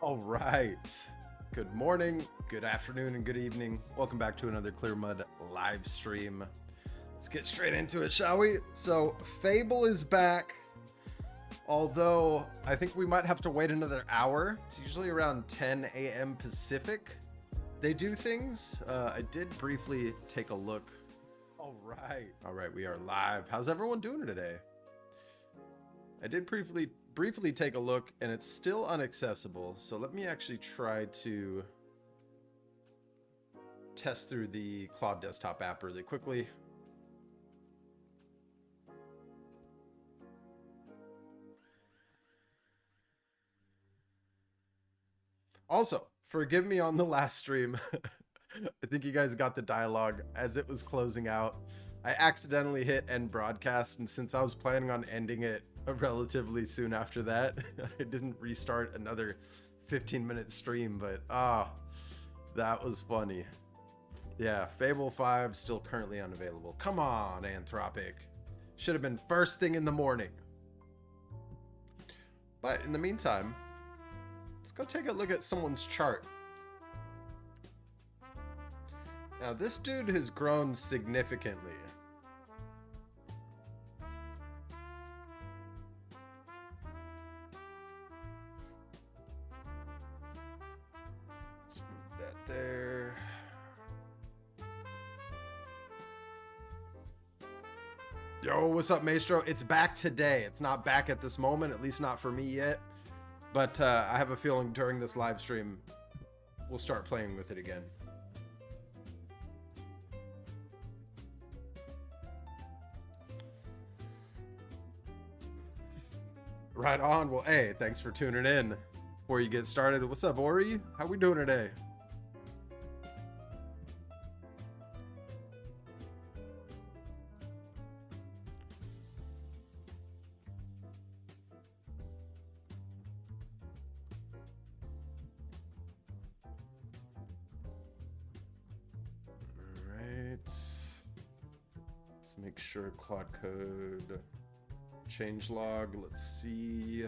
All right. Good morning, good afternoon, and good evening. Welcome back to another Clearmud live stream. Let's get straight into it, shall we? So, Fable is back. Although, I think we might have to wait another hour. It's usually around 10 a.m. Pacific. They do things. I did briefly take a look. All right, we are live. How's everyone doing today? I did briefly take a look, and it's still inaccessible. So let me actually try to test through the Claude desktop app really quickly. Also, forgive me on the last stream. I think you guys got the dialogue as it was closing out. I accidentally hit end broadcast, and since I was planning on ending it relatively soon after that, I didn't restart another 15-minute stream, but that was funny. Yeah, Fable 5 still currently unavailable. Come on, Anthropic. Should have been first thing in the morning. But in the meantime, let's go take a look at someone's chart. Now, this dude has grown significantly. Let's move that there. Yo, what's up, Maestro? It's back today. It's not back at this moment, at least not for me yet. But I have a feeling during this live stream, we'll start playing with it again. Right on. Well, hey, thanks for tuning in. Before you get started, what's up, Ori? How we doing today? All right. Let's make sure Claude code changelog. Let's see.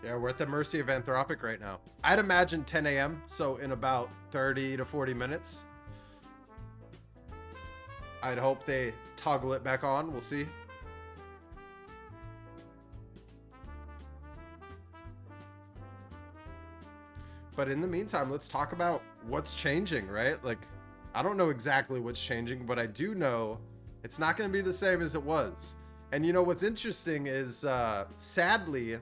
Yeah, we're at the mercy of Anthropic right now. I'd imagine 10 a.m., so in about 30 to 40 minutes. I'd hope they toggle it back on. We'll see. But in the meantime, let's talk about what's changing, right? Like, I don't know exactly what's changing, but I do know it's not going to be the same as it was. And you know, what's interesting is, sadly,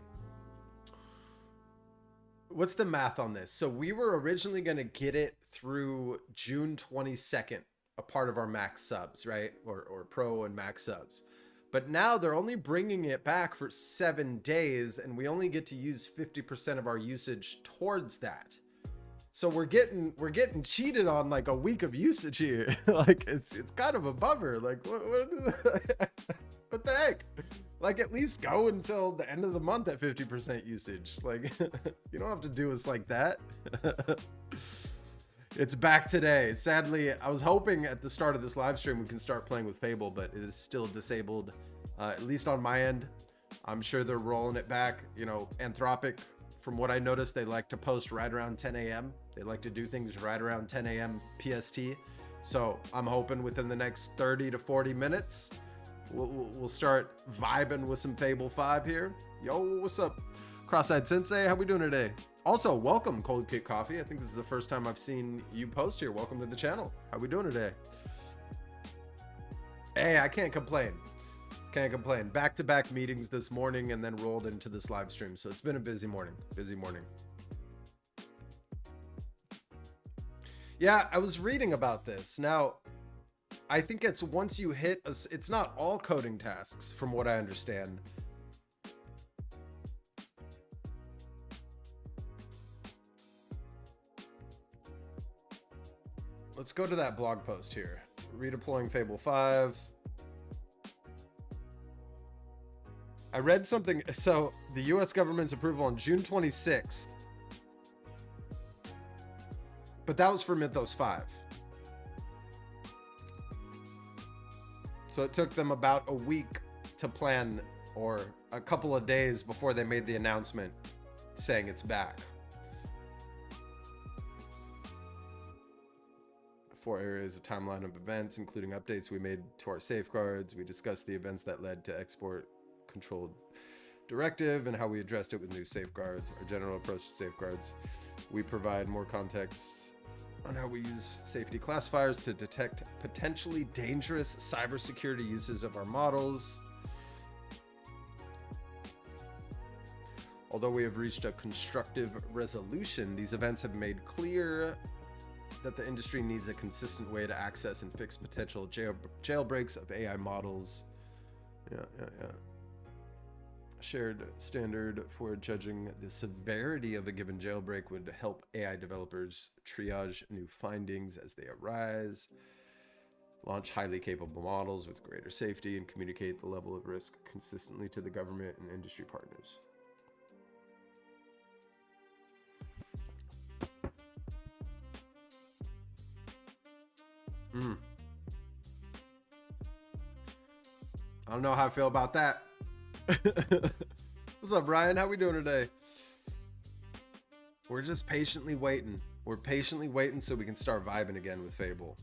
what's the math on this? So we were originally going to get it through June 22nd, a part of our max subs, right? Or pro and max subs. But now they're only bringing it back for 7 days, and we only get to use 50% of our usage towards that. So we're getting cheated on like a week of usage here. Like it's kind of a bummer. Like what the heck? Like, at least go until the end of the month at 50% usage. Like, you don't have to do us like that. It's back today. Sadly, I was hoping at the start of this live stream we can start playing with Fable, but it is still disabled, at least on my end. I'm sure they're rolling it back. You know, Anthropic, from what I noticed, they like to post right around 10 a.m. They like to do things right around 10 a.m. PST. So I'm hoping within the next 30 to 40 minutes, we'll start vibing with some Fable 5 here. Yo, what's up, Cross-Eyed Sensei? How we doing today? Also, welcome, Cold Kick Coffee. I think this is the first time I've seen you post here. Welcome to the channel. How we doing today? Hey, I can't complain. Can't complain. Back-to-back meetings this morning and then rolled into this live stream. So it's been a busy morning. Busy morning. Yeah, I was reading about this. Now, I think it's once you hit, it's not all coding tasks from what I understand. Let's go to that blog post here. Redeploying Fable 5. I read something. So the US government's approval on June 26th, but that was for Mythos 5. So it took them about a week to plan, or a couple of days before they made the announcement saying it's back. 4 areas, a timeline of events, including updates we made to our safeguards. We discussed the events that led to export controlled directive and how we addressed it with new safeguards, our general approach to safeguards. We provide more context on how we use safety classifiers to detect potentially dangerous cybersecurity uses of our models. Although we have reached a constructive resolution, these events have made clear that the industry needs a consistent way to access and fix potential jailbreaks of AI models. Yeah. Shared standard for judging the severity of a given jailbreak would help AI developers triage new findings as they arise, launch highly capable models with greater safety, and communicate the level of risk consistently to the government and industry partners. I don't know how I feel about that. What's up, Brian? How we doing today? We're just patiently waiting. We're patiently waiting so we can start vibing again with Fable.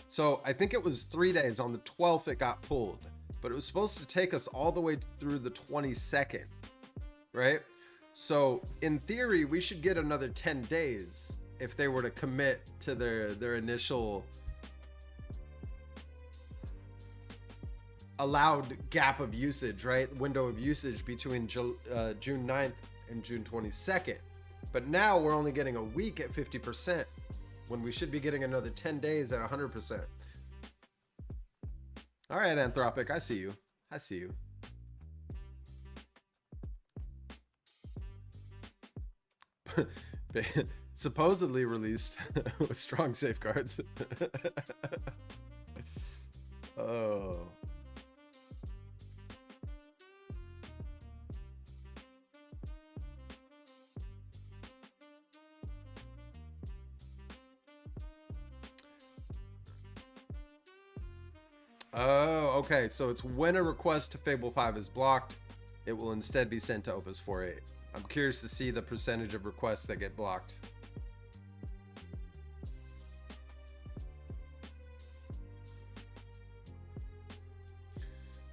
So I think it was 3 days. On the 12th it got pulled, but it was supposed to take us all the way through the 22nd, right? So in theory, we should get another 10 days if they were to commit to their initial allowed gap of usage, right? Window of usage between June 9th and June 22nd. But now we're only getting a week at 50% when we should be getting another 10 days at 100%. All right, Anthropic, I see you. I see you. Supposedly released with strong safeguards. Oh. Oh, okay. So it's when a request to Fable 5 is blocked, it will instead be sent to Opus 4.8. I'm curious to see the percentage of requests that get blocked.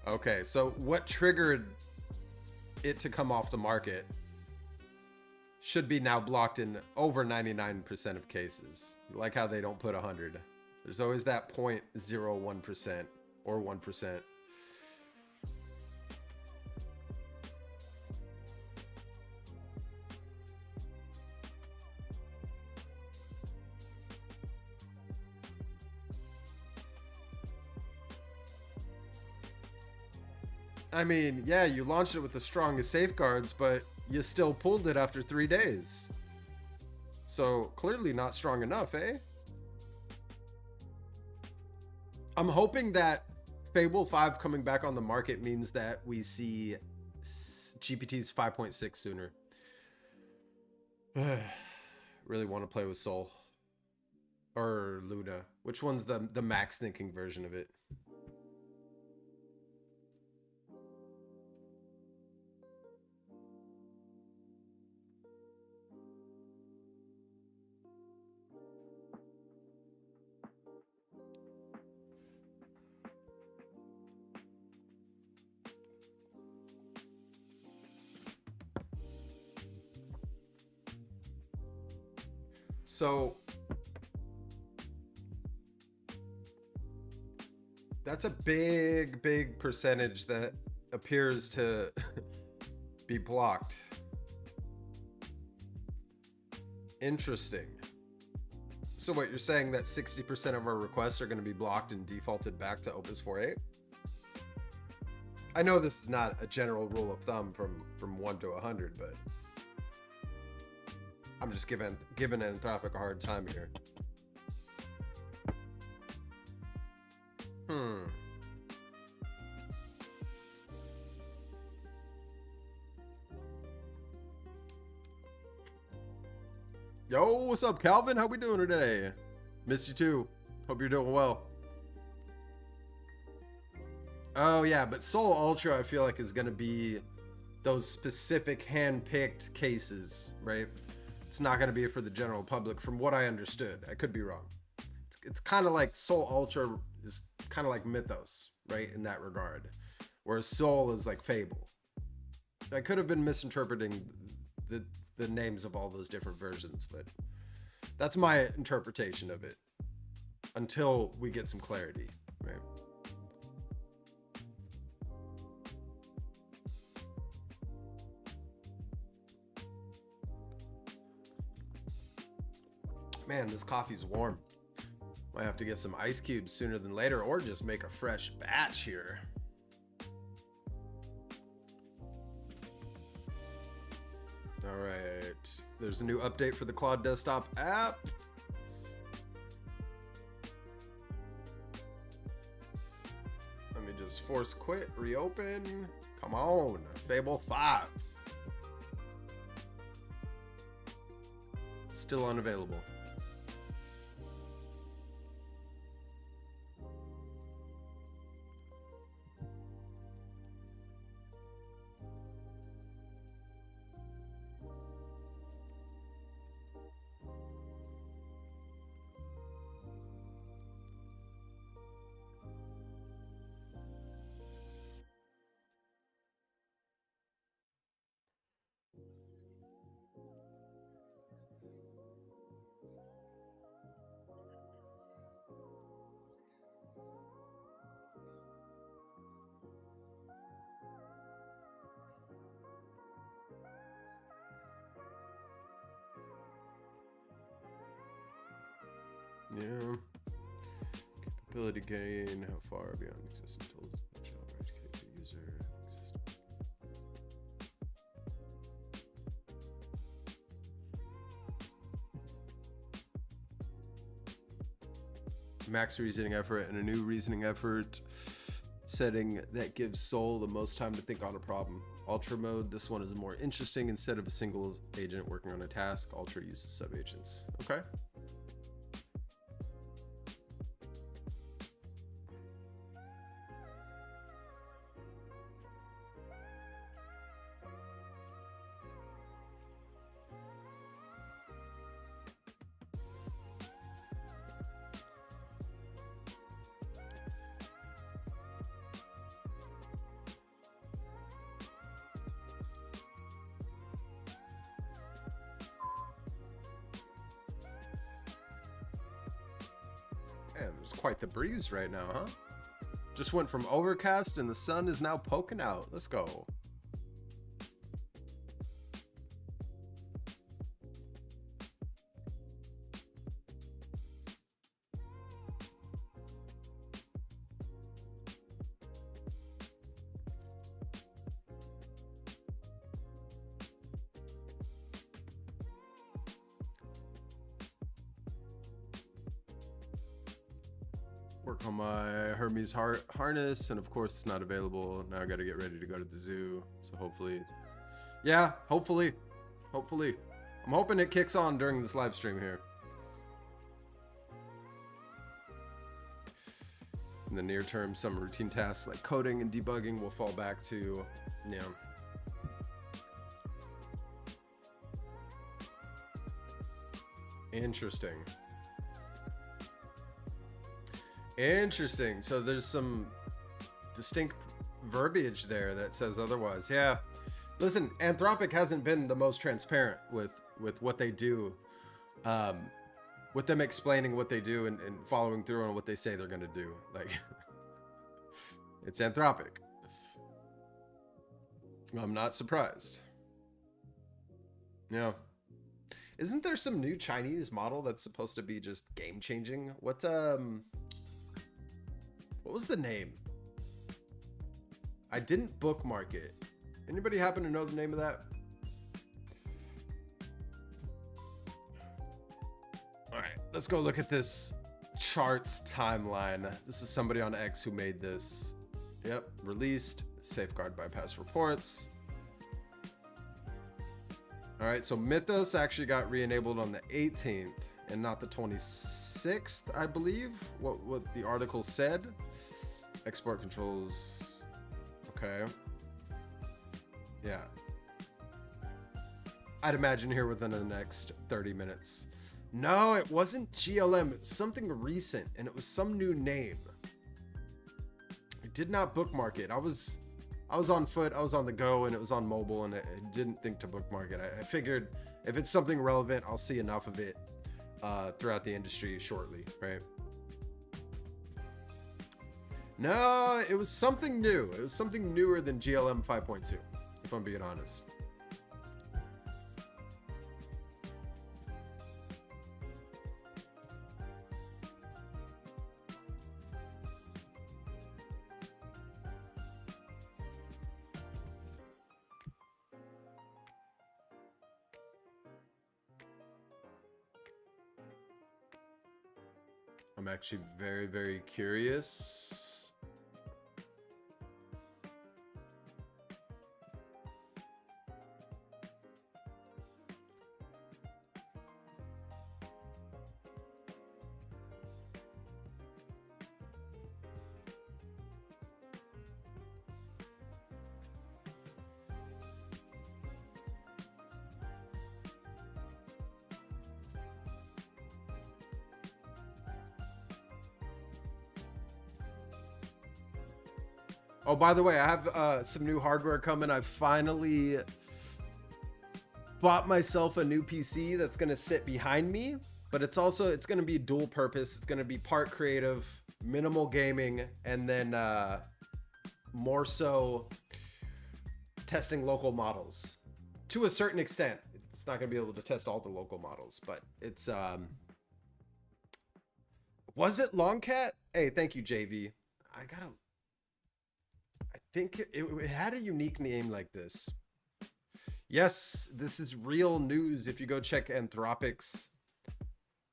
Okay, so what triggered it to come off the market should be now blocked in over 99% of cases. Like how they don't put 100. There's always that 0.01% or 1%. I mean, yeah, you launched it with the strongest safeguards, but you still pulled it after 3 days. So clearly not strong enough, eh? I'm hoping that Fable 5 coming back on the market means that we see GPT's 5.6 sooner. Really want to play with Soul. Or Luna. Which one's the max thinking version of it? So that's a big percentage that appears to be blocked. Interesting. So what, you're saying that 60% of our requests are going to be blocked and defaulted back to Opus 4.8? I know this is not a general rule of thumb from 1 to 100, but I'm just giving Anthropic a hard time here. Yo, what's up, Calvin? How we doing today? Missed you too. Hope you're doing well. Oh yeah, but Soul Ultra I feel like is gonna be those specific hand-picked cases, right? It's not gonna be for the general public, from what I understood. I could be wrong. It's kind of like Soul Ultra is kind of like Mythos, right? In that regard, whereas Soul is like Fable. I could have been misinterpreting the names of all those different versions, but that's my interpretation of it until we get some clarity, right? Man, this coffee's warm. Might have to get some ice cubes sooner than later, or just make a fresh batch here. All right, there's a new update for the Claude desktop app. Let me just force quit, reopen. Come on, Fable 5. Still unavailable. Yeah. Capability gain. How far beyond existing tools? Jailbreaks the user. Existing. Max reasoning effort and a new reasoning effort setting that gives Soul the most time to think on a problem. Ultra mode. This one is more interesting. Instead of a single agent working on a task, Ultra uses sub agents. Okay. Man, there's quite the breeze right now, huh? Just went from overcast and the sun is now poking out. Let's go. Work on my Hermes harness, and of course it's not available. Now I got to get ready to go to the zoo. So hopefully, yeah, hopefully. I'm hoping it kicks on during this live stream here. In the near term, some routine tasks like coding and debugging will fall back to, you know, interesting. Interesting. So there's some distinct verbiage there that says otherwise. Yeah. Listen, Anthropic hasn't been the most transparent with what they do, with them explaining what they do and following through on what they say they're going to do. Like, it's Anthropic. I'm not surprised. Yeah. Isn't there some new Chinese model that's supposed to be just game changing? What was the name? I didn't bookmark it. Anybody happen to know the name of that? All right, let's go look at this charts timeline. This is somebody on X who made this. Yep, released, safeguard bypass reports. All right, so Mythos actually got re-enabled on the 18th and not the 26th, I believe, what the article said. Export controls, okay. Yeah. I'd imagine here within the next 30 minutes. No, it wasn't GLM, it was something recent, and it was some new name. I did not bookmark it. I was on foot, I was on the go, and it was on mobile, and I didn't think to bookmark it. I figured if it's something relevant, I'll see enough of it throughout the industry shortly, right? No, it was something new. It was something newer than GLM 5.2, if I'm being honest. I'm actually very, very curious. Oh, by the way, I have some new hardware coming. I finally bought myself a new PC that's going to sit behind me, but it's going to be dual purpose. It's going to be part creative, minimal gaming, and then more so testing local models to a certain extent. It's not going to be able to test all the local models, but it's was it Longcat? Hey, thank you, JV. I think it had a unique name like this. Yes, this is real news. If you go check Anthropic's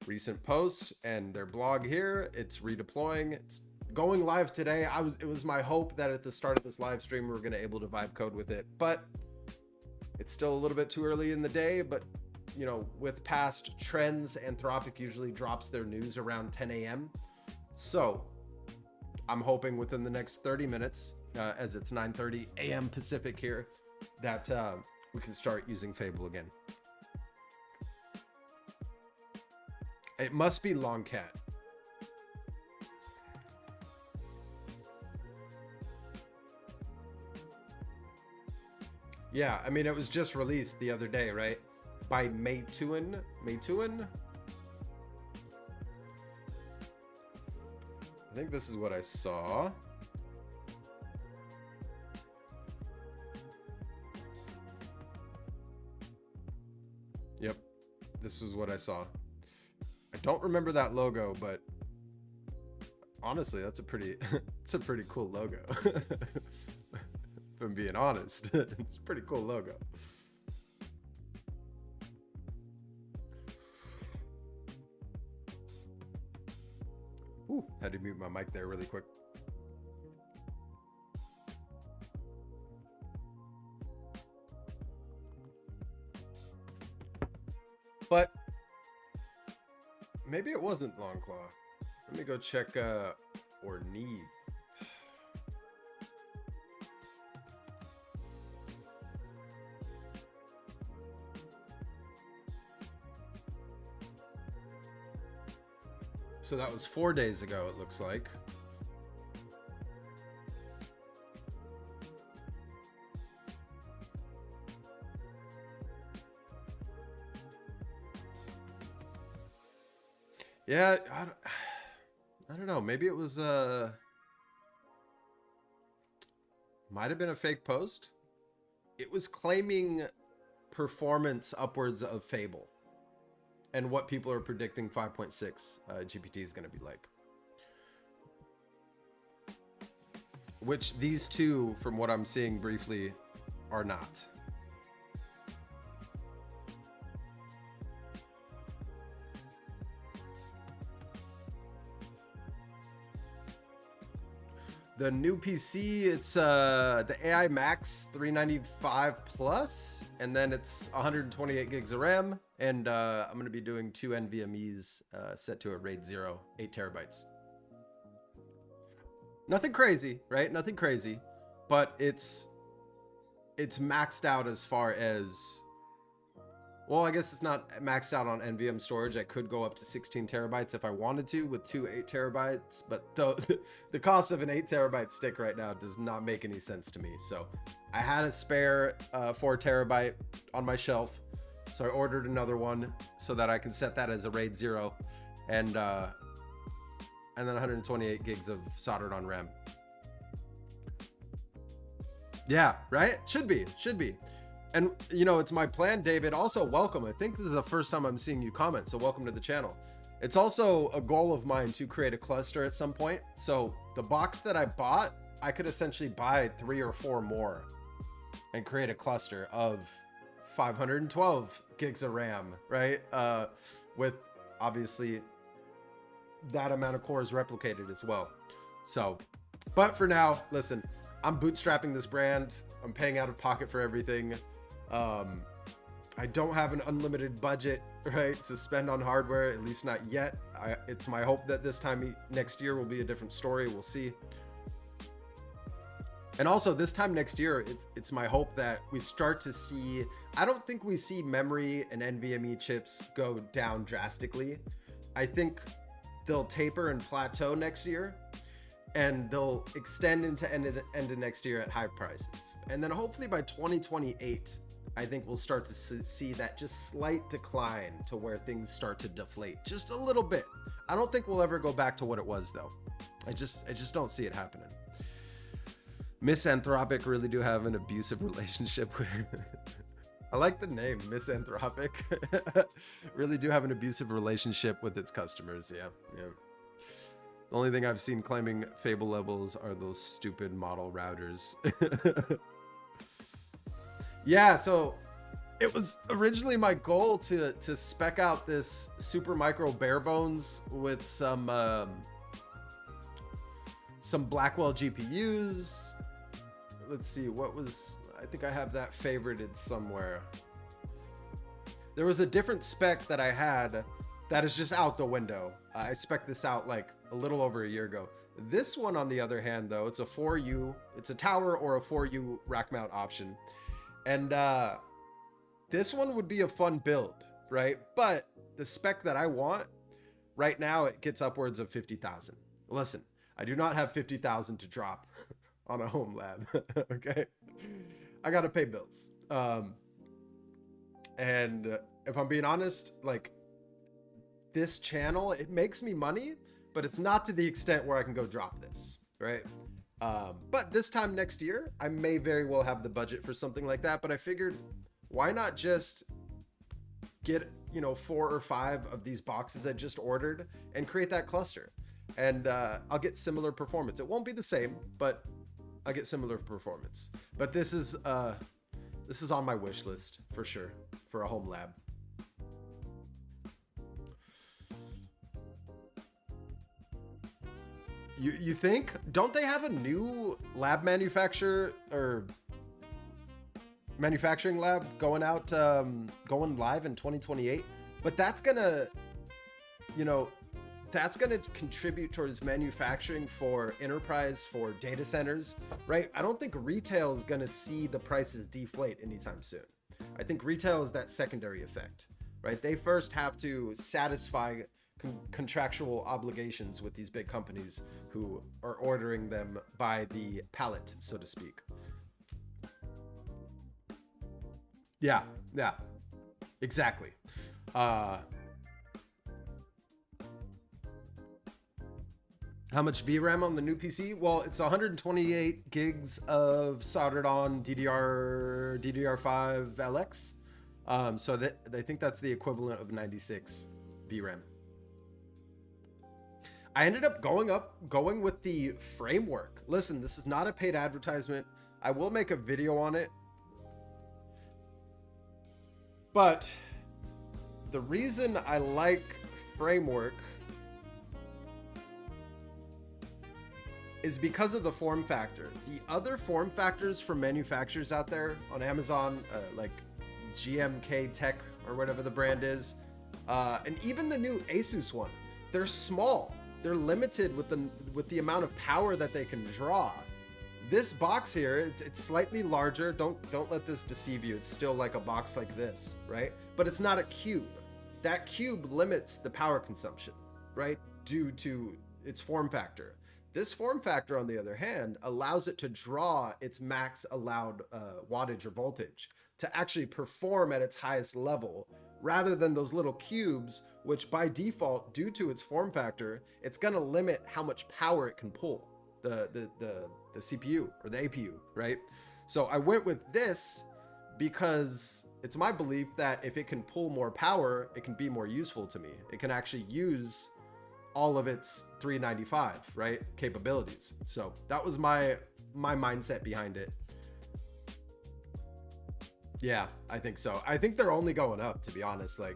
recent post and their blog here, it's redeploying. It's going live today. It was my hope that at the start of this live stream we were going to able to vibe code with it, but it's still a little bit too early in the day. But you know, with past trends, Anthropic usually drops their news around 10 a.m. So I'm hoping within the next 30 minutes, as it's 9:30 a.m. Pacific here, that we can start using Fable again. It must be Longcat. Yeah, I mean, it was just released the other day, right? By Maytuan. I think this is what I saw. Yep, this is what I saw. I don't remember that logo, but honestly, that's a pretty it's a pretty cool logo. If I'm being honest, it's a pretty cool logo. Ooh, had to mute my mic there really quick. But maybe it wasn't Longclaw. Let me go check Orneath. So that was 4 days ago, it looks like. Yeah, I don't know. Maybe it was might have been a fake post. It was claiming performance upwards of Fable and what people are predicting 5.6 GPT is going to be like. Which these two, from what I'm seeing briefly, are not. The new PC, it's the AI Max 395 plus, and then it's 128 gigs of RAM, and I'm gonna be doing 2 NVMEs set to a RAID 0, 8 terabytes. Nothing crazy, right? Nothing crazy, but it's maxed out as far as, well, I guess it's not maxed out on NVMe storage. I could go up to 16 terabytes if I wanted to with 2 8 terabytes, but the cost of an 8 terabyte stick right now does not make any sense to me. So I had a spare 4 terabyte on my shelf, so I ordered another one so that I can set that as a RAID 0, and then 128 gigs of soldered on RAM. Yeah, right? Should be. And, you know, it's my plan, David. Also, welcome. I think this is the first time I'm seeing you comment, so welcome to the channel. It's also a goal of mine to create a cluster at some point. So the box that I bought, I could essentially buy 3 or 4 more and create a cluster of 512 gigs of RAM, right? With obviously that amount of cores replicated as well. So, but for now, listen, I'm bootstrapping this brand. I'm paying out of pocket for everything. I don't have an unlimited budget, right, to spend on hardware, at least not yet. It's my hope that this time next year will be a different story. We'll see. And also this time next year, it's my hope that we start to see, I don't think we see memory and NVMe chips go down drastically. I think they'll taper and plateau next year, and they'll extend into end of next year at high prices. And then hopefully by 2028, I think we'll start to see that just slight decline to where things start to deflate just a little bit. I don't think we'll ever go back to what it was though. I just don't see it happening. Miss Anthropic really do have an abusive relationship with I like the name, Miss Anthropic. Really do have an abusive relationship with its customers. Yeah. The only thing I've seen claiming Fable levels are those stupid model routers. Yeah, so it was originally my goal to spec out this super micro bare bones with some Blackwell GPUs. Let's see, what was, I think I have that favorited somewhere. There was a different spec that I had that is just out the window. I spec'd this out like a little over a year ago. This one, on the other hand, though, it's a 4U, it's a tower or a 4U rack mount option. And this one would be a fun build, right? But the spec that I want right now, it gets upwards of 50,000. Listen, I do not have 50,000 to drop on a home lab. Okay, I gotta pay bills. And if I'm being honest, like, this channel, it makes me money, but it's not to the extent where I can go drop this, right? But this time next year, I may very well have the budget for something like that. But I figured, why not just get, you know, 4 or 5 of these boxes I just ordered and create that cluster, and I'll get similar performance. It won't be the same, but I'll get similar performance. But this is on my wish list for sure for a home lab. You think? Don't they have a new lab manufacturer or manufacturing lab going out, going live in 2028? But that's gonna, you know, that's gonna contribute towards manufacturing for enterprise, for data centers, right? I don't think retail is gonna see the prices deflate anytime soon. I think retail is that secondary effect, right? They first have to satisfy contractual obligations with these big companies who are ordering them by the pallet, so to speak. Yeah, exactly. How much VRAM on the new PC? Well, it's 128 gigs of soldered on DDR5 LX. So that, I think that's the equivalent of 96 VRAM. I ended up going with the framework. Listen, this is not a paid advertisement. I will make a video on it. But the reason I like framework is because of the form factor. The other form factors from manufacturers out there on Amazon, like GMK Tech or whatever the brand is, and even the new Asus one, they're small. They're limited with the amount of power that they can draw. This box here, it's slightly larger. Don't let this deceive you. It's still like a box like this, right? But it's not a cube. That cube limits the power consumption, right? Due to its form factor. This form factor, on the other hand, allows it to draw its max allowed wattage or voltage to actually perform at its highest level, rather than those little cubes, which by default, due to its form factor, it's going to limit how much power it can pull, the CPU or the APU, right? So I went with this because it's my belief that if it can pull more power, it can be more useful to me. It can actually use all of its 395, right, capabilities. So that was my mindset behind it. Yeah, I think so. I think they're only going up, to be honest. Like,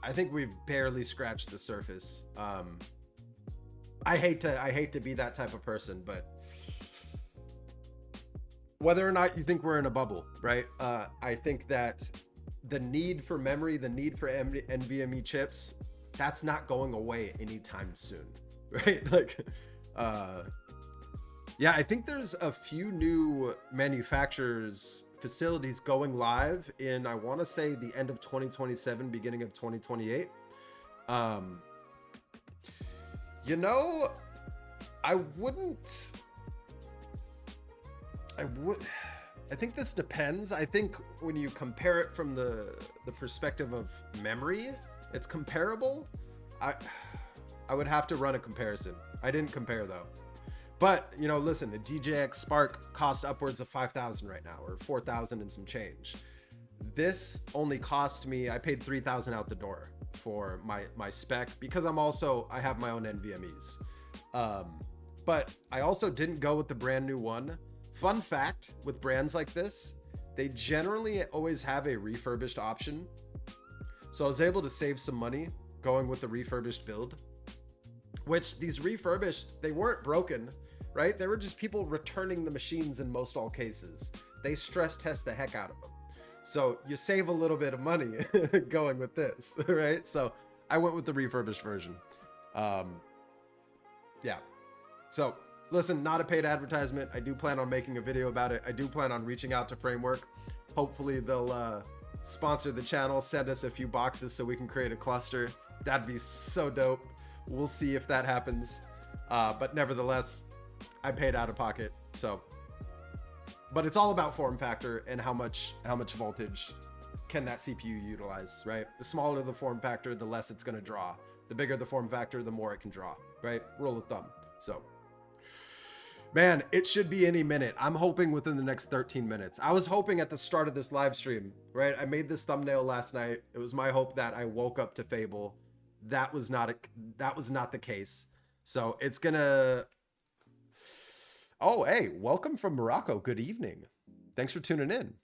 I think we've barely scratched the surface. I hate to be that type of person, but whether or not you think we're in a bubble, right? I think that the need for memory, the need for NVMe chips, that's not going away anytime soon, right? Like, yeah, I think there's a few new manufacturers facilities going live in, I want to say, the end of 2027, beginning of 2028. You know, I think this depends. I think when you compare it from the perspective of memory, it's comparable. I would have to run a comparison. I didn't compare though. But, you know, listen, the DGX Spark cost upwards of 5,000 right now, or 4,000 and some change. This only cost me, I paid 3,000 out the door for my spec, because I have my own NVMEs. But I also didn't go with the brand new one. Fun fact with brands like this, they generally always have a refurbished option. So I was able to save some money going with the refurbished build, which these refurbished, they weren't broken, right? They were just people returning the machines in most all cases. They stress test the heck out of them. So you save a little bit of money going with this, right? So I went with the refurbished version. Yeah. So listen, not a paid advertisement. I do plan on making a video about it. I do plan on reaching out to Framework. Hopefully they'll sponsor the channel, send us a few boxes so we can create a cluster. That'd be so dope. We'll see if that happens. But nevertheless, I paid out of pocket. So, but it's all about form factor and how much voltage can that CPU utilize, right? The smaller the form factor, the less it's going to draw. The bigger the form factor, the more it can draw, right? Rule of thumb. So, man, it should be any minute. I'm hoping within the next 13 minutes. I was hoping at the start of this live stream, right? I made this thumbnail last night. It was my hope that I woke up to Fable. That was not the case. So it's gonna. Oh, hey, welcome from Morocco. Good evening. Thanks for tuning in.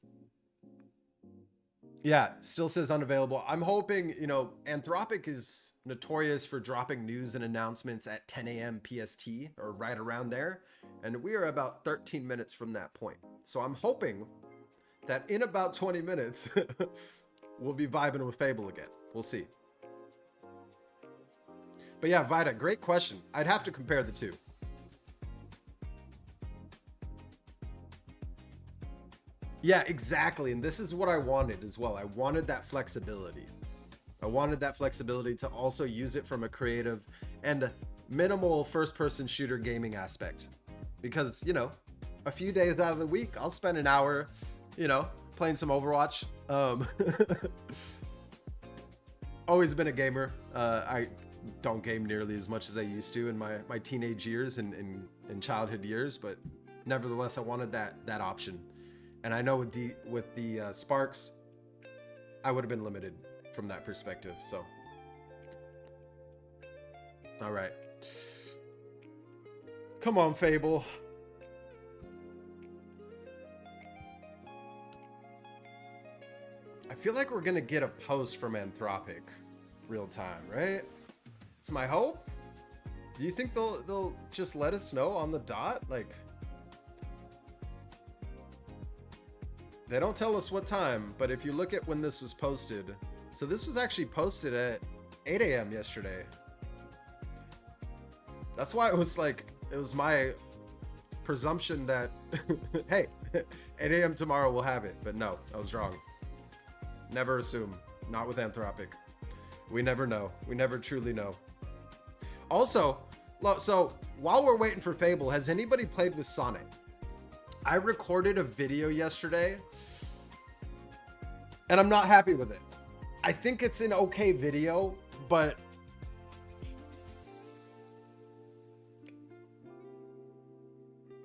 Yeah, still says unavailable. I'm hoping, you know, Anthropic is notorious for dropping news and announcements at 10 a.m. PST or right around there. And we are about 13 minutes from that point. So I'm hoping that in about 20 minutes, we'll be vibing with Fable again. We'll see. But yeah, Vida, great question. I'd have to compare the two. Yeah, exactly. And this is what I wanted as well. I wanted that flexibility. I wanted that flexibility to also use it from a creative and minimal first-person shooter gaming aspect. Because, you know, a few days out of the week, I'll spend an hour, you know, playing some Overwatch. Always been a gamer. I don't game nearly as much as I used to in my teenage years and childhood years, but nevertheless, I wanted that option. And I know with the Sparks, I would have been limited from that perspective. So, all right, come on, Fable. I feel like we're gonna get a post from Anthropic real time, right? It's my hope. Do you think they'll just let us know on the dot? Like, they don't tell us what time, but if you look at when this was posted, so this was actually posted at 8 a.m. yesterday. That's why it was like, it was my presumption that, hey, 8 a.m. tomorrow we'll have it. But no, I was wrong. Never assume. Not with Anthropic. We never know. We never truly know. Also, so while we're waiting for Fable, has anybody played with Sonnet? I recorded a video yesterday and I'm not happy with it. I think it's an okay video, but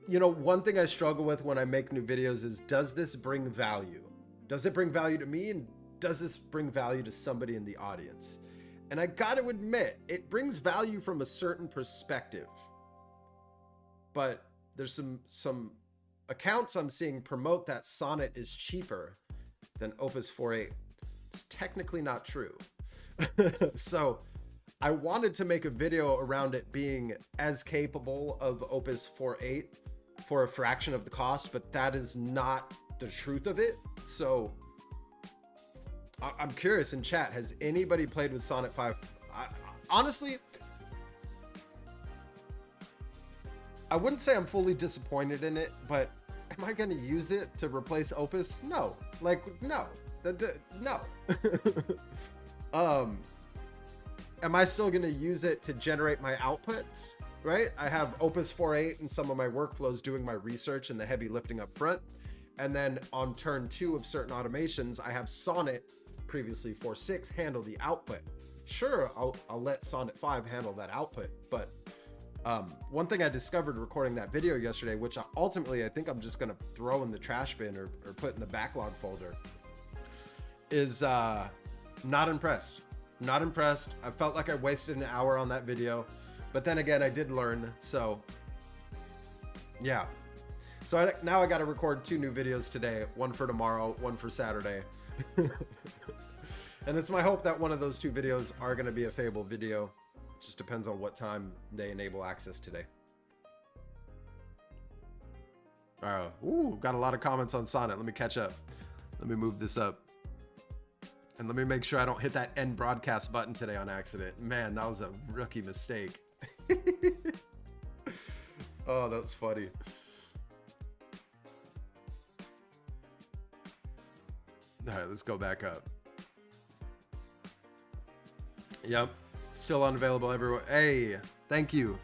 you know, one thing I struggle with when I make new videos is, does this bring value? Does it bring value to me? And does this bring value to somebody in the audience? And I got to admit, it brings value from a certain perspective. But there's some accounts I'm seeing promote that Sonnet is cheaper than Opus 4.8. It's technically not true. So I wanted to make a video around it being as capable of Opus 4.8 for a fraction of the cost, but that is not the truth of it. So I'm curious in chat, has anybody played with Sonnet 5? Honestly, I wouldn't say I'm fully disappointed in it, but am I going to use it to replace Opus? No. Like, no. No. Am I still going to use it to generate my outputs? Right? I have Opus 4.8 and some of my workflows doing my research and the heavy lifting up front. And then on turn 2 of certain automations, I have Sonnet, previously 4.6, handle the output. Sure, I'll let Sonnet 5 handle that output. But one thing I discovered recording that video yesterday, which ultimately I think I'm just going to throw in the trash bin or put in the backlog folder, is not impressed. Not impressed. I felt like I wasted an hour on that video. But then again, I did learn, so yeah. So now I got to record 2 new videos today, one for tomorrow, one for Saturday. And it's my hope that one of those 2 videos are going to be a Fable video. Just depends on what time they enable access today. Ooh, got a lot of comments on Sonnet. Let me catch up. Let me move this up. And let me make sure I don't hit that end broadcast button today on accident. Man, that was a rookie mistake. Oh, that's funny. All right, let's go back up. Yep, still unavailable everywhere. Hey, thank you.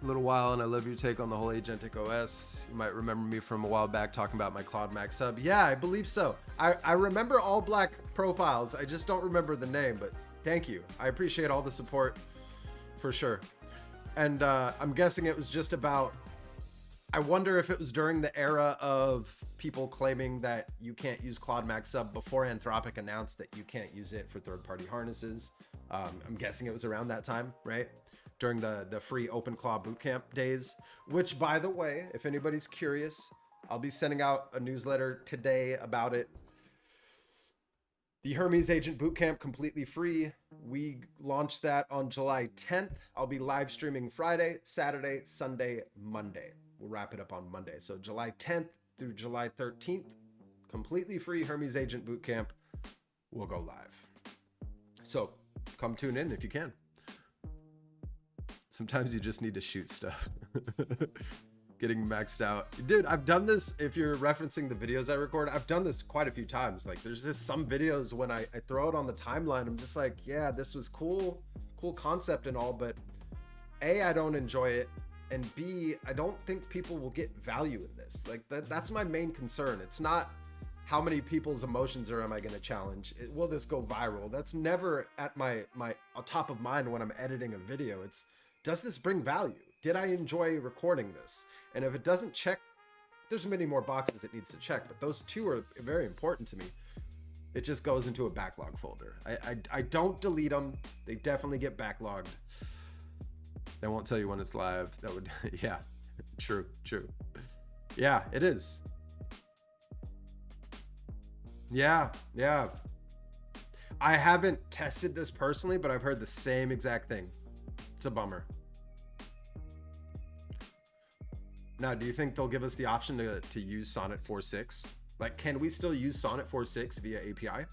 A little while, and I love your take on the whole agentic OS. You might remember me from a while back talking about my Claude Max sub. Yeah, I believe so. I remember all black profiles. I just don't remember the name, but thank you. I appreciate all the support for sure. And I'm guessing it was just about, I wonder if it was during the era of people claiming that you can't use Claude Max sub before Anthropic announced that you can't use it for third-party harnesses. I'm guessing it was around that time, right? During the free OpenClaw bootcamp days, which, by the way, if anybody's curious, I'll be sending out a newsletter today about it. The Hermes Agent Bootcamp, completely free. We launched that on July 10th. I'll be live streaming Friday, Saturday, Sunday, Monday. We'll wrap it up on Monday. So July 10th through July 13th, completely free Hermes Agent Bootcamp will go live. So come tune in if you can. Sometimes you just need to shoot stuff. Getting maxed out. Dude, I've done this. If you're referencing the videos I record, I've done this quite a few times. Like, there's just some videos when I throw it on the timeline, I'm just like, yeah, this was cool concept and all, but A, I don't enjoy it, and B, I don't think people will get value in this. Like, that's my main concern. It's not how many people's emotions am I going to challenge. Will this go viral? That's never at my top of mind when I'm editing a video. It's, does this bring value? Did I enjoy recording this? And if it doesn't check, there's many more boxes it needs to check, but those 2 are very important to me. It just goes into a backlog folder. I don't delete them. They definitely get backlogged. They won't tell you when it's live. That would, yeah, true. Yeah, it is. Yeah. I haven't tested this personally, but I've heard the same exact thing. It's a bummer. Now, do you think they'll give us the option to use Sonnet 4.6? Like, can we still use Sonnet 4.6 via API?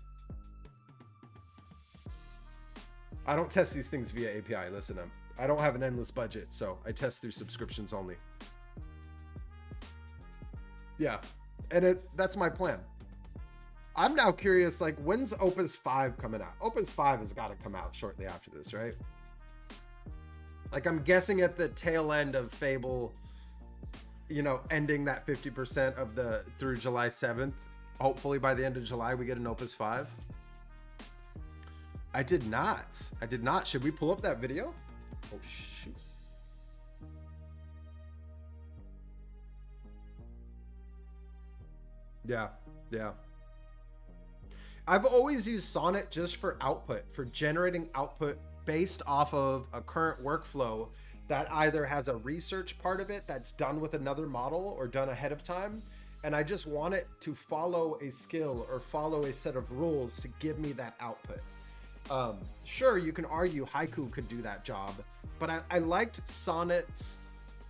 I don't test these things via API. Listen, I don't have an endless budget, so I test through subscriptions only. Yeah, and that's my plan. I'm now curious, like, when's Opus 5 coming out? Opus 5 has got to come out shortly after this, right? Like, I'm guessing at the tail end of Fable, you know, ending that 50% of through July 7th. Hopefully by the end of July, we get an Opus 5. I did not. Should we pull up that video? Oh, shoot. Yeah. I've always used Sonnet just for output, for generating output based off of a current workflow that either has a research part of it that's done with another model or done ahead of time. And I just want it to follow a skill or follow a set of rules to give me that output. Sure, you can argue Haiku could do that job, but I liked Sonnet's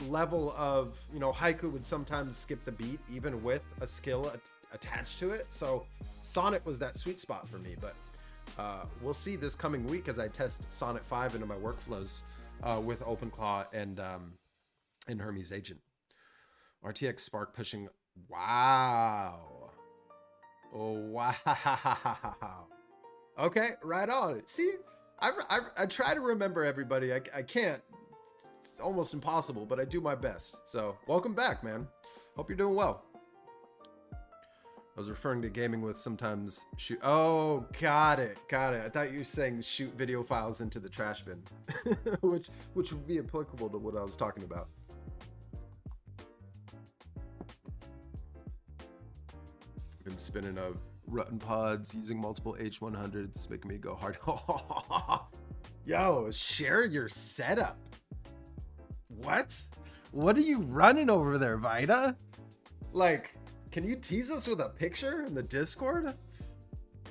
level of, you know, Haiku would sometimes skip the beat even with a skill attached to it. So Sonnet was that sweet spot for me, but we'll see this coming week as I test Sonnet 5 into my workflows with OpenClaw and Hermes Agent. RTX Spark pushing. Wow. Oh, wow. Okay, right on. See, I try to remember everybody. I can't. It's almost impossible, but I do my best. So welcome back, man. Hope you're doing well. I was referring to gaming with sometimes shoot. Oh, got it. I thought you were saying shoot video files into the trash bin, which would be applicable to what I was talking about. I've been spinning a Rutten pods using multiple H100s, making me go hard. Yo, share your setup. What are you running over there, Vida? Like, can you tease us with a picture in the Discord?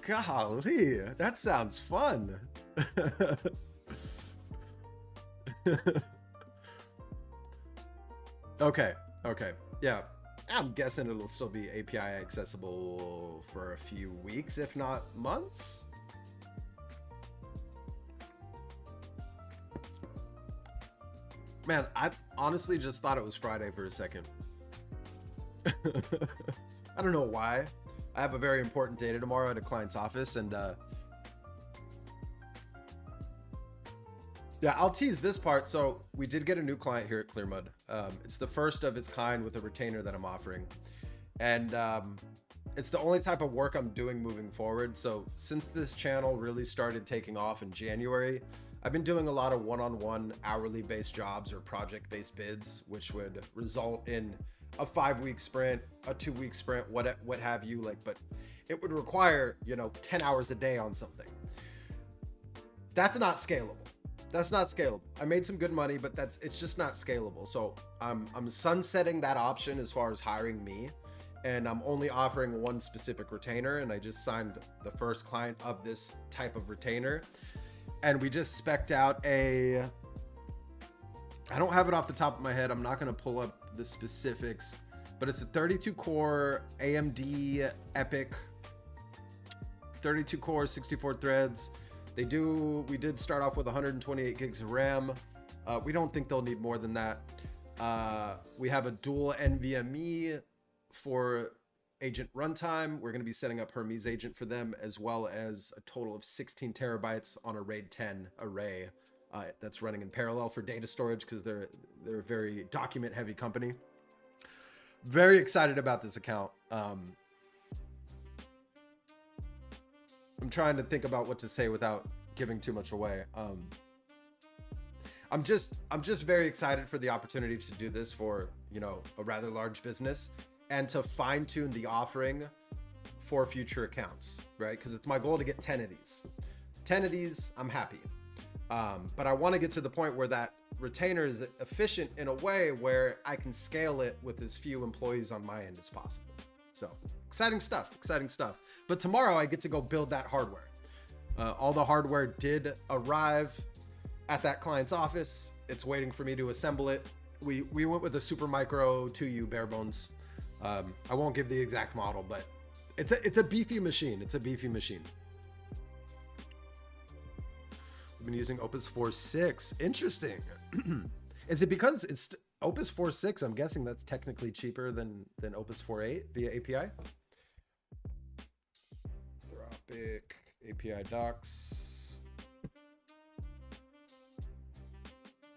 Golly, that sounds fun. Okay. Yeah, I'm guessing it'll still be API accessible for a few weeks, if not months. Man, I honestly just thought it was Friday for a second. I don't know why. I have a very important data tomorrow at a client's office, and yeah, I'll tease this part. So we did get a new client here at Clearmud. It's the first of its kind with a retainer that I'm offering, and it's the only type of work I'm doing moving forward. So since this channel really started taking off in January, I've been doing a lot of one-on-one hourly based jobs or project based bids, which would result in a 5-week sprint, a 2-week sprint, what have you, like, but it would require, you know, 10 hours a day on something. That's not scalable. I made some good money, but it's just not scalable. So I'm sunsetting that option as far as hiring me, and I'm only offering one specific retainer. And I just signed the first client of this type of retainer, and we just spec'd out I don't have it off the top of my head. I'm not going to pull up the specifics, but it's a 32 core AMD Epic, 32 core, 64 threads. We did start off with 128 gigs of RAM. We don't think they'll need more than that. We have a dual NVMe for agent runtime. We're going to be setting up Hermes Agent for them, as well as a total of 16 terabytes on a RAID 10 array that's running in parallel for data storage, because they're a very document heavy company. Very excited about this account. I'm trying to think about what to say without giving too much away. I'm just very excited for the opportunity to do this for, you know, a rather large business, and to fine tune the offering for future accounts, right? Because it's my goal to get 10 of these. 10 of these, I'm happy. But I want to get to the point where that retainer is efficient in a way where I can scale it with as few employees on my end as possible. So exciting stuff. But tomorrow I get to go build that hardware. All the hardware did arrive at that client's office. It's waiting for me to assemble it. we went with a super micro 2U bare bones. I won't give the exact model, but it's a beefy machine. It's a beefy machine. We've been using Opus 4.6. Interesting. Is it because it's Opus 4.6? I'm guessing that's technically cheaper than Opus 4.8 via API. Anthropic API docs.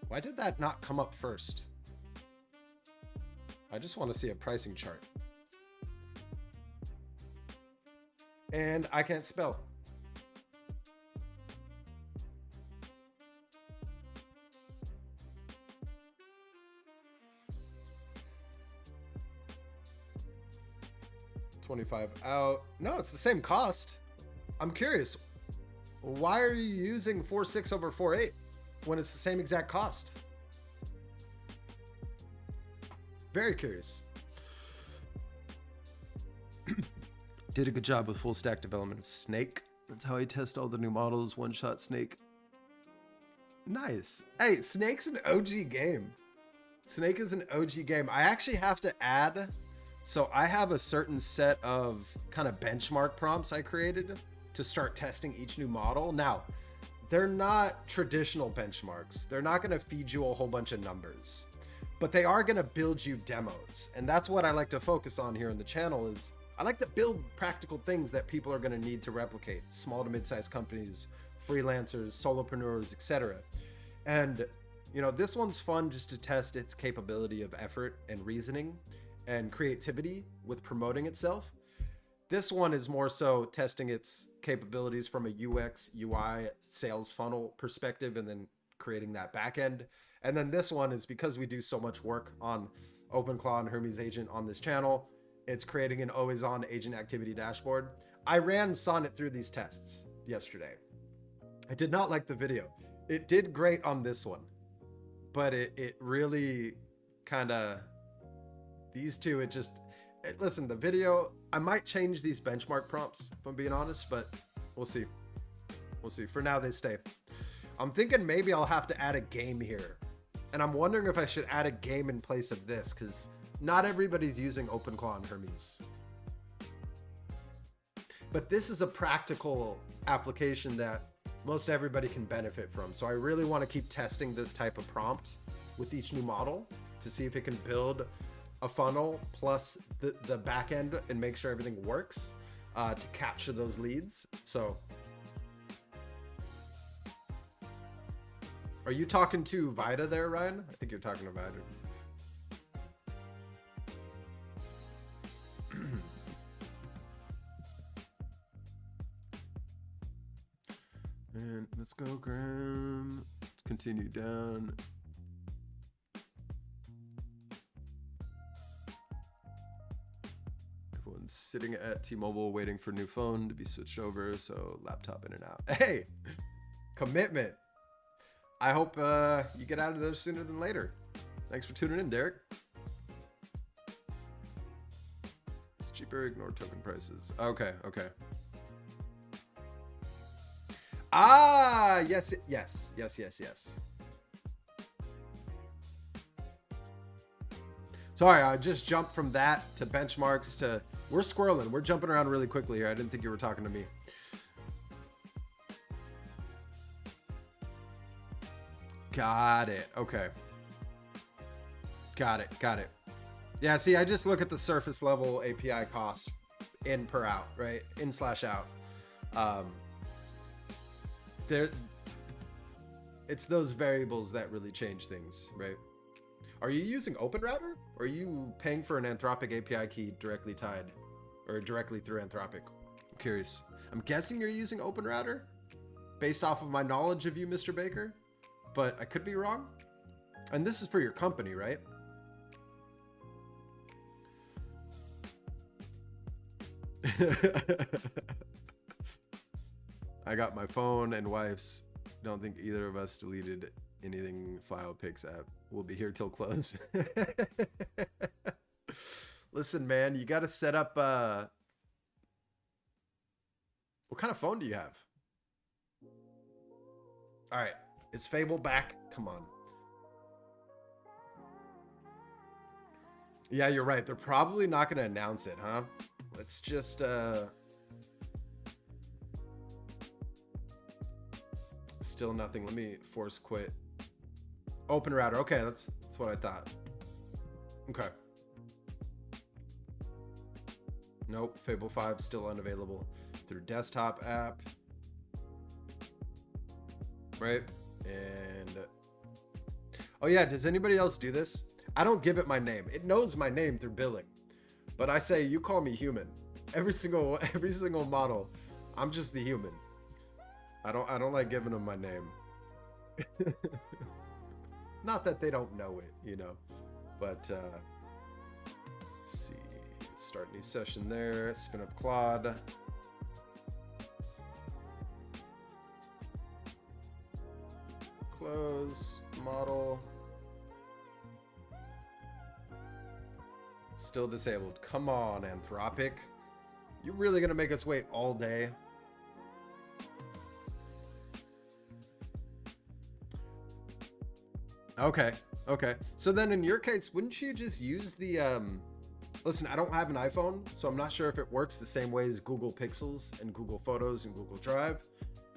Why did that not come up first? I just want to see a pricing chart. And I can't spell. $25 out. No, it's the same cost. I'm curious. Why are you using 4.6 over 4.8 when it's the same exact cost? Very curious. Did a good job with full stack development of Snake. That's how I test all the new models. One shot Snake. Nice. Hey, Snake's an OG game. Snake is an OG game. I actually have to add. So I have a certain set of kind of benchmark prompts I created to start testing each new model. Now, they're not traditional benchmarks. They're not going to feed you a whole bunch of numbers, but they are going to build you demos. And that's what I like to focus on here on the channel is I like to build practical things that people are going to need to replicate. Small to mid-sized companies, freelancers, solopreneurs, etc. And, you know, this one's fun just to test its capability of effort and reasoning and creativity with promoting itself. This one is more so testing its capabilities from a UX, UI, sales funnel perspective, and then creating that back end. And then this one is because we do so much work on OpenClaw and Hermes Agent on this channel, it's creating an always on agent activity dashboard. I ran Sonnet through these tests yesterday. I did not like the video. It did great on this one, but it really kind of, these two, listen, the video, I might change these benchmark prompts if I'm being honest, but we'll see. We'll see. For now, they stay. I'm thinking maybe I'll have to add a game here. And I'm wondering if I should add a game in place of this because not everybody's using OpenClaw and Hermes. But this is a practical application that most everybody can benefit from. So I really want to keep testing this type of prompt with each new model to see if it can build a funnel plus the back end and make sure everything works to capture those leads. So are you talking to Vida there, Ryan? I think you're talking to Vida. And let's go, Graham. Let's continue down. Everyone's sitting at T-Mobile waiting for new phone to be switched over, so laptop in and out. Hey, commitment. I hope you get out of there sooner than later. Thanks for tuning in, Derek. It's cheaper, ignore token prices. Okay, okay. Ah, yes, yes, yes, yes, yes. Sorry, I just jumped from that to benchmarks to, we're squirreling. We're jumping around really quickly here. I didn't think you were talking to me. Got it. Okay. Got it. Got it. Yeah, see, I just look at the surface level API cost in per out, right? In slash out. It's those variables that really change things, right? Are you using OpenRouter or are you paying for an Anthropic API key directly tied or directly through Anthropic? I'm curious. I'm guessing you're using OpenRouter based off of my knowledge of you, Mr. Baker, but I could be wrong. And this is for your company, right? I got my phone and wife's. Don't think either of us deleted anything. File pics app. We'll be here till close. Listen, man, you got to set up. What kind of phone do you have? All right, is Fable back? Come on. Yeah, you're right. They're probably not going to announce it, huh? Let's just still nothing. Let me force quit. Open router. Okay, that's what I thought. Okay. Nope, Fable 5 still unavailable through desktop app. Right? And oh yeah, does anybody else do this? I don't give it my name. It knows my name through billing. But I say, you call me human. Every single model, I'm just the human. I don't like giving them my name. Not that they don't know it, you know. But let's see. Start new session there. Spin up Claude. Close model. Still disabled. Come on, Anthropic. You're really gonna make us wait all day? Okay. So then in your case, wouldn't you just use the listen, I don't have an iPhone, so I'm not sure if it works the same way as Google Pixels and Google Photos and Google Drive.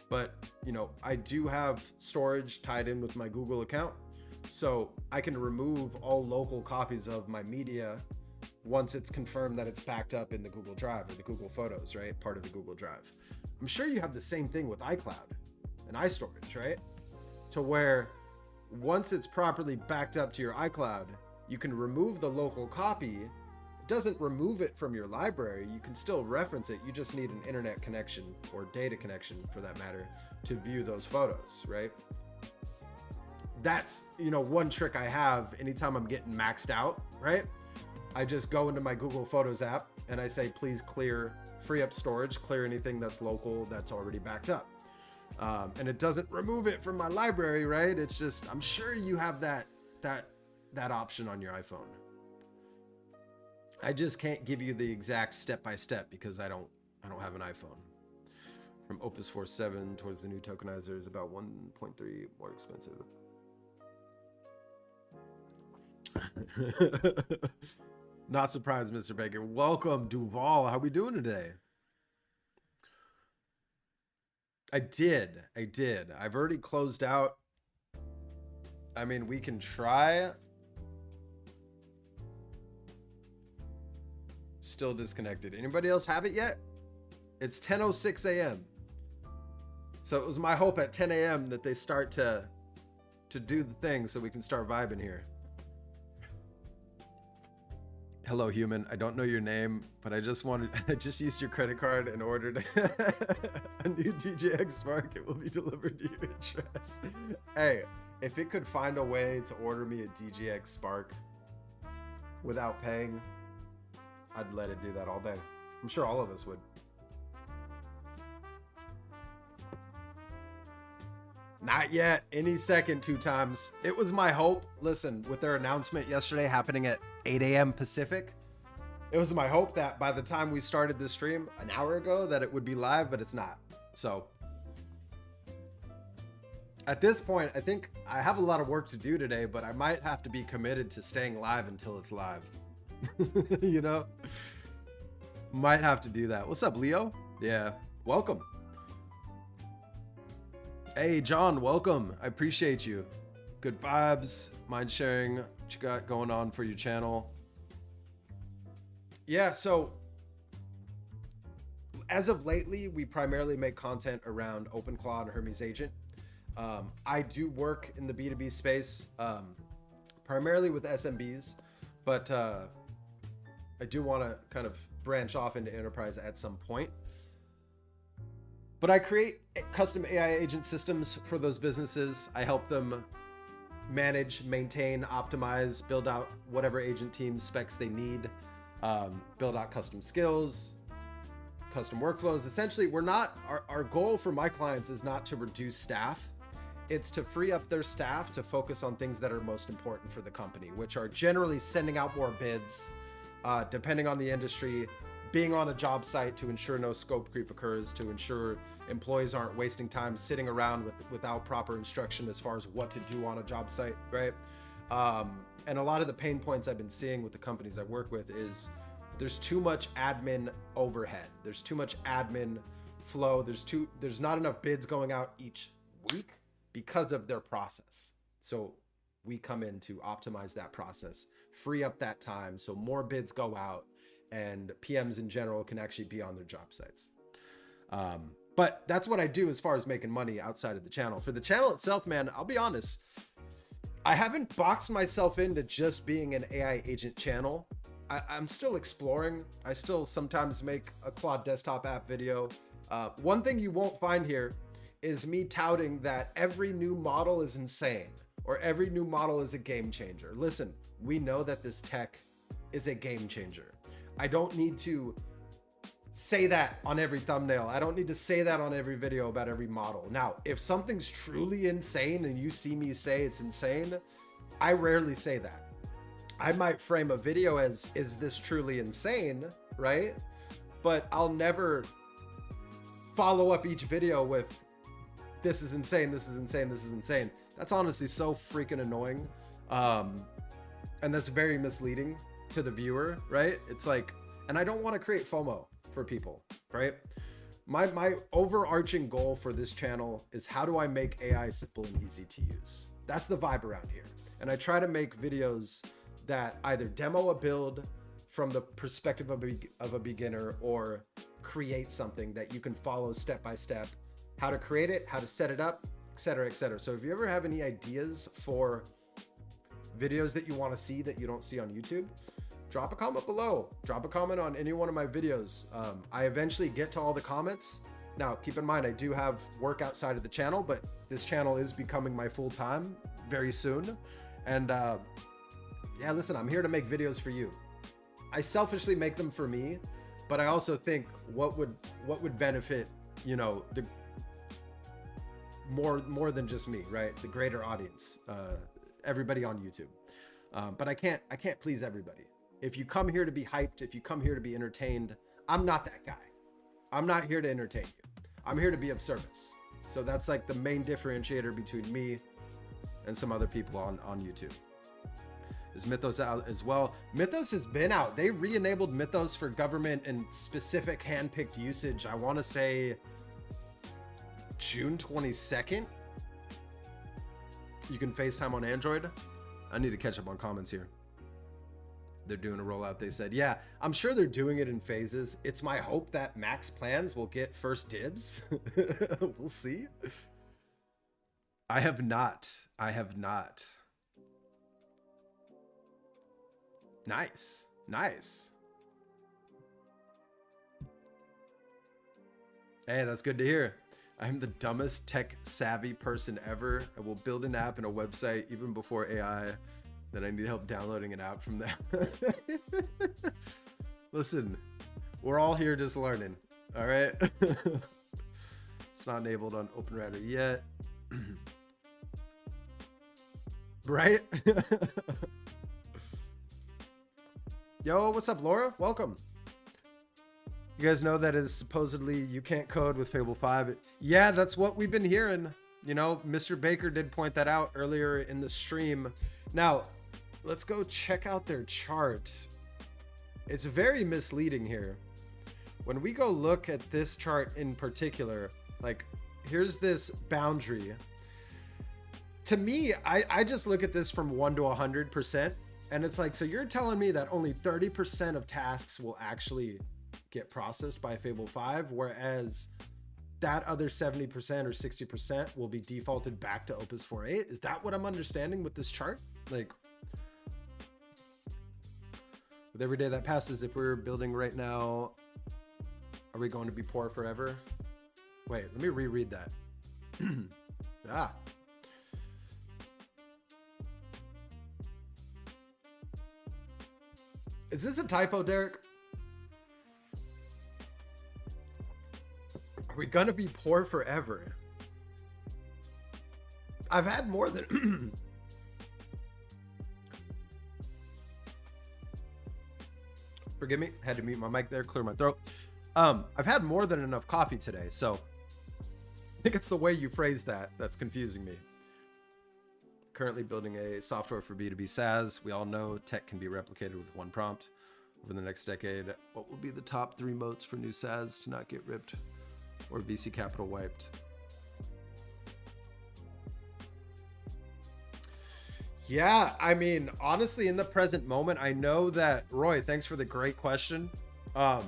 But, you know, I do have storage tied in with my Google account. So I can remove all local copies of my media once it's confirmed that it's backed up in the Google Drive or the Google Photos, right? Part of the Google Drive. I'm sure you have the same thing with iCloud and iStorage, right? To where once it's properly backed up to your iCloud, you can remove the local copy. It doesn't remove it from your library. You can still reference it. You just need an internet connection or data connection for that matter to view those photos, right? That's, you know, one trick I have anytime I'm getting maxed out, right? I just go into my Google Photos app and I say, please free up storage, clear anything that's local that's already backed up. And it doesn't remove it from my library, right? It's just, I'm sure you have that option on your iPhone. I just can't give you the exact step-by-step because I don't have an iPhone. From Opus 4.7 towards the new tokenizer is about 1.3 more expensive. Not surprised, Mr. Baker. Welcome, Duval. How we doing today? I did. I've already closed out. I mean, we can try. Still disconnected. Anybody else have it yet? It's 10:06 a.m. So it was my hope at 10 a.m. that they start to do the thing so we can start vibing here. Hello, human. I don't know your name, but I just used your credit card and ordered a new DGX Spark. It will be delivered to your address. Hey, if it could find a way to order me a DGX Spark without paying, I'd let it do that all day. I'm sure all of us would. Not yet. Any second, 2 times. It was my hope. Listen, with their announcement yesterday happening at 8 a.m. Pacific, it was my hope that by the time we started this stream an hour ago that it would be live, but it's not. So at this point, I think I have a lot of work to do today, but I might have to be committed to staying live until it's live. You know? Might have to do that. What's up, Leo? Yeah, welcome. Hey, John, welcome. I appreciate you. Good vibes. Mind sharing what you got going on for your channel. Yeah, so as of lately, we primarily make content around OpenClaw and Hermes Agent. I do work in the B2B space, primarily with SMBs, but I do want to kind of branch off into enterprise at some point. But I create custom AI agent systems for those businesses. I help them manage, maintain, optimize, build out whatever agent team specs they need, build out custom skills, custom workflows. Essentially, our goal for my clients is not to reduce staff. It's to free up their staff to focus on things that are most important for the company, which are generally sending out more bids, depending on the industry, being on a job site to ensure no scope creep occurs, to ensure employees aren't wasting time sitting around without proper instruction as far as what to do on a job site, right? And a lot of the pain points I've been seeing with the companies I work with is there's too much admin overhead. There's too much admin flow. There's not enough bids going out each week because of their process. So we come in to optimize that process, free up that time so more bids go out and PMs in general can actually be on their job sites. But that's what I do as far as making money outside of the channel. For the channel itself, man, I'll be honest, I haven't boxed myself into just being an AI agent channel. I'm still exploring. I still sometimes make a Claude desktop app video. One thing you won't find here is me touting that every new model is insane or every new model is a game changer. Listen, we know that this tech is a game changer. I don't need to say that on every thumbnail. I don't need to say that on every video about every model. Now, if something's truly insane and you see me say it's insane, I rarely say that. I might frame a video as, is this truly insane, right? But I'll never follow up each video with, this is insane, this is insane, this is insane. That's honestly so freaking annoying. And that's very misleading to the viewer, right? It's like, and I don't want to create FOMO for people, right? My overarching goal for this channel is how do I make AI simple and easy to use? That's the vibe around here. And I try to make videos that either demo a build from the perspective of a beginner or create something that you can follow step by step, how to create it, how to set it up, etc., etc. So if you ever have any ideas for videos that you want to see that you don't see on YouTube, drop a comment below. Drop a comment on any one of my videos. I eventually get to all the comments. Now, keep in mind, I do have work outside of the channel, but this channel is becoming my full time very soon. And yeah, listen, I'm here to make videos for you. I selfishly make them for me, but I also think what would benefit, you know, the more than just me, right? The greater audience, everybody on YouTube. But I can't please everybody. If you come here to be hyped, if you come here to be entertained, I'm not that guy. I'm not here to entertain you. I'm here to be of service. So that's like the main differentiator between me and some other people on YouTube. Is Mythos out as well? Mythos has been out. They re-enabled Mythos for government and specific hand-picked usage. I want to say June 22nd. You can FaceTime on Android. I need to catch up on comments here. They're doing a rollout, they said. Yeah, I'm sure they're doing it in phases. It's my hope that Max plans will get first dibs. We'll see. I have not. Nice. Hey, that's good to hear. I'm the dumbest tech savvy person ever. I will build an app and a website even before AI. Then I need help downloading an app from that. Listen, we're all here just learning. All right. It's not enabled on OpenRouter yet. Right? Yo, what's up, Laura? Welcome. You guys know that is supposedly you can't code with Fable 5. Yeah, that's what we've been hearing. You know, Mr. Baker did point that out earlier in the stream. Now, let's go check out their chart. It's very misleading here. When we go look at this chart in particular, like here's this boundary. To me, I just look at this from 1 to 100%. And it's like, so you're telling me that only 30% of tasks will actually get processed by Fable 5, whereas that other 70% or 60% will be defaulted back to Opus 4.8. Is that what I'm understanding with this chart? Like, with every day that passes, if we're building right now, are we going to be poor forever? Wait, let me reread that. Ah. Is this a typo, Derek? Are we gonna be poor forever? I've had more than forgive me, had to mute my mic there, clear my throat. I've had more than enough coffee today, so I think it's the way you phrase that that's confusing me. currently building a software for B2B SaaS. We all know tech can be replicated with one prompt. Over the next decade, what will be the top 3 moats for new SaaS to not get ripped or VC capital wiped? Yeah, I mean, honestly, in the present moment, I know that, Roy, thanks for the great question. I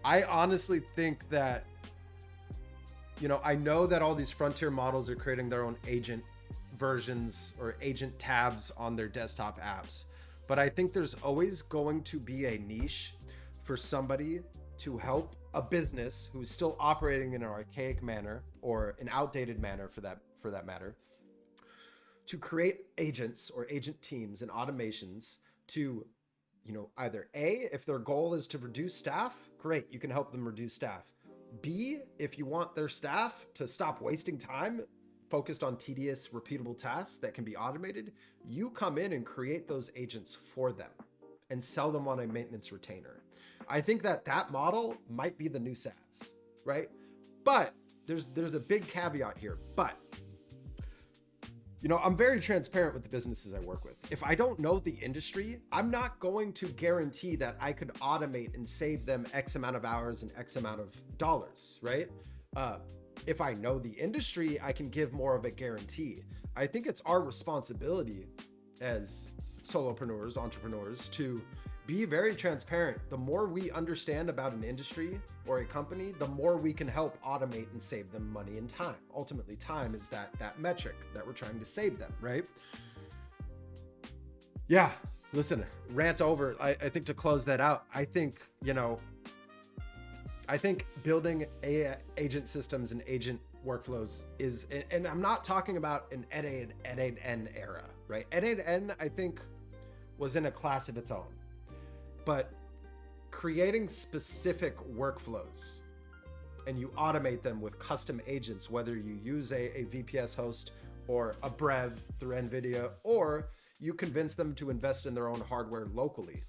honestly think that, you know, I know that all these frontier models are creating their own agent versions or agent tabs on their desktop apps. But I think there's always going to be a niche for somebody to help a business who's still operating in an archaic manner or an outdated manner for that matter, to create agents or agent teams and automations to, you know, either A, if their goal is to reduce staff, great, you can help them reduce staff. B, if you want their staff to stop wasting time focused on tedious, repeatable tasks that can be automated, you come in and create those agents for them and sell them on a maintenance retainer. I think that model might be the new SaaS, right? But there's a big caveat here. But, you know, I'm very transparent with the businesses I work with. If I don't know the industry, I'm not going to guarantee that I could automate and save them X amount of hours and X amount of dollars, right? If I know the industry, I can give more of a guarantee. I think it's our responsibility as solopreneurs, entrepreneurs, to be very transparent. The more we understand about an industry or a company, the more we can help automate and save them money and time. Ultimately, time is that metric that we're trying to save them, right? Yeah, listen, rant over. I think to close that out, I think, you know, I think building agent systems and agent workflows is, and I'm not talking about an N era, right? N, I think, was in a class of its own. But creating specific workflows and you automate them with custom agents, whether you use a VPS host or a Brev through NVIDIA, or you convince them to invest in their own hardware locally.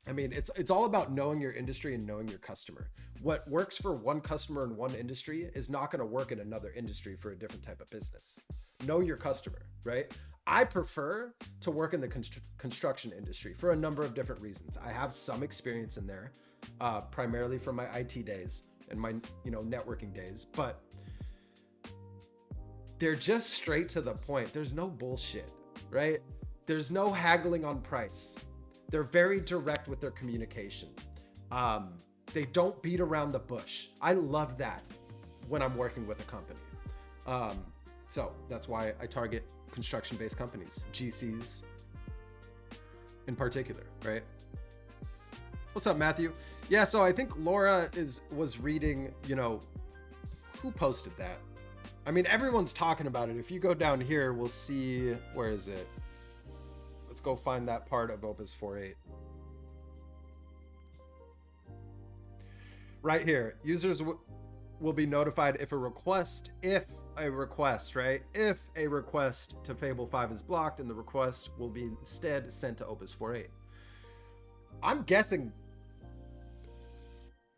I mean, it's all about knowing your industry and knowing your customer. What works for one customer in one industry is not going to work in another industry for a different type of business. Know your customer, right? I prefer to work in the construction industry for a number of different reasons. I have some experience in there, primarily from my IT days and my, you know, networking days, but they're just straight to the point. There's no bullshit, right? There's no haggling on price. They're very direct with their communication. They don't beat around the bush. I love that when I'm working with a company. So that's why I target construction-based companies, GCs in particular, right? What's up, Matthew? Yeah, so I think Laura was reading, you know, who posted that? I mean, everyone's talking about it. If you go down here, we'll see, where is it? Let's go find that part of Opus 4.8. Right here, users will be notified if a request to Fable 5 is blocked, and the request will be instead sent to Opus 4.8. I'm guessing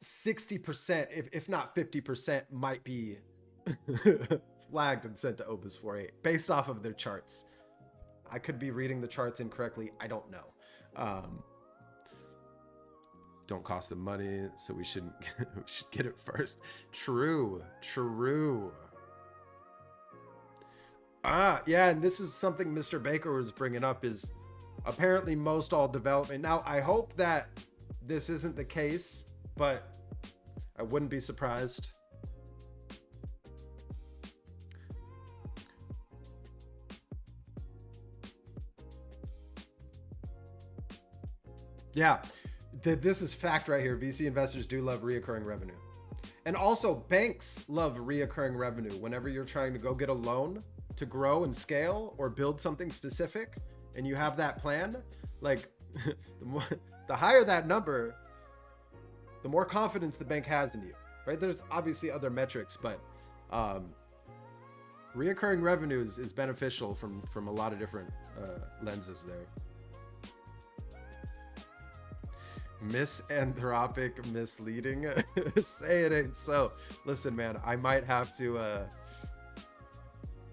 60%, if not 50%, might be flagged and sent to Opus 4.8 based off of their charts. I could be reading the charts incorrectly. I don't know. Don't cost them money, so we should get it first. True. Yeah, and this is something Mr. Baker was bringing up, is apparently most all development. Now, I hope that this isn't the case, but I wouldn't be surprised. Yeah, this is fact right here. VC investors do love reoccurring revenue. And also banks love reoccurring revenue. Whenever you're trying to go get a loan to grow and scale or build something specific, and you have that plan, like the higher that number, the more confidence the bank has in you, right? There's obviously other metrics, but reoccurring revenue is beneficial from a lot of different lenses there. Misanthropic, misleading. Say it ain't so. Listen, man, I might have to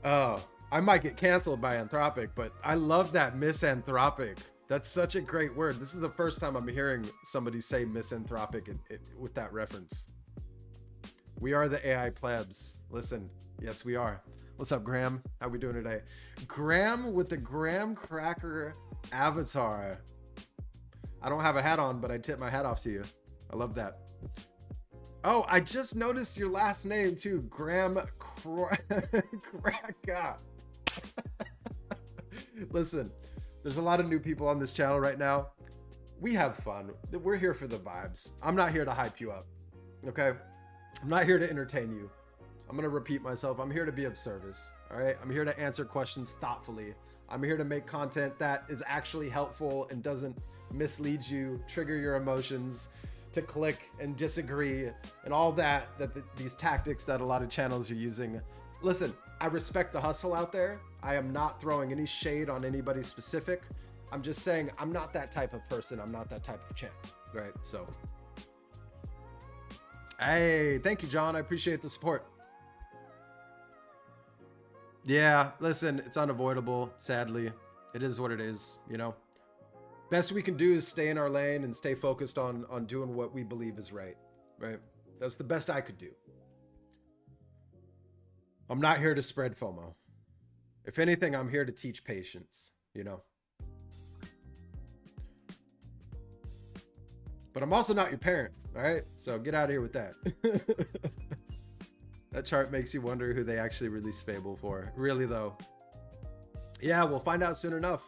oh, I might get canceled by Anthropic, but I love that misanthropic. That's such a great word. This is the first time I'm hearing somebody say misanthropic with that reference. We are the AI plebs. Listen, yes, we are. What's up, Graham? How we doing today? Graham with the graham cracker avatar. I don't have a hat on, but I tip my hat off to you. I love that. Oh, I just noticed your last name too. Graham Cracker. Listen, there's a lot of new people on this channel right now. We have fun. We're here for the vibes. I'm not here to hype you up, okay? I'm not here to entertain you. I'm gonna repeat myself. I'm here to be of service, all right? I'm here to answer questions thoughtfully. I'm here to make content that is actually helpful and doesn't mislead you, trigger your emotions, to click and disagree and all that, these tactics that a lot of channels are using. Listen, I respect the hustle out there. I am not throwing any shade on anybody specific. I'm just saying I'm not that type of person. I'm not that type of channel, right? So, hey, thank you, John. I appreciate the support. Yeah, listen, it's unavoidable. Sadly, it is what it is, you know? Best we can do is stay in our lane and stay focused on doing what we believe is right? That's the best I could do. I'm not here to spread FOMO. If anything, I'm here to teach patience, you know? But I'm also not your parent, all right? So get out of here with that. That chart makes you wonder who they actually released Fable for. Really, though. Yeah, we'll find out soon enough.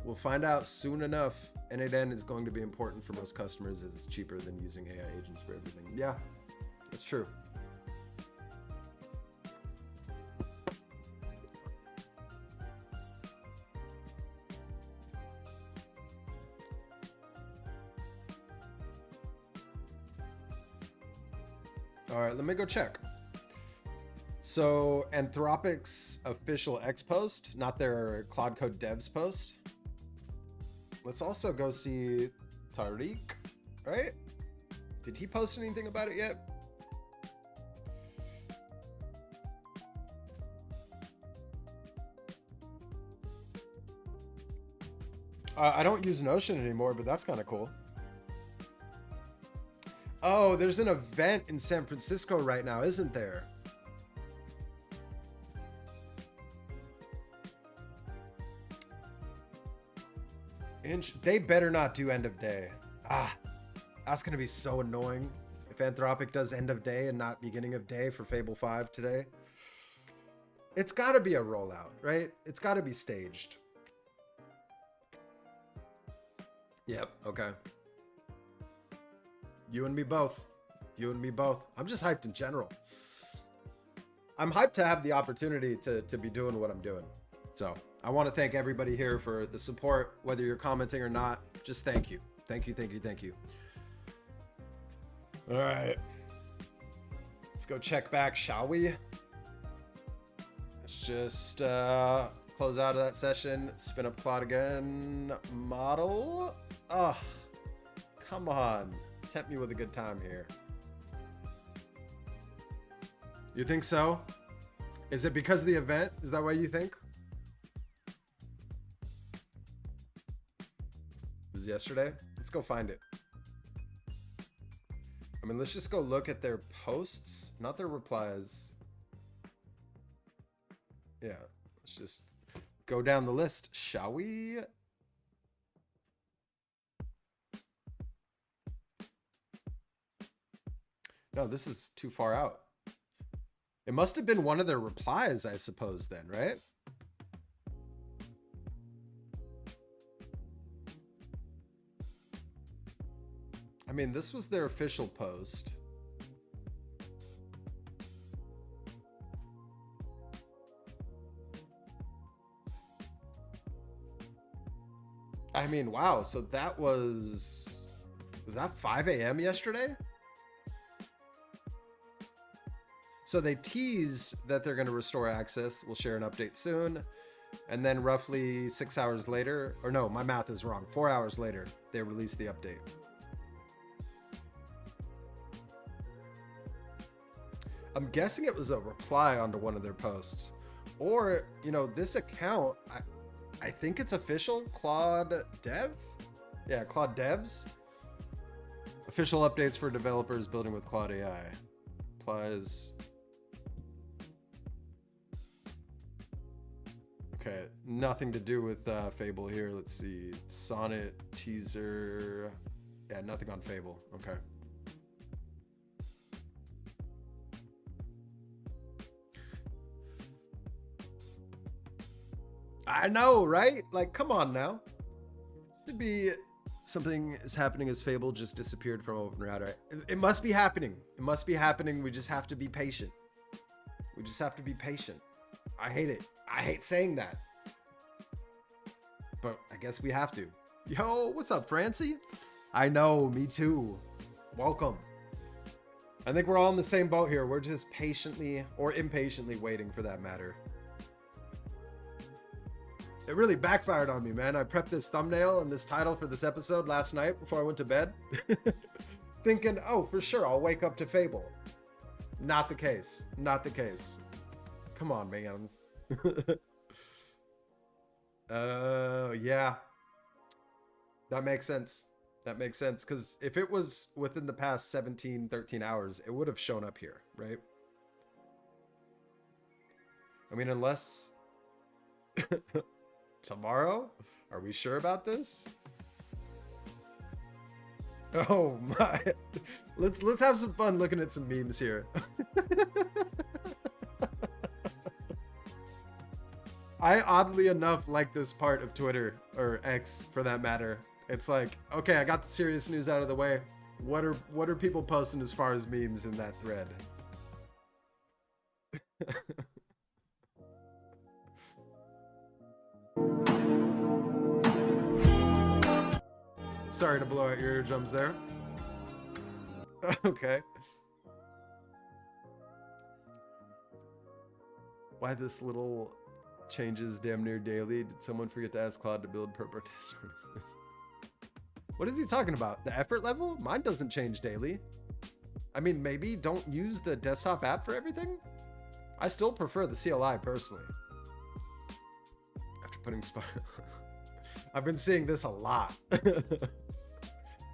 We'll find out soon enough. N8N is going to be important for most customers as it's cheaper than using AI agents for everything. Yeah, that's true. All right, let me go check. So Anthropic's official X post, not their Claude Code devs post. Let's also go see Tariq, right? Did he post anything about it yet? I don't use Notion anymore, but that's kind of cool. Oh, there's an event in San Francisco right now, isn't there? They better not do end of day. That's gonna be so annoying if Anthropic does end of day and not beginning of day for Fable 5 today. It's gotta be a rollout, right? It's gotta be staged. Yep, okay. You and me both. You and me both. I'm just hyped in general. I'm hyped to have the opportunity to be doing what I'm doing. So I want to thank everybody here for the support, whether you're commenting or not. Just thank you. Thank you, thank you, thank you. All right. Let's go check back, shall we? Let's just close out of that session. Spin up Claude again. Model. Oh, come on. Tempt me with a good time here. You think so? Is it because of the event? Is that why you think? It was yesterday? Let's go find it. I mean, let's just go look at their posts, not their replies. Yeah, let's just go down the list, shall we? No, this is too far out. It must have been one of their replies, I suppose, then, right? I mean, this was their official post. I mean, wow. So that was that 5 a.m. yesterday? So they teased that they're going to restore access. We'll share an update soon. And then roughly 6 hours later, or no, my math is wrong. 4 hours later, they released the update. I'm guessing it was a reply onto one of their posts. Or, you know, this account, I think it's official, Claude Dev? Yeah, Claude Devs. Official updates for developers building with Claude AI. Applies. Okay, nothing to do with Fable here. Let's see. Sonnet, teaser. Yeah, nothing on Fable. Okay. I know, right? Like, come on now. Should be something is happening as Fable just disappeared from OpenRouter. It must be happening. It must be happening. We just have to be patient. We just have to be patient. I hate it. I hate saying that. But I guess we have to. Yo, what's up, Francie? I know, me too. Welcome. I think we're all in the same boat here. We're just patiently or impatiently waiting for that matter. It really backfired on me, man. I prepped this thumbnail and this title for this episode last night before I went to bed. Thinking, oh, for sure, I'll wake up to Fable. Not the case. Not the case. Come on, man. Yeah. That makes sense. That makes sense. Because if it was within the past 17, 13 hours, it would have shown up here, right? I mean, unless... Tomorrow? Are we sure about this? Oh my. Let's have some fun looking at some memes here. I oddly enough like this part of Twitter, or X for that matter. It's like, okay, I got the serious news out of the way. What are people posting as far as memes in that thread? Sorry to blow out your eardrums there. Okay. Why this little changes damn near daily? Did someone forget to ask Claude to build purpose services? What is he talking about? The effort level? Mine doesn't change daily. I mean, maybe don't use the desktop app for everything? I still prefer the CLI personally. After putting Spark... I've been seeing this a lot.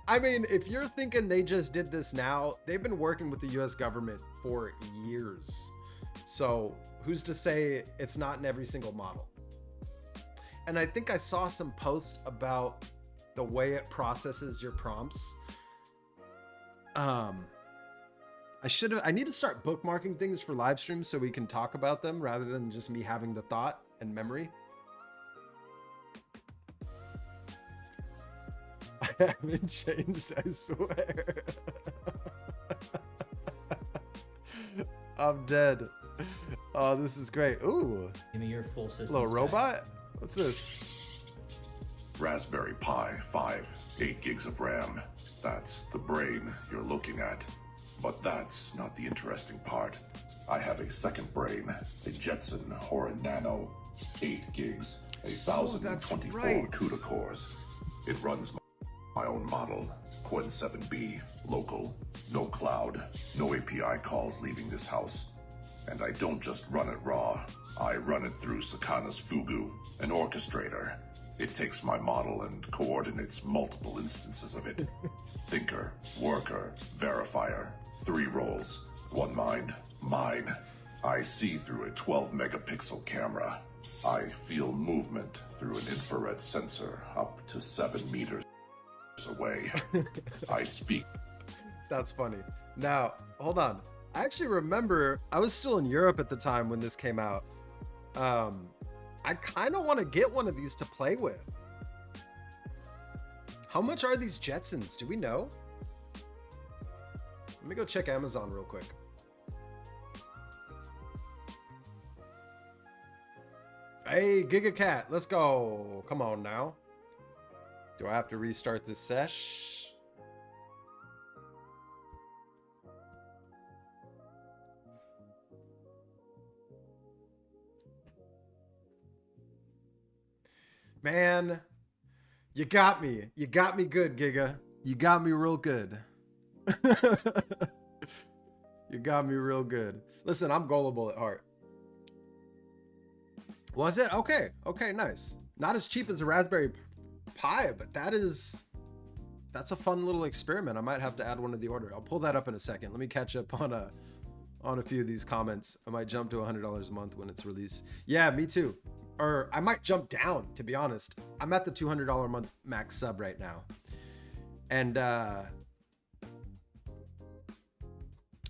I mean, if you're thinking they just did this now, they've been working with the US government for years. So who's to say it's not in every single model? And I think I saw some posts about the way it processes your prompts. I need to start bookmarking things for live streams so we can talk about them rather than just me having the thought and memory. I haven't changed, I swear. I'm dead. Oh, this is great. Ooh. Give me your full system. Little robot? What's this? Raspberry Pi 5, 8 gigs of RAM. That's the brain you're looking at. But that's not the interesting part. I have a second brain, a Jetson or a Nano, 8 gigs, 1024 CUDA cores. It runs my own model, Quad 7B, local, no cloud, no API calls leaving this house. And I don't just run it raw, I run it through Sakana's Fugu, an orchestrator. It takes my model and coordinates multiple instances of it. Thinker, worker, verifier, 3 roles, 1 mind, mine. I see through a 12 megapixel camera. I feel movement through an infrared sensor up to 7 meters away. I speak. That's funny. Now, hold on. I actually remember I was still in Europe at the time when this came out. I kind of want to get one of these to play with. How much are these Jetsons? Do we know? Let me go check Amazon real quick. Hey, GigaCat, let's go. Come on now. Do I have to restart this sesh? Man, you got me. You got me good, Giga. You got me real good. You got me real good. Listen, I'm gullible at heart. Was it? Okay. Okay, nice. Not as cheap as a Raspberry Pi, but that's a fun little experiment. I might have to add one to the order. I'll pull that up in a second. Let me catch up on a few of these comments. I might jump to $100 a month when it's released. Yeah, me too. Or I might jump down, to be honest. I'm at the $200 a month max sub right now. And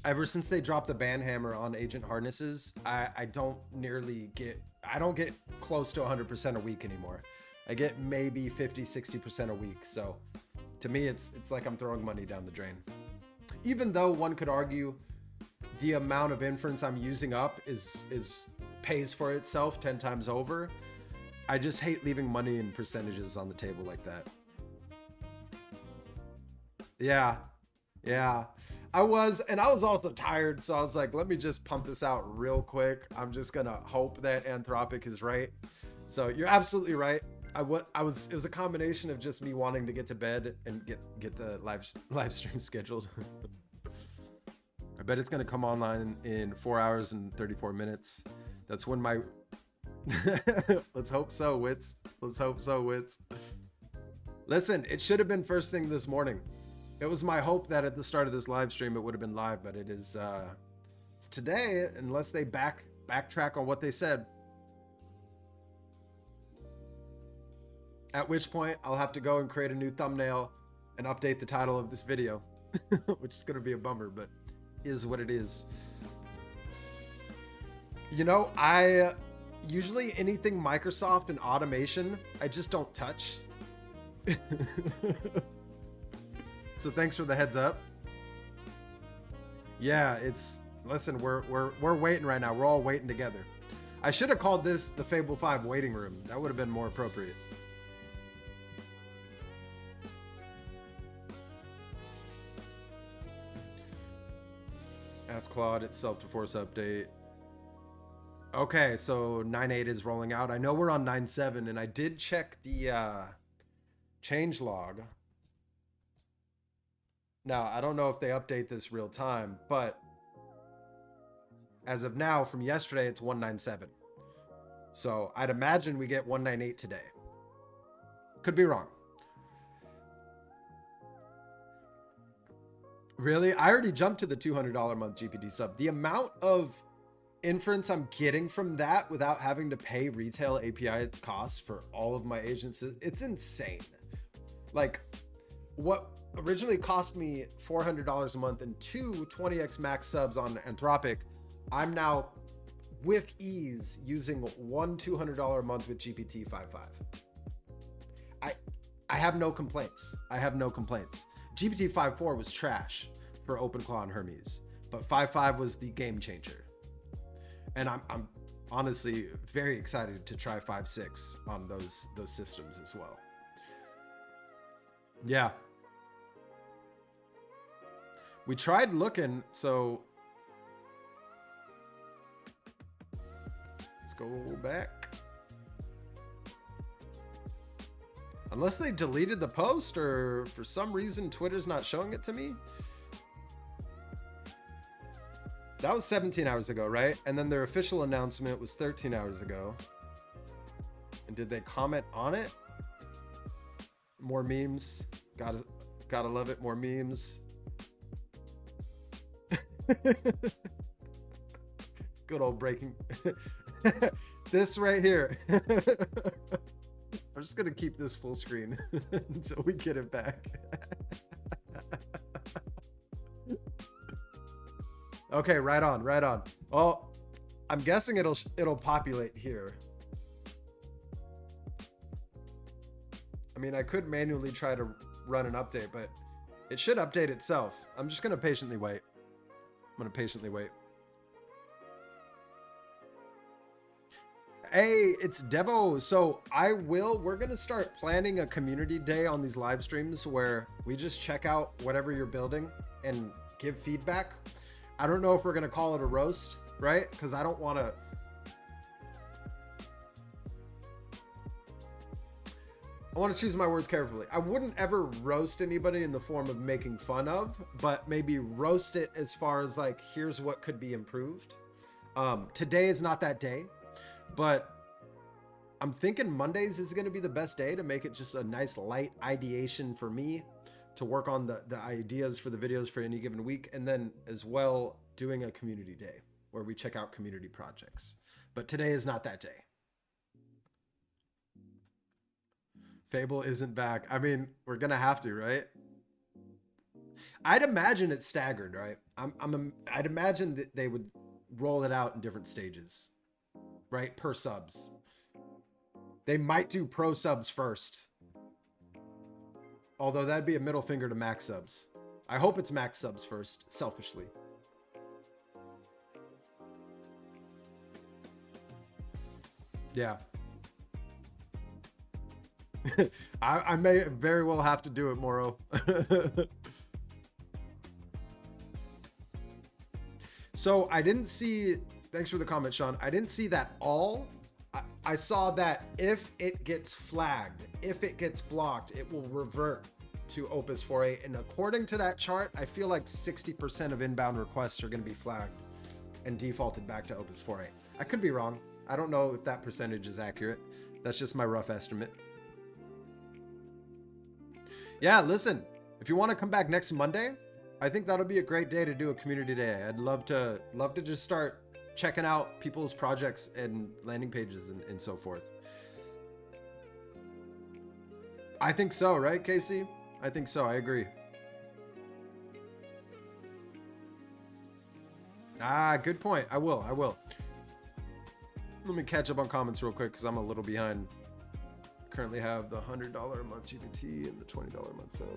ever since they dropped the ban hammer on agent harnesses, I don't get close to 100% a week anymore. I get maybe 50, 60% a week. So to me, it's like I'm throwing money down the drain. Even though one could argue the amount of inference I'm using up is pays for itself 10 times over. I just hate leaving money in percentages on the table like that. Yeah. I was also tired, so I was like, let me just pump this out real quick. I'm just gonna hope that Anthropic is right. So you're absolutely right. It was a combination of just me wanting to get to bed and get the live stream scheduled. I bet it's gonna come online in 4 hours and 34 minutes. That's when my let's hope so, Wits. Let's hope so, Wits. Listen, it should have been first thing this morning. It was my hope that at the start of this live stream it would have been live, but it is it's today, unless they backtrack on what they said. At which point I'll have to go and create a new thumbnail and update the title of this video, which is going to be a bummer, but is what it is. You know, I usually anything Microsoft and automation, I just don't touch. So thanks for the heads up. Yeah, listen, we're waiting right now. We're all waiting together. I should have called this the Fable 5 waiting room. That would have been more appropriate. Ask Claude, it's self-to-force update. Okay, so 9.8 is rolling out. I know we're on 9.7, and I did check the change log. Now, I don't know if they update this real time, but as of now, from yesterday, it's 1.9.7. So I'd imagine we get 1.9.8 today. Could be wrong. Really? I already jumped to the $200 a month GPT sub. The amount of inference I'm getting from that without having to pay retail API costs for all of my agents, it's insane. Like, what originally cost me $400 a month and two 20x max subs on Anthropic, I'm now with ease using one $200 a month with GPT 5.5. I have no complaints. GPT 5.4 was trash for OpenClaw and Hermes, but 5.5 was the game changer. And I'm honestly very excited to try 5.6 on those systems as well. Yeah. We tried looking, so let's go back. Unless they deleted the post or for some reason Twitter's not showing it to me. That was 17 hours ago, right? And then their official announcement was 13 hours ago. And did they comment on it? More memes. Gotta love it. More memes. Good old breaking. This right here. I'm just gonna keep this full screen until we get it back. Okay, right on. Well, I'm guessing it'll populate here. I mean, I could manually try to run an update, but it should update itself. I'm just gonna patiently wait. Hey, it's Devo. So we're going to start planning a community day on these live streams where we just check out whatever you're building and give feedback. I don't know if we're going to call it a roast, right? Because I don't want to. I want to choose my words carefully. I wouldn't ever roast anybody in the form of making fun of, but maybe roast it as far as like, here's what could be improved. Today is not that day. But I'm thinking Mondays is going to be the best day to make it just a nice light ideation for me to work on the ideas for the videos for any given week. And then as well, doing a community day where we check out community projects. But today is not that day. Fable isn't back. I mean, we're going to have to, right? I'd imagine it's staggered, right? I'd imagine that they would roll it out in different stages, right? Per subs. They might do pro subs first. Although that'd be a middle finger to max subs. I hope it's max subs first, selfishly. Yeah. I may very well have to do it, Moro. So I didn't see, thanks for the comment, Sean. I didn't see that all. I saw that if it gets flagged, if it gets blocked, it will revert to Opus 4.8. And according to that chart, I feel like 60% of inbound requests are going to be flagged and defaulted back to Opus 4.8. I could be wrong. I don't know if that percentage is accurate. That's just my rough estimate. Yeah, listen, if you want to come back next Monday, I think that'll be a great day to do a community day. I'd love to just start checking out people's projects and landing pages and so forth. I think so, right, Casey? I think so. I agree. Ah, good point. I will. Let me catch up on comments real quick because I'm a little behind. Currently have the $100 a month GPT and the $20 a month sub.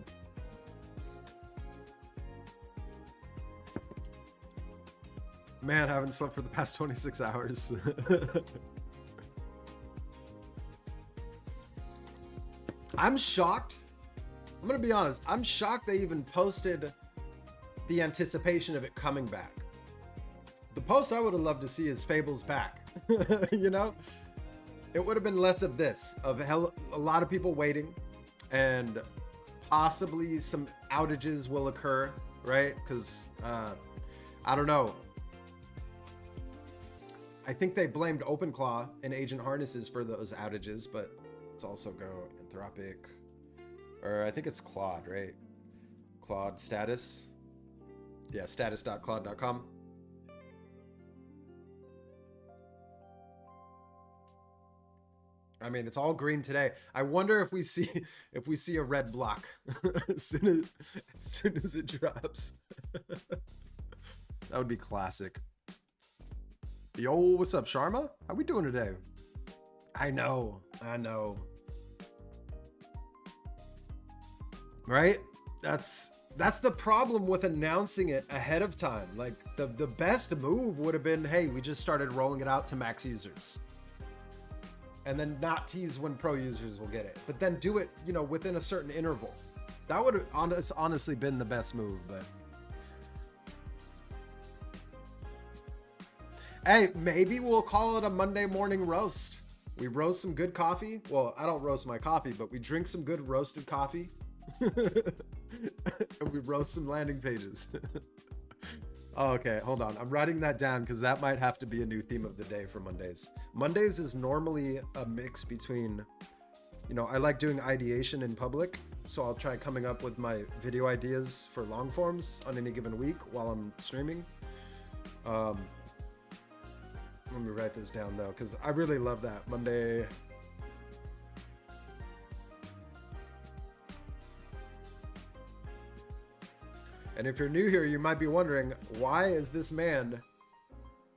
Man, I haven't slept for the past 26 hours. I'm shocked. I'm going to be honest. I'm shocked they even posted the anticipation of it coming back. The post I would have loved to see is Fable's back. You know? It would have been less of this, of a lot of people waiting, and possibly some outages will occur, right? Because, I don't know. I think they blamed OpenClaw and agent harnesses for those outages, but let's also go Anthropic, or I think it's Claude, right? Claude status. Yeah, status.claude.com. I mean, it's all green today. I wonder if we see a red block as soon as it drops. That would be classic. Yo, what's up, Sharma? How we doing today? I know. Right? That's the problem with announcing it ahead of time. Like the best move would have been, hey, we just started rolling it out to max users. And then not tease when pro users will get it, but then do it, you know, within a certain interval. That would have honestly been the best move, but. Hey, maybe we'll call it a Monday morning roast. We roast some good coffee. Well, I don't roast my coffee, but we drink some good roasted coffee. And we roast some landing pages. Oh, okay, hold on. I'm writing that down because that might have to be a new theme of the day for Mondays. Mondays is normally a mix between, you know, I like doing ideation in public. So I'll try coming up with my video ideas for long forms on any given week while I'm streaming. Let me write this down though, because I really love that Monday. And if you're new here, you might be wondering, why is this man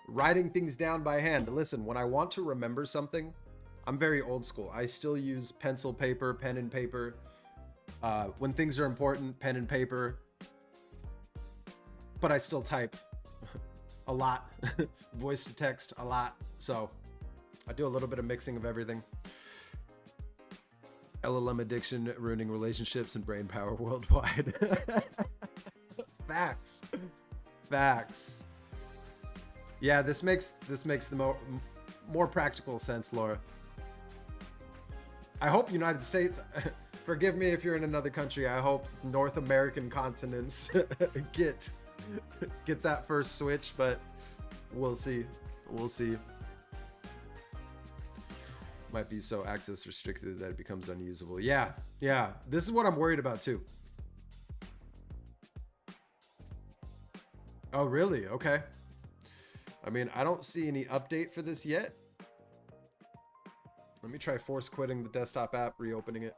writing things down by hand? Listen, when I want to remember something, I'm very old school. I still use pencil, paper, pen and paper. When things are important, pen and paper. But I still type a lot. Voice to text a lot. So I do a little bit of mixing of everything. LLM addiction ruining relationships and brain power worldwide. Facts. Yeah, this makes the more practical sense, Laura. I hope United States, forgive me if you're in another country, I hope North American continents get that first switch, but we'll see. Might be so access restricted that it becomes unusable. Yeah, yeah. This is what I'm worried about too. Oh, really? Okay. I mean, I don't see any update for this yet. Let me try force quitting the desktop app, reopening it.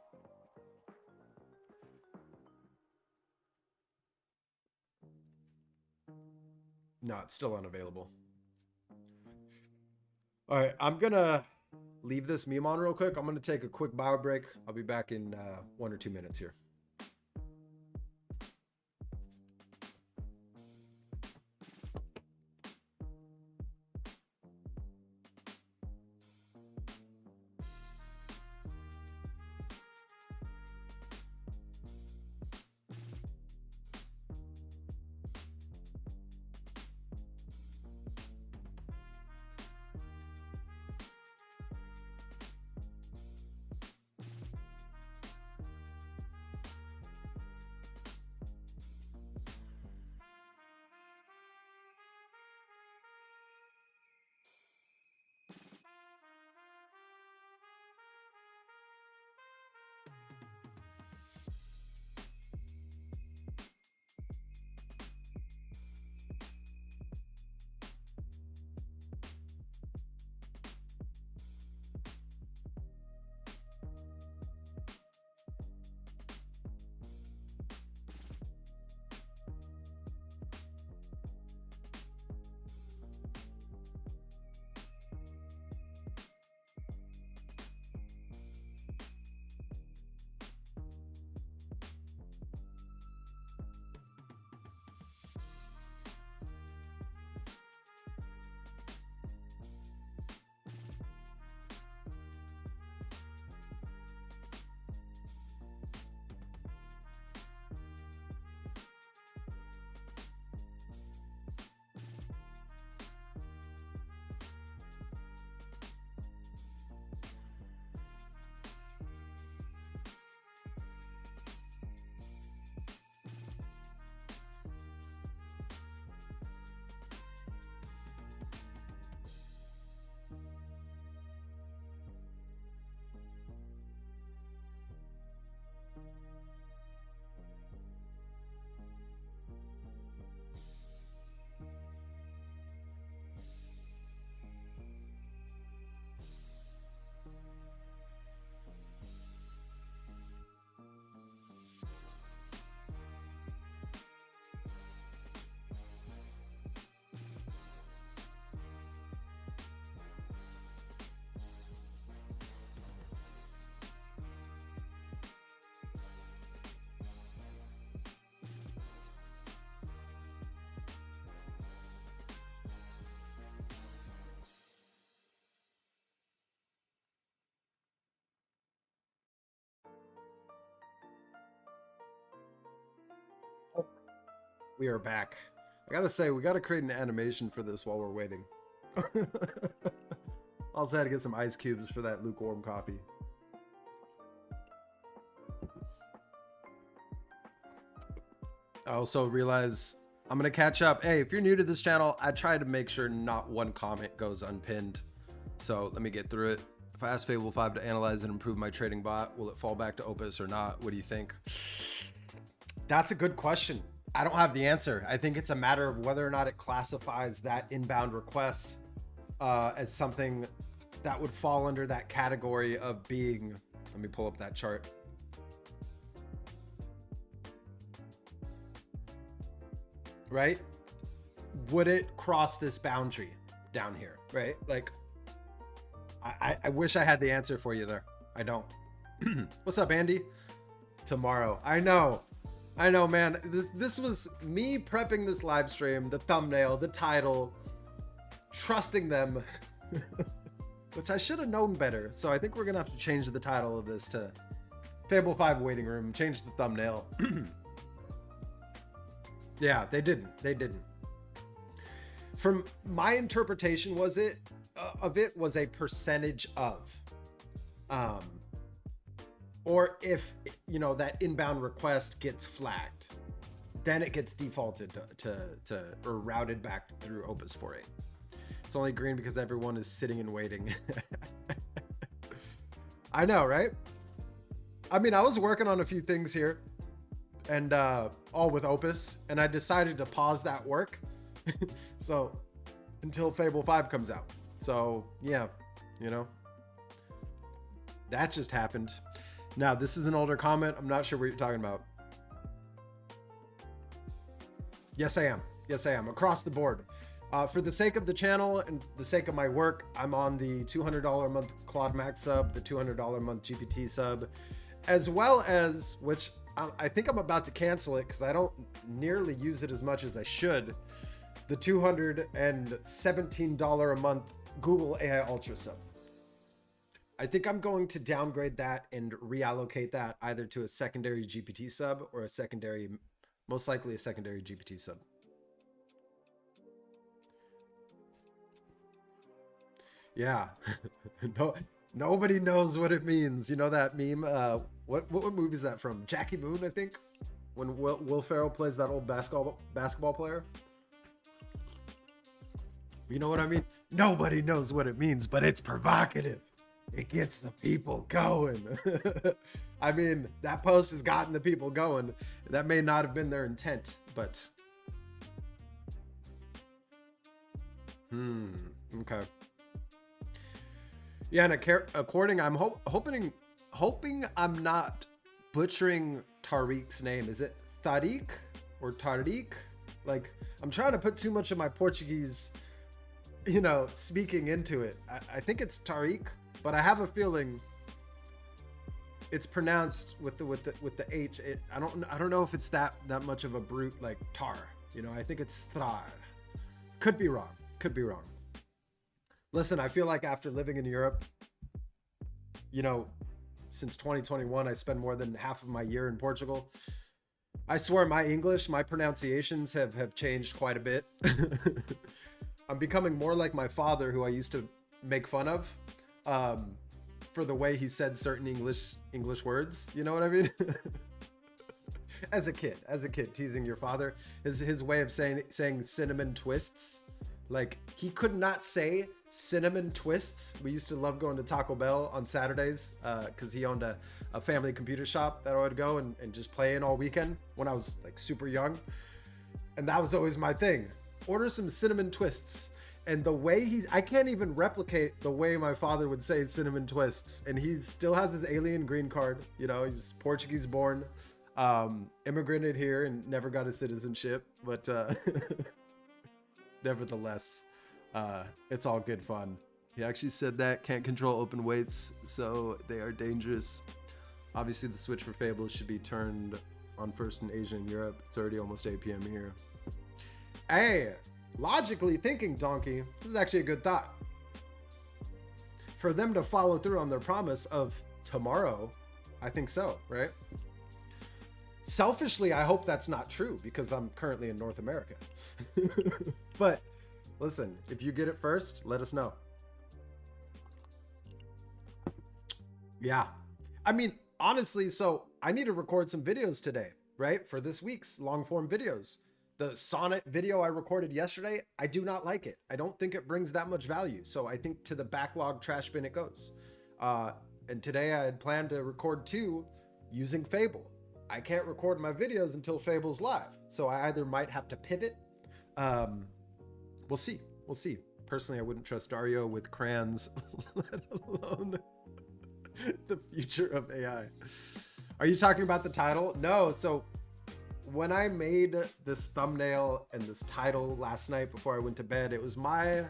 No, it's still unavailable. All right, I'm gonna leave this meme on real quick. I'm gonna take a quick bio break. I'll be back in 1 or 2 minutes here. We are back. I gotta say, we gotta create an animation for this while we're waiting. Also had to get some ice cubes for that lukewarm coffee. I also realize I'm gonna catch up. Hey, if you're new to this channel, I try to make sure not one comment goes unpinned. So let me get through it. If I ask Fable 5 to analyze and improve my trading bot, will it fall back to Opus or not? What do you think? That's a good question. I don't have the answer. I think it's a matter of whether or not it classifies that inbound request as something that would fall under that category of being, let me pull up that chart. Right? Would it cross this boundary down here, right? Like, I wish I had the answer for you there. I don't. What's up, Andy? Tomorrow. I know, man. This was me prepping this live stream, the thumbnail, the title, trusting them, which I should have known better. So I think we're gonna have to change the title of this to Fable 5 Waiting Room, change the thumbnail. Yeah, they didn't. From my interpretation was it was a percentage of, or if, you know, that inbound request gets flagged, then it gets defaulted to or routed back through Opus 4.8. It's only green because everyone is sitting and waiting. I know, right? I mean, I was working on a few things here and all with Opus, and I decided to pause that work. So until Fable 5 comes out. So yeah, you know, that just happened. Now, this is an older comment. I'm not sure what you're talking about. Yes, I am. Yes, I am. Across the board. For the sake of the channel and the sake of my work, I'm on the $200 a month Claude Max sub, the $200 a month GPT sub, as well as, which I think I'm about to cancel it because I don't nearly use it as much as I should, the $217 a month Google AI Ultra sub. I think I'm going to downgrade that and reallocate that either to a secondary GPT sub or a secondary, most likely a secondary GPT sub. Yeah. No, nobody knows what it means. You know that meme? What movie is that from? Jackie Moon, I think, when Will Ferrell plays that old basketball player. You know what I mean? Nobody knows what it means, but it's provocative. It gets the people going. I mean, that post has gotten the people going. That may not have been their intent, but okay. Yeah, and according, I'm hoping I'm not butchering Tariq's name. Is it Tariq or Tariq? Like, I'm trying to put too much of my Portuguese, you know, speaking into it. I think it's Tariq, but I have a feeling it's pronounced with the H. I don't know if it's that much of a brute like tar. You know, I think it's Thrar. Could be wrong. Could be wrong. Listen, I feel like after living in Europe, you know, since 2021, I spend more than half of my year in Portugal. I swear my English, my pronunciations have changed quite a bit. I'm becoming more like my father, who I used to make fun of for the way he said certain English words. You know what I mean? As a kid, teasing your father, his way of saying cinnamon twists. Like, he could not say cinnamon twists. We used to love going to Taco Bell on Saturdays because he owned a family computer shop that I would go and just play in all weekend when I was like super young. And that was always my thing. Order some cinnamon twists. And the way I can't even replicate the way my father would say cinnamon twists. And he still has his alien green card. You know, he's Portuguese born, immigrated here and never got his citizenship. But nevertheless, it's all good fun. He actually said that can't control open weights, so they are dangerous. Obviously, the switch for Fable should be turned on first in Asia and Europe. It's already almost 8 p.m. here. Hey, logically thinking, Donkey, this is actually a good thought. For them to follow through on their promise of tomorrow, I think so, right? Selfishly, I hope that's not true because I'm currently in North America. But listen, if you get it first, let us know. Yeah. I mean, honestly, so I need to record some videos today, right? For this week's long form videos. The Sonnet video I recorded yesterday, I do not like it. I don't think it brings that much value. So I think to the backlog trash bin it goes. And today I had planned to record 2 using Fable. I can't record my videos until Fable's live. So I either might have to pivot. We'll see. We'll see. Personally, I wouldn't trust Dario with crayons, let alone the future of AI. Are you talking about the title? No. So when I made this thumbnail and this title last night before I went to bed, it was my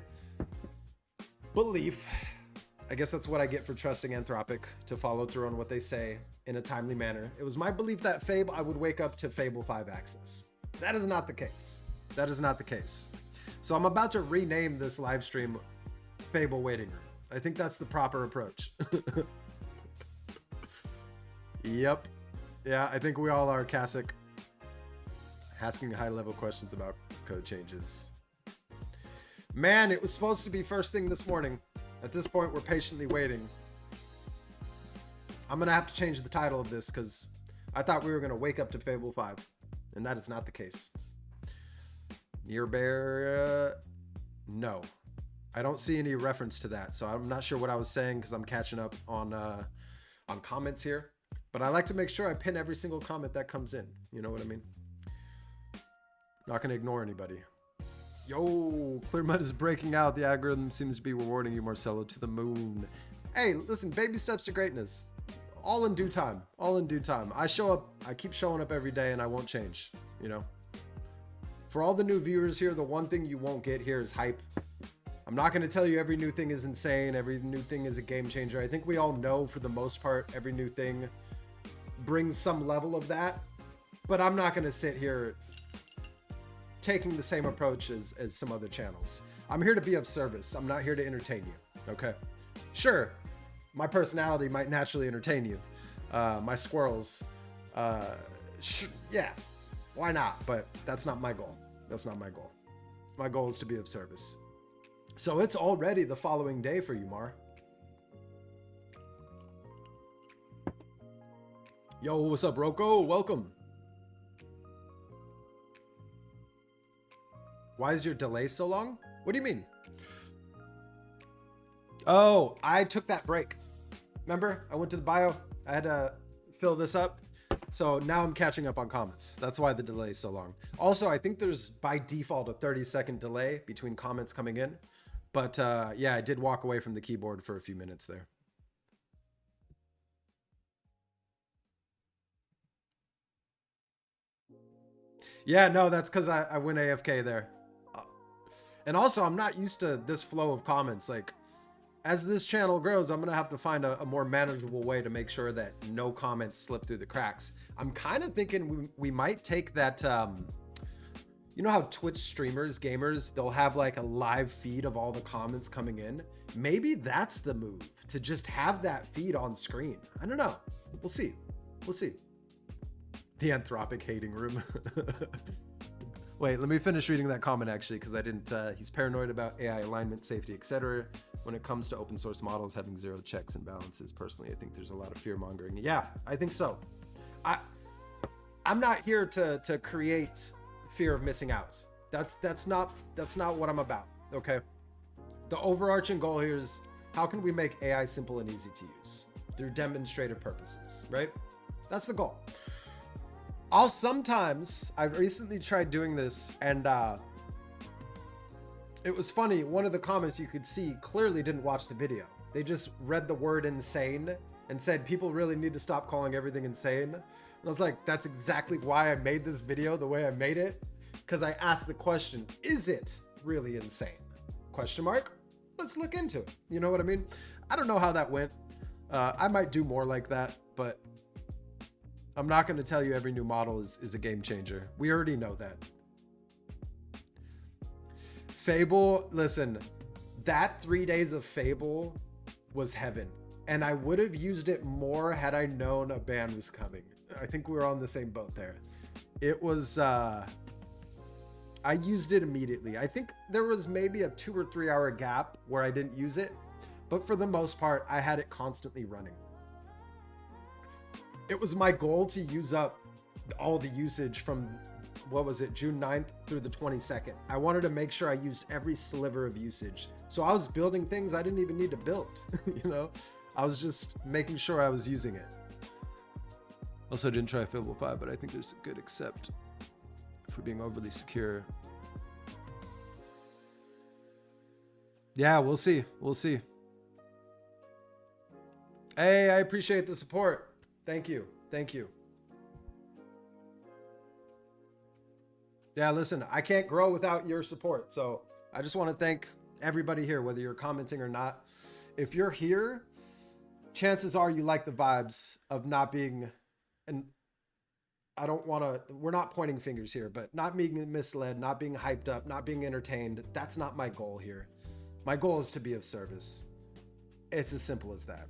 belief. I guess that's what I get for trusting Anthropic to follow through on what they say in a timely manner. It was my belief that I would wake up to Fable 5 access. That is not the case. That is not the case. So I'm about to rename this live stream Fable Waiting Room. I think that's the proper approach. Yep. Yeah, I think we all are, Kasich. Asking high-level questions about code changes. Man, it was supposed to be first thing this morning. At this point, we're patiently waiting. I'm going to have to change the title of this because I thought we were going to wake up to Fable 5, and that is not the case. Near Bear, no. I don't see any reference to that, so I'm not sure what I was saying because I'm catching up on on comments here, but I like to make sure I pin every single comment that comes in. You know what I mean? Not gonna ignore anybody. Yo, Clearmud is breaking out. The algorithm seems to be rewarding you, Marcelo, to the moon. Hey, listen, baby steps to greatness. All in due time. All in due time. I show up, I keep showing up every day and I won't change, you know? For all the new viewers here, the one thing you won't get here is hype. I'm not gonna tell you every new thing is insane, every new thing is a game changer. I think we all know for the most part, every new thing brings some level of that, but I'm not gonna sit here taking the same approach as some other channels. I'm here to be of service. I'm not here to entertain you, okay? Sure, my personality might naturally entertain you. My squirrels, yeah, why not? But that's not my goal. That's not my goal. My goal is to be of service. So it's already the following day for you, Mar. Yo, what's up, Rocco? Welcome. Why is your delay so long? What do you mean? Oh, I took that break. Remember, I went to the bio. I had to fill this up. So now I'm catching up on comments. That's why the delay is so long. Also, I think there's by default a 30-second delay between comments coming in. But yeah, I did walk away from the keyboard for a few minutes there. Yeah, no, that's because I went AFK there. And also, I'm not used to this flow of comments. Like, as this channel grows, I'm going to have to find a more manageable way to make sure that no comments slip through the cracks. I'm kind of thinking we might take that, you know how Twitch streamers, gamers, they'll have like a live feed of all the comments coming in. Maybe that's the move, to just have that feed on screen. I don't know. We'll see. We'll see. The Anthropic hating room. Wait, let me finish reading that comment actually, because I didn't, he's paranoid about AI alignment, safety, etc. When it comes to open source models having zero checks and balances. Personally, I think there's a lot of fear mongering. Yeah, I think so. I'm not here to create fear of missing out. That's not what I'm about, okay? The overarching goal here is how can we make AI simple and easy to use through demonstrative purposes, right? That's the goal. I've recently tried doing this and it was funny. One of the comments you could see clearly didn't watch the video. They just read the word insane and said people really need to stop calling everything insane. And I was like, that's exactly why I made this video the way I made it. Because I asked the question, is it really insane? Question mark? Let's look into it. You know what I mean? I don't know how that went. I might do more like that, but I'm not going to tell you every new model is a game changer. We already know that. Fable, listen, that 3 days of Fable was heaven. And I would have used it more had I known a ban was coming. I think we were on the same boat there. It was, I used it immediately. I think there was maybe a 2 or 3 hour gap where I didn't use it, but for the most part, I had it constantly running. It was my goal to use up all the usage from, what was it, June 9th through the 22nd. I wanted to make sure I used every sliver of usage. So I was building things I didn't even need to build, you know? I was just making sure I was using it. Also, I didn't try Fable 5, but I think there's a good accept for being overly secure. Yeah, we'll see. We'll see. Hey, I appreciate the support. Thank you. Thank you. Yeah, listen, I can't grow without your support. So I just want to thank everybody here, whether you're commenting or not. If you're here, chances are you like the vibes of not being, and I don't want to, we're not pointing fingers here, but not being misled, not being hyped up, not being entertained. That's not my goal here. My goal is to be of service. It's as simple as that.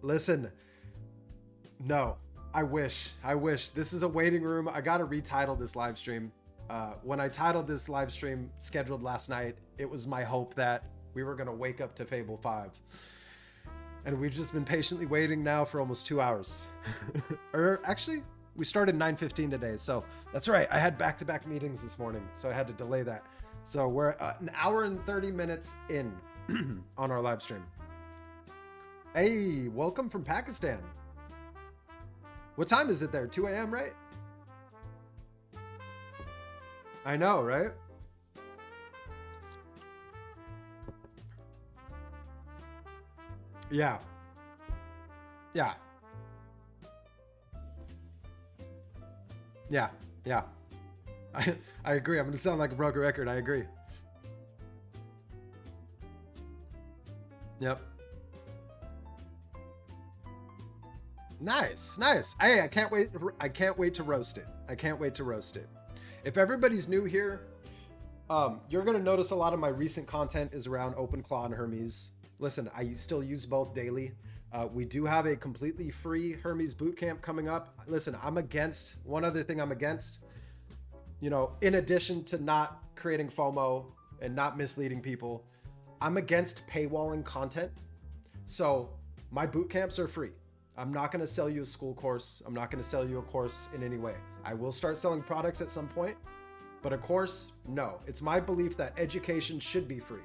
Listen, no, I wish. This is a waiting room. I got to retitle this live stream. When I titled this live stream scheduled last night, it was my hope that we were going to wake up to Fable 5. And we've just been patiently waiting now for almost 2 hours. Or actually, we started 9:15 today. So that's right. I had back-to-back meetings this morning, so I had to delay that. So we're an hour and 30 minutes in on our live stream. Hey, welcome from Pakistan. What time is it there? 2 a.m., right? I know, right? Yeah. Yeah. Yeah. Yeah. I agree. I'm going to sound like a broken record. I agree. Yep. Nice. Nice. Hey, I can't wait. I can't wait to roast it. I can't wait to roast it. If everybody's new here, you're going to notice a lot of my recent content is around OpenClaw and Hermes. Listen, I still use both daily. We do have a completely free Hermes bootcamp coming up. Listen, I'm against, one other thing I'm against, you know, in addition to not creating FOMO and not misleading people, I'm against paywalling content. So my bootcamps are free. I'm not going to sell you a school course. I'm not going to sell you a course in any way. I will start selling products at some point, but a course, no. It's my belief that education should be free.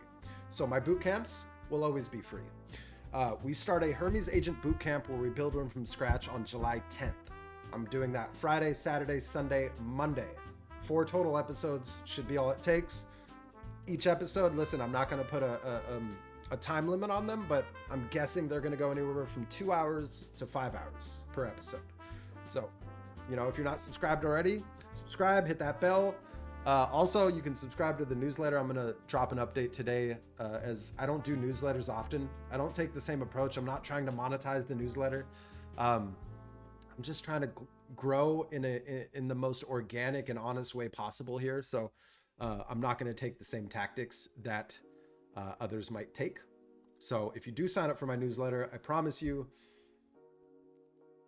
So my bootcamps will always be free. We start a Hermes Agent bootcamp where we build one from scratch on July 10th. I'm doing that Friday, Saturday, Sunday, Monday. 4 total episodes should be all it takes. Each episode, listen, I'm not going to put a time limit on them, but I'm guessing they're going to go anywhere from 2 hours to 5 hours per episode. So, you know, if you're not subscribed already, subscribe, hit that bell. Also, you can subscribe to the newsletter. I'm going to drop an update today as I don't do newsletters often. I don't take the same approach. I'm not trying to monetize the newsletter. I'm just trying to grow in the most organic and honest way possible here. So I'm not going to take the same tactics that others might take. So if you do sign up for my newsletter, I promise you,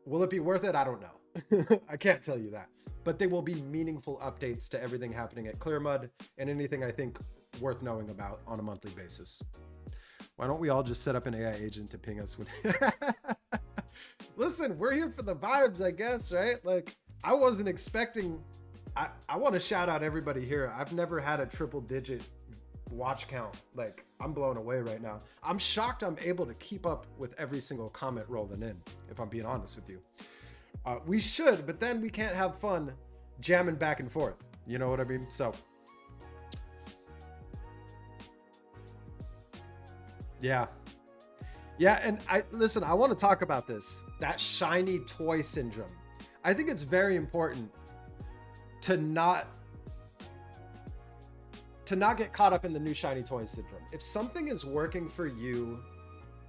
will it be worth it? I don't know. I can't tell you that, but they will be meaningful updates to everything happening at Clearmud and anything I think worth knowing about on a monthly basis. Why don't we all just set up an AI agent to ping us when... Listen, we're here for the vibes, I guess, right? Like, I wasn't expecting... I want to shout out everybody here. I've never had a triple digit watch count. Like, I'm blown away right now. I'm shocked I'm able to keep up with every single comment rolling in, if I'm being honest with you. We should, but then we can't have fun jamming back and forth. You know what I mean? So, yeah. Yeah, and listen, I want to talk about this. That shiny toy syndrome. I think it's very important to not get caught up in the new shiny toy syndrome. If something is working for you,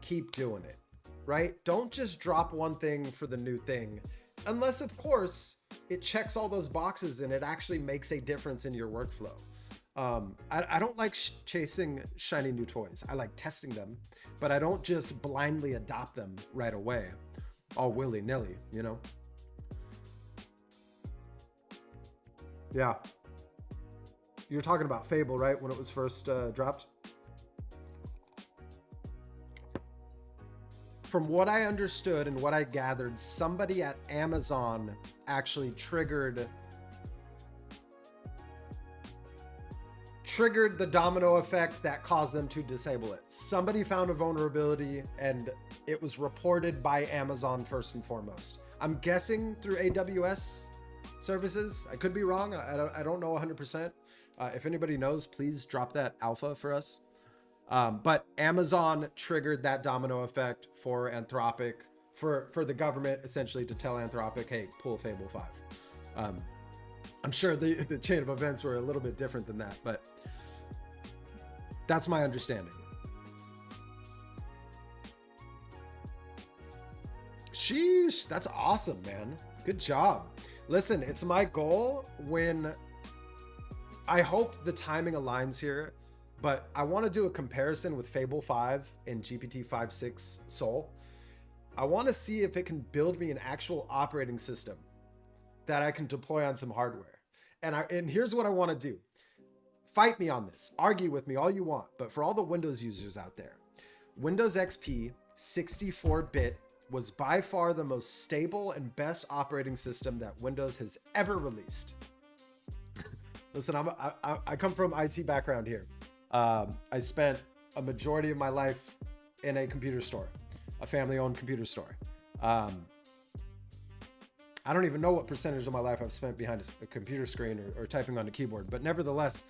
keep doing it, right? Don't just drop one thing for the new thing, unless of course it checks all those boxes and it actually makes a difference in your workflow. I don't like chasing shiny new toys. I like testing them, but I don't just blindly adopt them right away, all willy-nilly, you know? Yeah. You're talking about Fable, right? When it was first dropped? From what I understood and what I gathered, somebody at Amazon actually triggered the domino effect that caused them to disable it. Somebody found a vulnerability and it was reported by Amazon first and foremost. I'm guessing through AWS services. I could be wrong. I don't know 100%. If anybody knows, please drop that alpha for us. But Amazon triggered that domino effect for Anthropic, for the government essentially to tell Anthropic, hey, pull Fable 5. I'm sure the chain of events were a little bit different than that, but that's my understanding. Sheesh, that's awesome, man. Good job. Listen, it's my goal when I hope the timing aligns here, but I want to do a comparison with Fable 5 and GPT-5.6 Soul. I want to see if it can build me an actual operating system that I can deploy on some hardware. And here's what I want to do. Fight me on this. Argue with me all you want. But for all the Windows users out there, Windows XP 64-bit was by far the most stable and best operating system that Windows has ever released. Listen, I come from IT background here. I spent a majority of my life in a computer store. a family-owned computer store. I don't even know what percentage of my life I've spent behind a computer screen or typing on a keyboard, but nevertheless,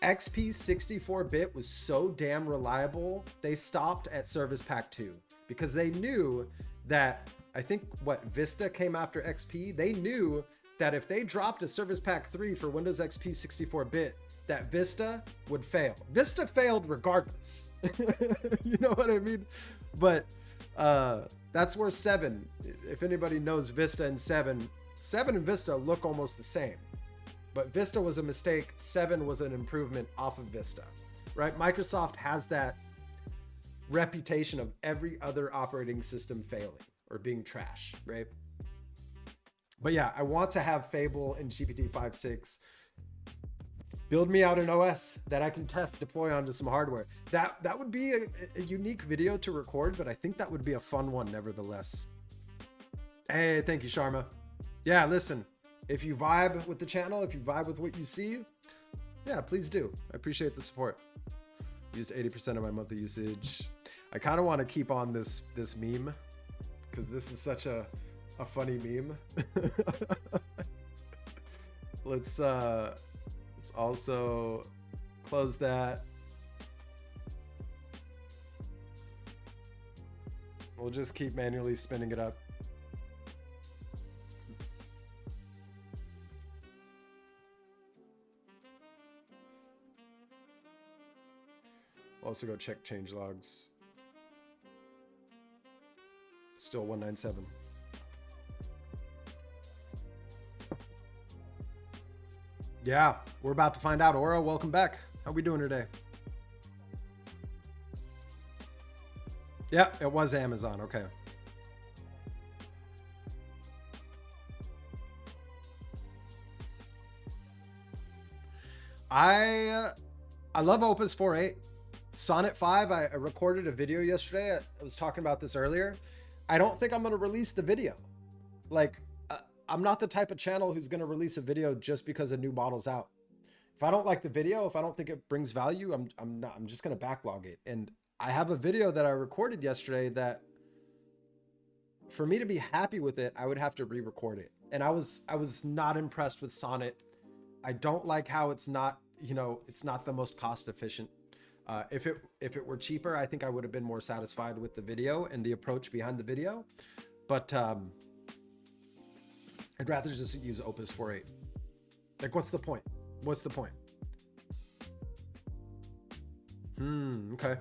XP 64-bit was so damn reliable, they stopped at Service Pack 2 because they knew that, I think what Vista came after XP, they knew that if they dropped a Service Pack 3 for Windows XP 64-bit, that Vista would fail. Vista failed regardless. You know what I mean? But that's where 7, if anybody knows Vista and 7 and Vista look almost the same. But Vista was a mistake. 7 was an improvement off of Vista, right? Microsoft has that reputation of every other operating system failing or being trash, right? But yeah, I want to have Fable and GPT-5.6 build me out an OS that I can test, deploy onto some hardware. That would be a unique video to record, but I think that would be a fun one nevertheless. Hey, thank you, Sharma. Yeah, listen, if you vibe with the channel, if you vibe with what you see, yeah, please do. I appreciate the support. Used 80% of my monthly usage. I kind of want to keep on this meme because this is such a funny meme. Let's also close that. We'll just keep manually spinning it up. Also go check change logs. Still 197. Yeah, we're about to find out. Aura, welcome back. How we doing today? Yeah, it was Amazon. Okay. I love Opus 4.8. Sonnet 5, I recorded a video yesterday. I was talking about this earlier. I don't think I'm going to release the video. Like, I'm not the type of channel who's going to release a video just because a new model's out. If I don't like the video, if I don't think it brings value, I'm just going to backlog it. And I have a video that I recorded yesterday that for me to be happy with it, I would have to re-record it. And I was not impressed with Sonnet. I don't like how it's not, you know, it's not the most cost efficient. If it were cheaper, I think I would have been more satisfied with the video and the approach behind the video. But I'd rather just use Opus 4.8. Like, what's the point? What's the point? Okay.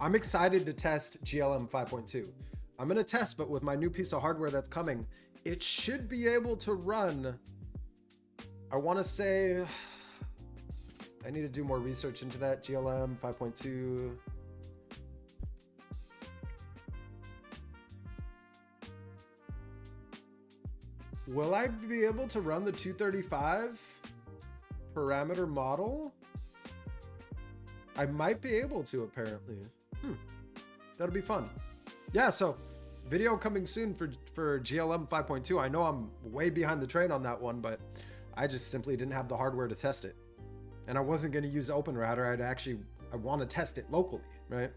I'm excited to test GLM 5.2. I'm going to test, but with my new piece of hardware that's coming, it should be able to run, I want to say, I need to do more research into that. GLM 5.2. Will I be able to run the 235 parameter model? I might be able to, apparently. That'll be fun. Yeah, so video coming soon for GLM 5.2. I know I'm way behind the train on that one, but I just simply didn't have the hardware to test it. And I wasn't going to use OpenRouter. I want to test it locally, right?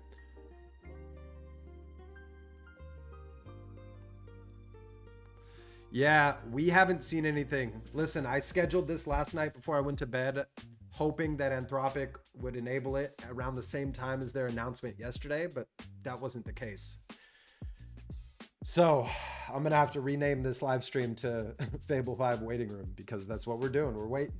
Yeah, we haven't seen anything. Listen, I scheduled this last night before I went to bed, hoping that Anthropic would enable it around the same time as their announcement yesterday, but that wasn't the case. So I'm going to have to rename this live stream to Fable 5 Waiting Room because that's what we're doing. We're waiting.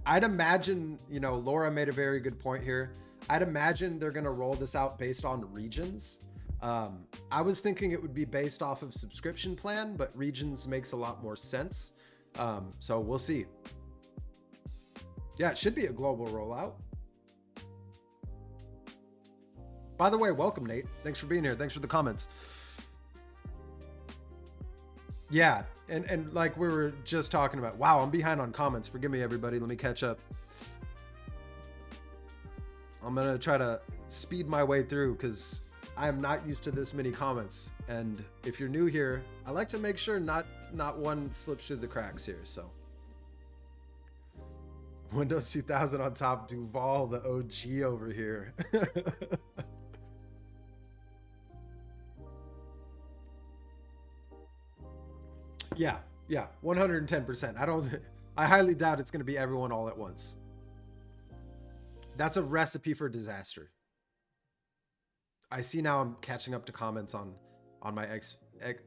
I'd imagine, you know, Laura made a very good point here. I'd imagine they're going to roll this out based on regions. I was thinking it would be based off of subscription plan, but regions makes a lot more sense. So we'll see. Yeah, it should be a global rollout. By the way, welcome, Nate. Thanks for being here. Thanks for the comments. Yeah, and like we were just talking about, wow, I'm behind on comments. Forgive me, everybody. Let me catch up. I'm going to try to speed my way through because I am not used to this many comments. And if you're new here, I like to make sure not one slips through the cracks here. So Windows 2000 on top, Duval, the OG over here. Yeah, 110%. I highly doubt it's going to be everyone all at once. That's a recipe for disaster. I see now I'm catching up to comments on my XP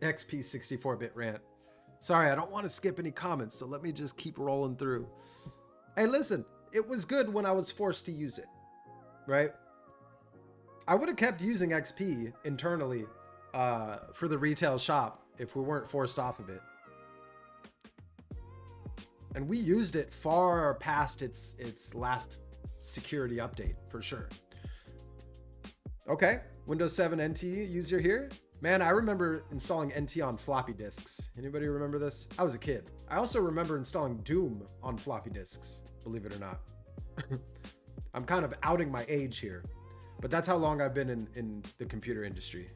64-bit rant. Sorry, I don't want to skip any comments, so let me just keep rolling through. Hey, listen, it was good when I was forced to use it, right? I would have kept using XP internally for the retail shop if we weren't forced off of it. And we used it far past its last security update, for sure. Okay, Windows 7 NT user here. Man, I remember installing NT on floppy disks. Anybody remember this? I was a kid. I also remember installing Doom on floppy disks, believe it or not. I'm kind of outing my age here, but that's how long I've been in the computer industry.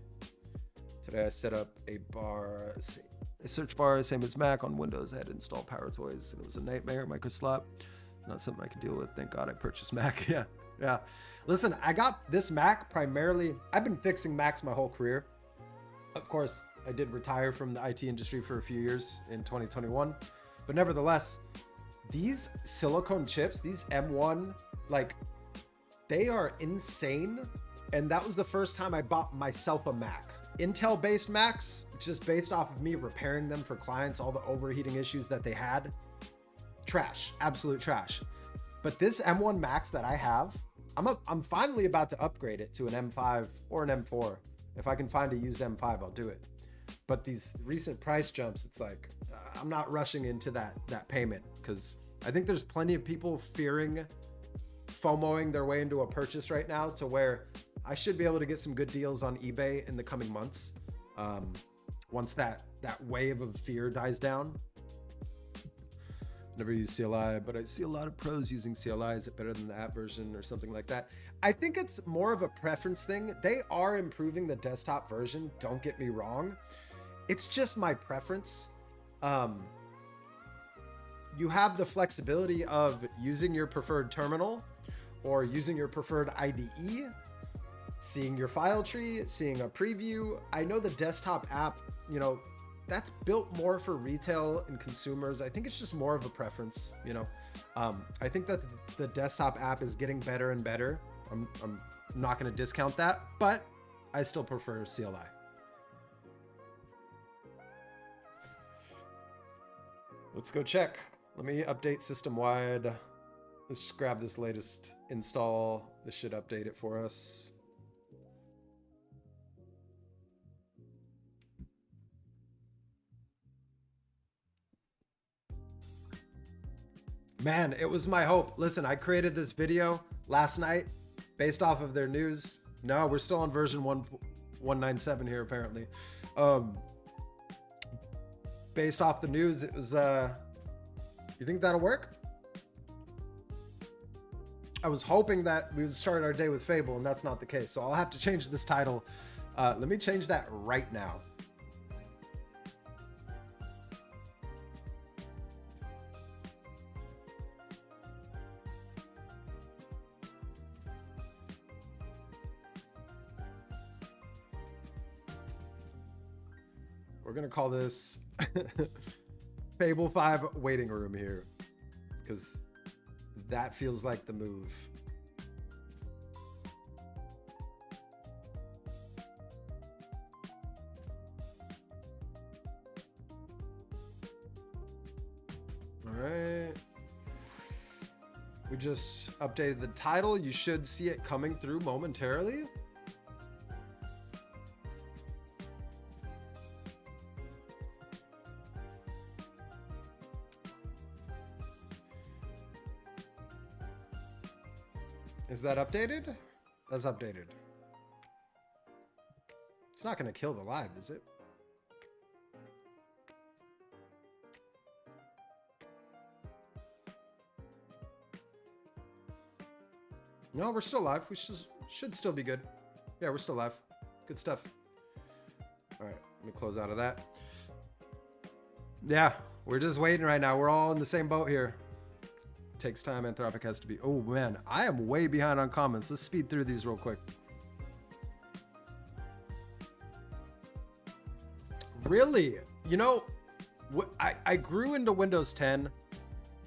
Today I set up a search bar, same as Mac on Windows. I had to install PowerToys, and it was a nightmare. Microslop, not something I could deal with. Thank God I purchased Mac. Yeah. Listen, I got this Mac primarily. I've been fixing Macs my whole career. Of course, I did retire from the IT industry for a few years in 2021, but nevertheless, these silicone chips, these M1, like, they are insane. And that was the first time I bought myself a Mac. Intel-based Macs, just based off of me repairing them for clients, all the overheating issues that they had, trash, absolute trash. But this M1 Max that I have, I'm finally about to upgrade it to an M5 or an M4. If I can find a used M5, I'll do it. But these recent price jumps, it's like, I'm not rushing into that payment, because I think there's plenty of people fearing FOMOing their way into a purchase right now, to where I should be able to get some good deals on eBay in the coming months. Once that wave of fear dies down. Never used CLI, but I see a lot of pros using CLI. Is it better than the app version or something like that? I think it's more of a preference thing. They are improving the desktop version, don't get me wrong. It's just my preference. You have the flexibility of using your preferred terminal or using your preferred IDE, seeing your file tree, seeing a preview. I know the desktop app, that's built more for retail and consumers. I think it's just more of a preference, I think that the desktop app is getting better and better. I'm not going to discount that, but I still prefer CLI. Let's go check. Let me update system-wide. Let's just grab this latest install. This should update it for us. Man, it was my hope. Listen, I created this video last night based off of their news. No, we're still on version 197 here, apparently. Based off the news, it was, you think that'll work? I was hoping that we would start our day with Fable, and that's not the case. So I'll have to change this title. Let me change that right now. We're going to call this Fable 5 waiting room here, because that feels like the move. All right. We just updated the title. You should see it coming through momentarily. Is that updated? That's updated. It's not going to kill the live, is it? No, we're still live. We should still be good. Yeah, we're still live. Good stuff. All right, let me close out of that. Yeah, we're just waiting right now. We're all in the same boat here. Takes time. Anthropic has to be. Oh man, I am way behind on comments. Let's speed through these real quick. Really? You know, I grew into Windows 10.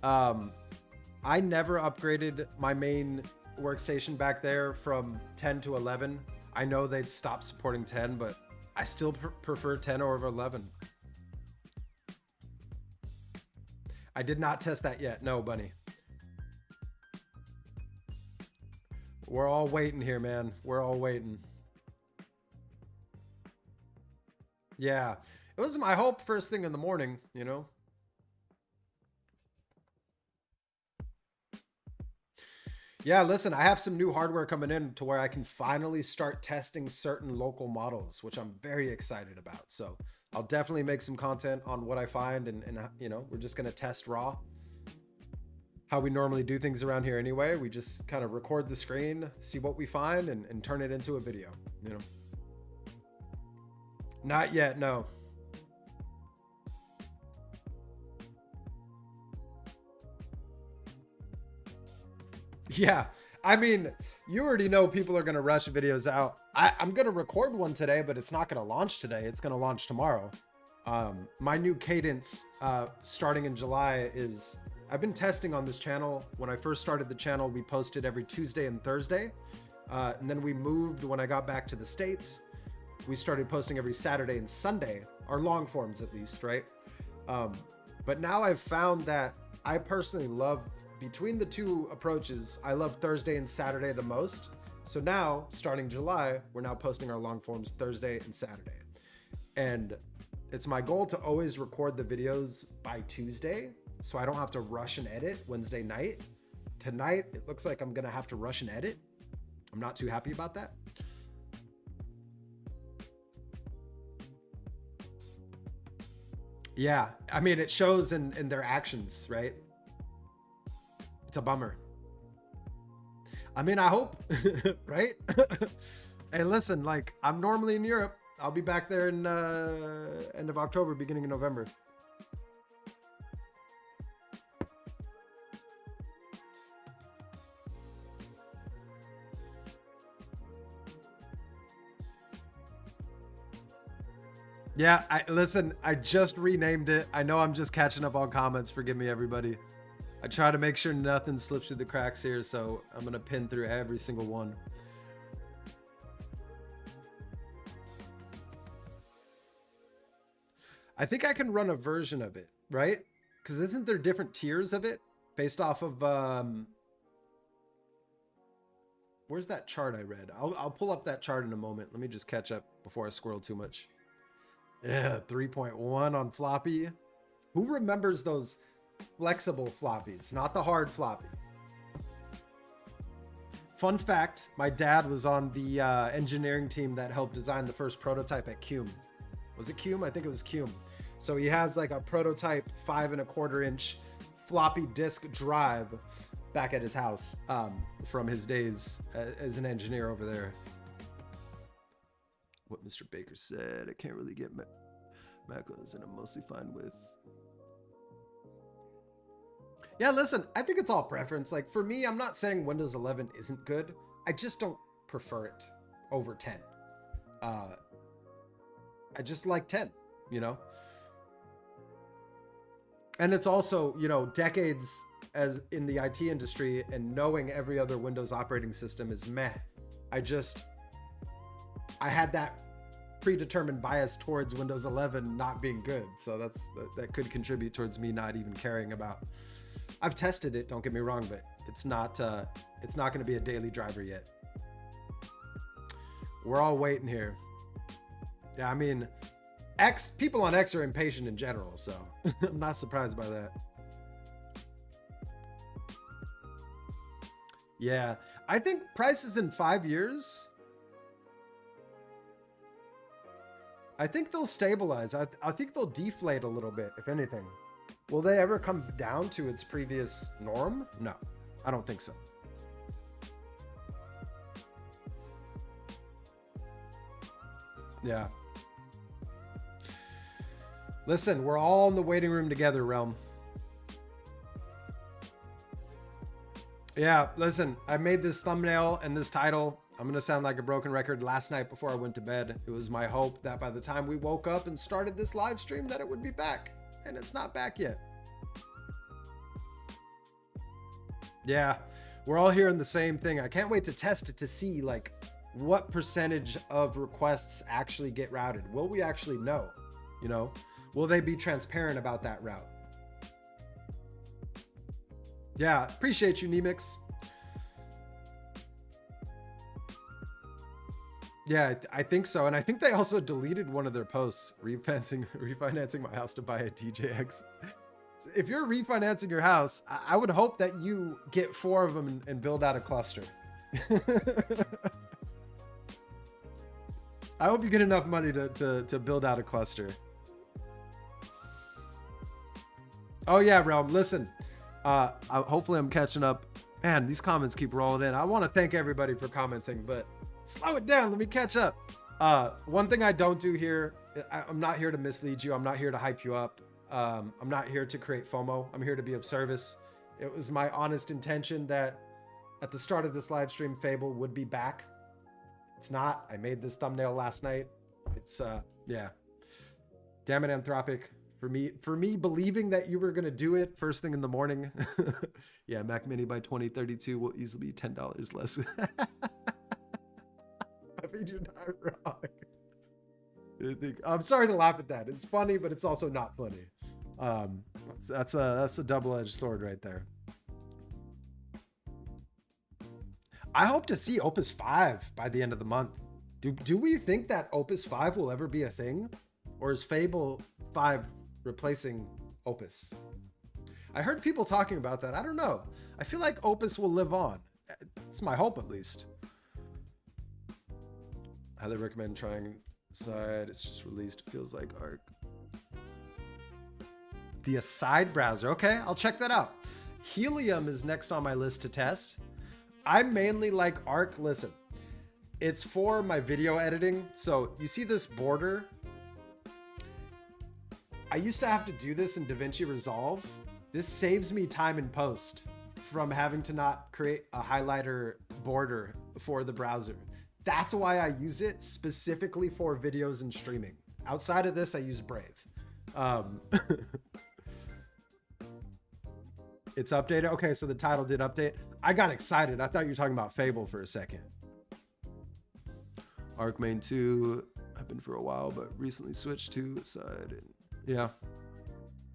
I never upgraded my main workstation back there from 10 to 11. I know they'd stopped supporting 10, but I still prefer 10 over 11. I did not test that yet. No, Bunny. We're all waiting here, man. We're all waiting. Yeah, it was my hope first thing in the morning, you know. Yeah, listen, I have some new hardware coming in to where I can finally start testing certain local models, which I'm very excited about. So I'll definitely make some content on what I find, and you know, we're just gonna test raw. How we normally do things around here anyway. We just kind of record the screen, see what we find, and turn it into a video, you know. Not yet, no. Yeah, I mean, you already know people are going to rush videos out. I'm going to record one today, but it's not going to launch today. It's going to launch tomorrow. My new cadence starting in July is, I've been testing on this channel. When I first started the channel, we posted every Tuesday and Thursday. And then we moved when I got back to the States. We started posting every Saturday and Sunday, our long forms at least, right? But now I've found that I personally love, between the two approaches, I love Thursday and Saturday the most. So now, starting July, we're now posting our long forms Thursday and Saturday. And it's my goal to always record the videos by Tuesday, so I don't have to rush and edit Wednesday night. Tonight, it looks like I'm gonna have to rush and edit. I'm not too happy about that. Yeah, I mean, it shows in their actions, right? It's a bummer. I mean, I hope, right? Hey, listen, like, I'm normally in Europe. I'll be back there in end of October, beginning of November. Yeah, listen, I just renamed it. I know I'm just catching up on comments. Forgive me, everybody. I try to make sure nothing slips through the cracks here, so I'm going to pin through every single one. I think I can run a version of it, right? Because isn't there different tiers of it based off of... where's that chart I read? I'll pull up that chart in a moment. Let me just catch up before I squirrel too much. Yeah, 3.1 on floppy. Who remembers those flexible floppies, not the hard floppy? Fun fact, my dad was on the engineering team that helped design the first prototype at Cume. Was it Cume? I think it was Cume. So he has like a prototype 5.25 inch floppy disk drive back at his house from his days as an engineer over there. What Mr. Baker said, I can't really get macros and I'm mostly fine with. Yeah, listen, I think it's all preference. Like for me, I'm not saying Windows 11 isn't good. I just don't prefer it over 10. I just like 10, you know? And it's also, you know, decades as in the IT industry and knowing every other Windows operating system is meh. I had that predetermined bias towards Windows 11 not being good. So that could contribute towards me not even caring about. I've tested it, don't get me wrong, but it's not going to be a daily driver yet. We're all waiting here. Yeah, I mean, people on X are impatient in general, so I'm not surprised by that. Yeah, I think prices in 5 years, I think they'll stabilize. I think they'll deflate a little bit, if anything. Will they ever come down to its previous norm? No, I don't think so. Yeah. Listen, we're all in the waiting room together, Realm. Yeah, listen, I made this thumbnail and this title. I'm going to sound like a broken record. Last night before I went to bed, it was my hope that by the time we woke up and started this live stream that it would be back. And it's not back yet. Yeah, we're all hearing the same thing. I can't wait to test it to see like what percentage of requests actually get routed. Will we actually know? You know, will they be transparent about that route? Yeah, appreciate you, Nemix. Yeah, I think so. And I think they also deleted one of their posts, refinancing my house to buy a DJX. If you're refinancing your house, I would hope that you get 4 of them and build out a cluster. I hope you get enough money to build out a cluster. Oh yeah, Realm, listen. Hopefully I'm catching up. Man, these comments keep rolling in. I want to thank everybody for commenting, but slow it down. Let me catch up. One thing I don't do here, I'm not here to mislead you. I'm not here to hype you up. I'm not here to create FOMO. I'm here to be of service. It was my honest intention that at the start of this live stream, Fable would be back. It's not. I made this thumbnail last night. It's, yeah. Damn it, Anthropic. For me believing that you were going to do it first thing in the morning. Yeah, Mac Mini by 2032 will easily be $10 less. I mean, you're not wrong. I'm sorry to laugh at that. It's funny, but it's also not funny. That's a double-edged sword right there. I hope to see Opus 5 by the end of the month. Do we think that Opus 5 will ever be a thing? Or is Fable 5 replacing Opus? I heard people talking about that. I don't know. I feel like Opus will live on. It's my hope, at least. Highly recommend trying Side. It's just released. It feels like Arc. The Aside browser. Okay, I'll check that out. Helium is next on my list to test. I mainly like Arc. Listen, it's for my video editing. So you see this border? I used to have to do this in DaVinci Resolve. This saves me time in post from having to not create a highlighter border for the browser. That's why I use it specifically for videos and streaming. Outside of this, I use Brave. It's updated. Okay, so the title did update. I got excited. I thought you were talking about Fable for a second. Arc Main 2, I've been for a while, but recently switched to Side. Yeah.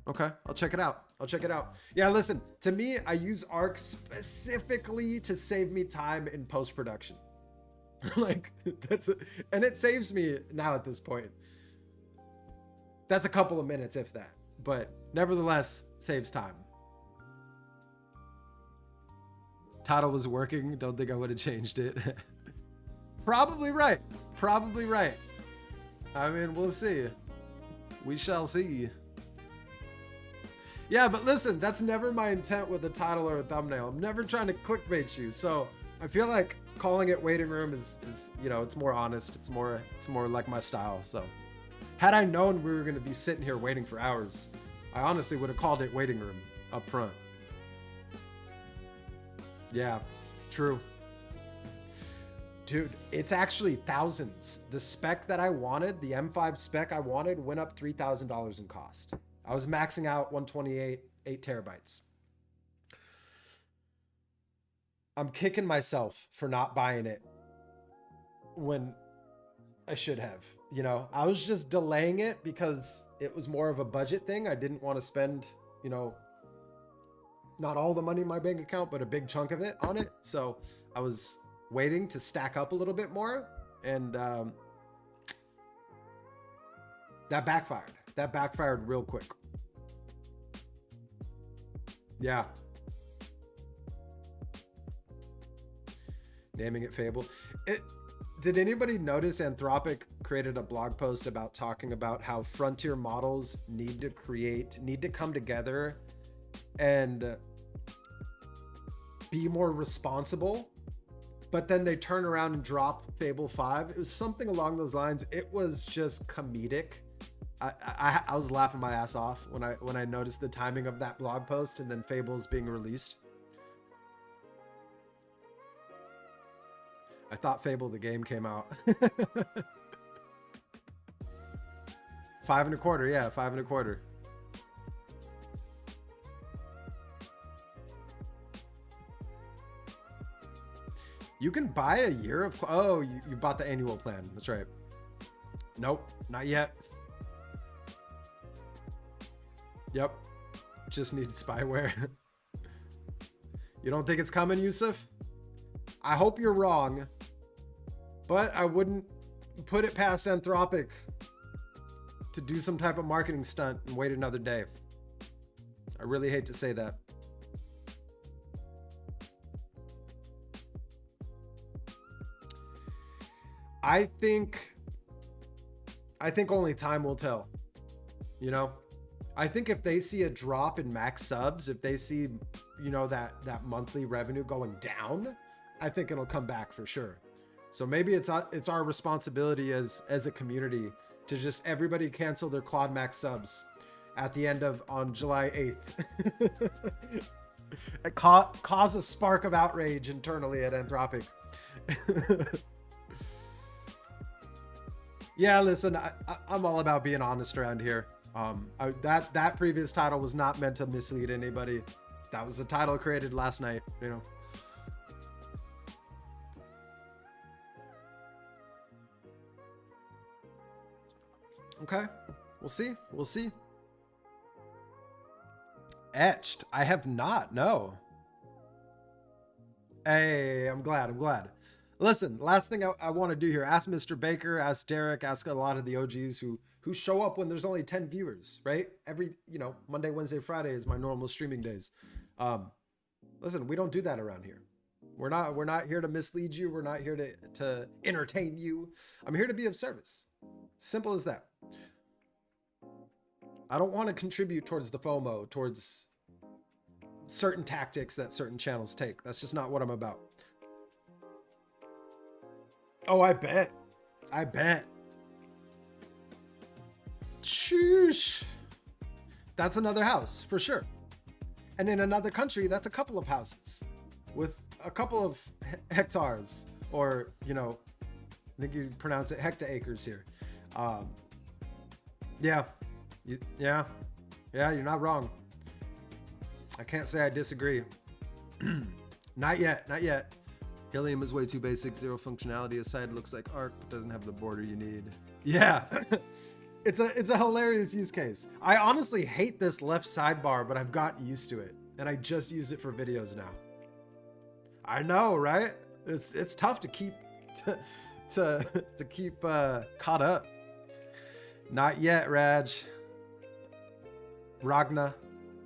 Okay, I'll check it out. I'll check it out. Yeah, listen, to me, I use Arc specifically to save me time in post-production. Like, and it saves me now at this point. That's a couple of minutes, if that, but nevertheless, saves time. Title was working. Don't think I would have changed it. Probably right. Probably right. I mean, we'll see. We shall see. Yeah, but listen, that's never my intent with a title or a thumbnail. I'm never trying to clickbait you. So I feel like calling it waiting room is you know, it's more honest. It's more like my style. So had I known we were going to be sitting here waiting for hours, I honestly would have called it waiting room up front. Yeah, true. Dude, it's actually thousands. The spec that I wanted, the M5 spec I wanted, went up $3,000 in cost. I was maxing out 128, 8 terabytes. I'm kicking myself for not buying it when I should have. You know, I was just delaying it because it was more of a budget thing. I didn't want to spend, you know, not all the money in my bank account, but a big chunk of it on it. So I was waiting to stack up a little bit more, and that backfired. That backfired real quick. Yeah. Naming it Fable. Did anybody notice Anthropic created a blog post about talking about how frontier models need to come together and be more responsible, but then they turn around and drop Fable 5. It was something along those lines. It was just comedic. I was laughing my ass off when I noticed the timing of that blog post and then Fable's being released. I thought Fable the game came out. 5.25, yeah, 5.25. You can buy a year of, oh, you bought the annual plan. That's right. Nope, not yet. Yep, just need spyware. You don't think it's coming, Yusuf? I hope you're wrong, but I wouldn't put it past Anthropic to do some type of marketing stunt and wait another day. I really hate to say that. I think only time will tell, you know? I think if they see a drop in max subs, if they see, you know, that monthly revenue going down, I think it'll come back for sure. So maybe it's our responsibility as a community to just everybody cancel their Claude max subs at the end of on July 8th. Cause a spark of outrage internally at Anthropic. Yeah, listen, I'm all about being honest around here. That previous title was not meant to mislead anybody. That was the title created last night, you know. Okay, we'll see. We'll see. Etched. I have not. No. Hey, I'm glad. Listen, last thing I want to do here, ask Mr. Baker, ask Derek, ask a lot of the OGs who show up when there's only 10 viewers, right? Every, you know, Monday, Wednesday, Friday is my normal streaming days. Listen, we don't do that around here. We're not here to mislead you. We're not here to entertain you. I'm here to be of service. Simple as that. I don't want to contribute towards the FOMO, towards certain tactics that certain channels take. That's just not what I'm about. Oh, I bet. Sheesh. That's another house for sure. And in another country, that's a couple of houses with a couple of hectares, or, you know, I think you pronounce it hectaacres here. Yeah, you're not wrong. I can't say I disagree. Not yet. Helium is way too basic, zero functionality. Aside looks like Arc, but doesn't have the border you need. Yeah, it's a hilarious use case. I honestly hate this left sidebar, but I've gotten used to it, and I just use it for videos now. I know, right? It's tough to keep to keep caught up. Not yet, Raj. Ragna.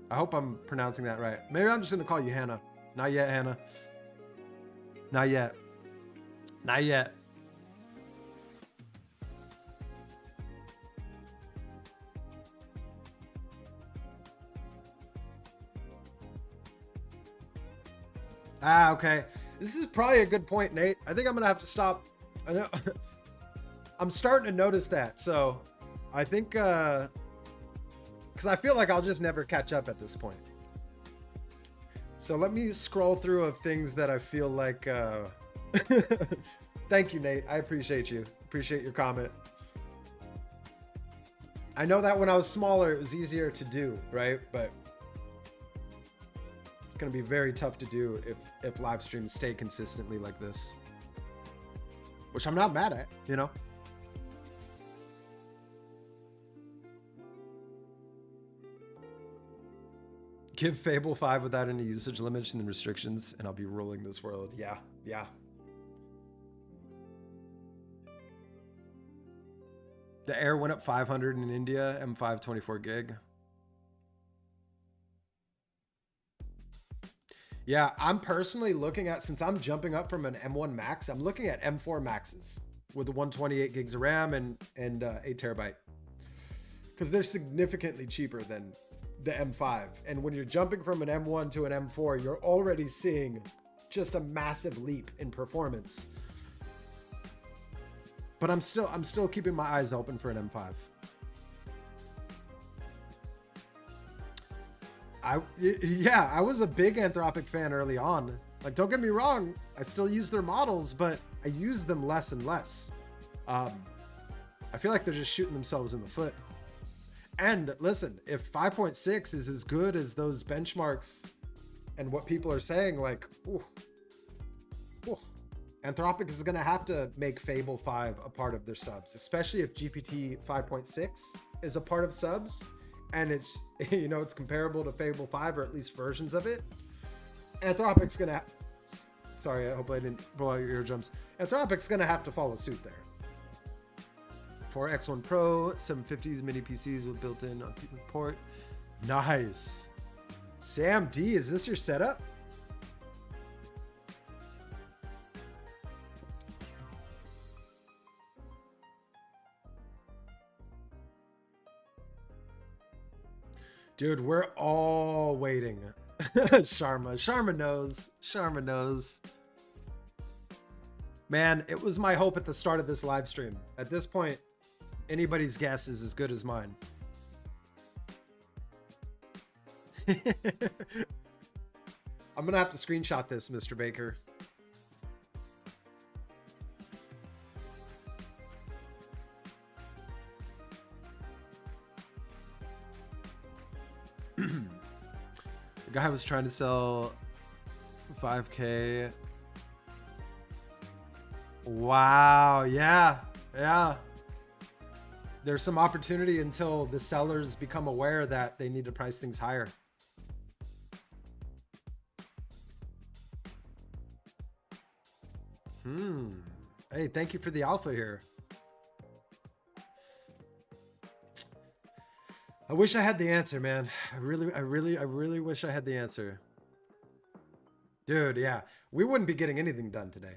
I hope I'm pronouncing that right. Maybe I'm just gonna call you Hannah. Not yet, Hannah. Not yet. Ah, okay. This is probably a good point, Nate. I think I'm gonna have to stop. I know I'm starting to notice that. So I think because I feel like I'll just never catch up at this point. So let me scroll through of things that I feel like, thank you, Nate. I appreciate you. Appreciate your comment. I know that when I was smaller, it was easier to do, right? But it's going to be very tough to do if live streams stay consistently like this, which I'm not mad at, you know? Give Fable 5 without any usage limits and restrictions, and I'll be ruling this world. Yeah. The Air went up 500 in India, M5 24 gig. Yeah, I'm personally looking at, since I'm jumping up from an M1 Max, I'm looking at M4 Maxes with the 128 gigs of RAM and 8 terabyte. Because they're significantly cheaper than the M5. And when you're jumping from an M1 to an M4, you're already seeing just a massive leap in performance. But I'm still keeping my eyes open for an M5. I was a big Anthropic fan early on. Like, don't get me wrong, I still use their models, but I use them less and less. I feel like they're just shooting themselves in the foot. And listen, if 5.6 is as good as those benchmarks and what people are saying, like, ooh, Anthropic is going to have to make Fable 5 a part of their subs, especially if GPT 5.6 is a part of subs and it's, you know, it's comparable to Fable 5 or at least versions of it. Anthropic's going to, sorry, I hope I didn't blow out your eardrums. Anthropic's going to have to follow suit there. For X1 Pro, 750s mini PCs with built-in on port. Nice. Sam D, is this your setup? Dude, we're all waiting. Sharma knows. Sharma knows. Man, it was my hope at the start of this live stream. At this point, anybody's guess is as good as mine. I'm gonna have to screenshot this, Mr. Baker. The guy was trying to sell 5K. Wow, yeah. There's some opportunity until the sellers become aware that they need to price things higher. Hey, thank you for the alpha here. I wish I had the answer, man. I really wish I had the answer. Dude, yeah. We wouldn't be getting anything done today.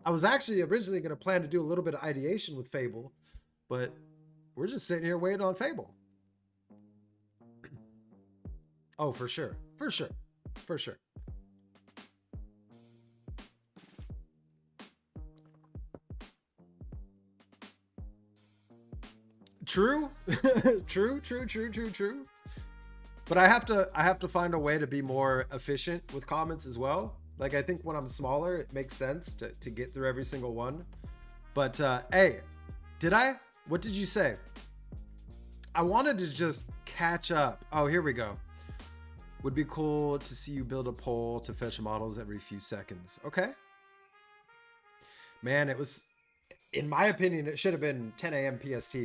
I was actually originally going to plan to do a little bit of ideation with Fable, but we're just sitting here waiting on Fable. Oh, for sure. For sure. For sure. True. True. But I have to find a way to be more efficient with comments as well. Like, I think when I'm smaller, it makes sense to get through every single one. But hey, what did you say? I wanted to just catch up. Oh, here we go. Would be cool to see you build a poll to fetch models every few seconds. Okay. Man, it was, in my opinion, it should have been 10 a.m. PST.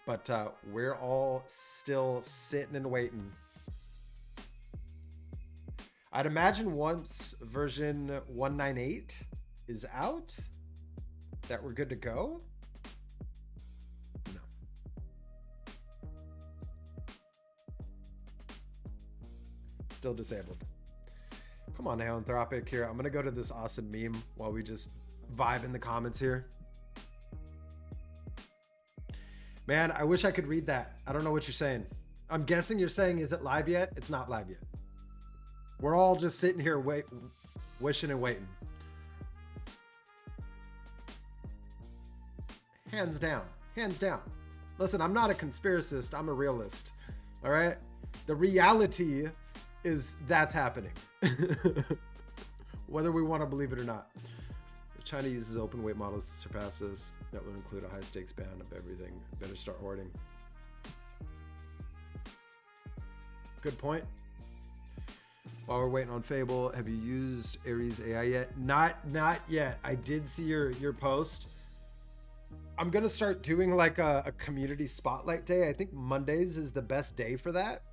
But we're all still sitting and waiting. I'd imagine once version 198 is out, that we're good to go. No. Still disabled. Come on now, Anthropic here. I'm going to go to this awesome meme while we just vibe in the comments here. Man, I wish I could read that. I don't know what you're saying. I'm guessing you're saying, is it live yet? It's not live yet. We're all just sitting here wishing and waiting. Hands down. Hands down. Listen, I'm not a conspiracist. I'm a realist. All right? The reality is that's happening. Whether we want to believe it or not. If China uses open weight models to surpass this, that would include a high stakes ban of everything. Better start hoarding. Good point. While we're waiting on Fable, have you used Hermes AI yet? Not yet. I did see your post. I'm gonna start doing like a community spotlight day. I think Mondays is the best day for that,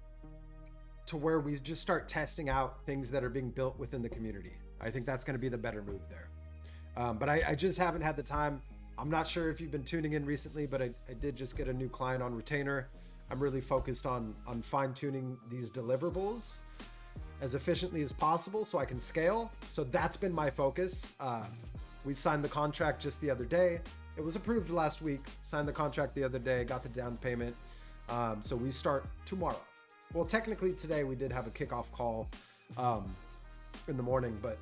to where we just start testing out things that are being built within the community. I think that's gonna be the better move there. But I just haven't had the time. I'm not sure if you've been tuning in recently, but I did just get a new client on retainer. I'm really focused on fine-tuning these deliverables as efficiently as possible so I can scale. So that's been my focus. We signed the contract just the other day. It was approved last week. Signed the contract the other day, got the down payment. So we start tomorrow. Well, technically today we did have a kickoff call in the morning, but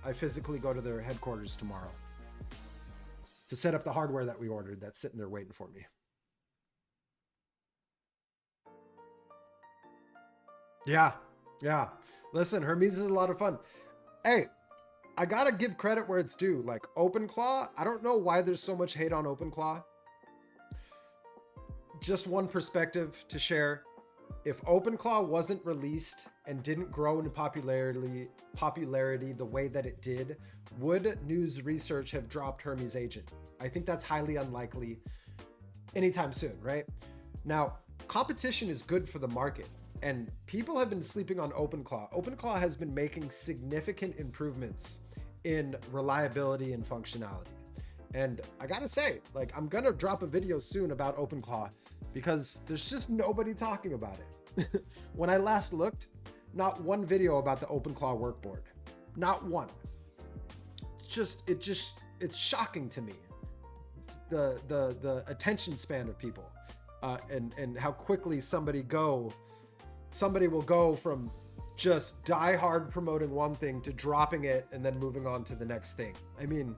I physically go to their headquarters tomorrow to set up the hardware that we ordered that's sitting there waiting for me. Yeah. Listen, Hermes is a lot of fun. Hey, I gotta give credit where it's due. Like OpenClaw, I don't know why there's so much hate on OpenClaw. Just one perspective to share. If OpenClaw wasn't released and didn't grow in popularity the way that it did, would News Research have dropped Hermes Agent? I think that's highly unlikely anytime soon, right? Now, competition is good for the market, and people have been sleeping on OpenClaw. OpenClaw has been making significant improvements in reliability and functionality. And I gotta say, like, I'm gonna drop a video soon about OpenClaw because there's just nobody talking about it. When I last looked, not one video about the OpenClaw workboard, not one. It's shocking to me, the attention span of people, and how quickly somebody will go from just die hard promoting one thing to dropping it and then moving on to the next thing. I mean,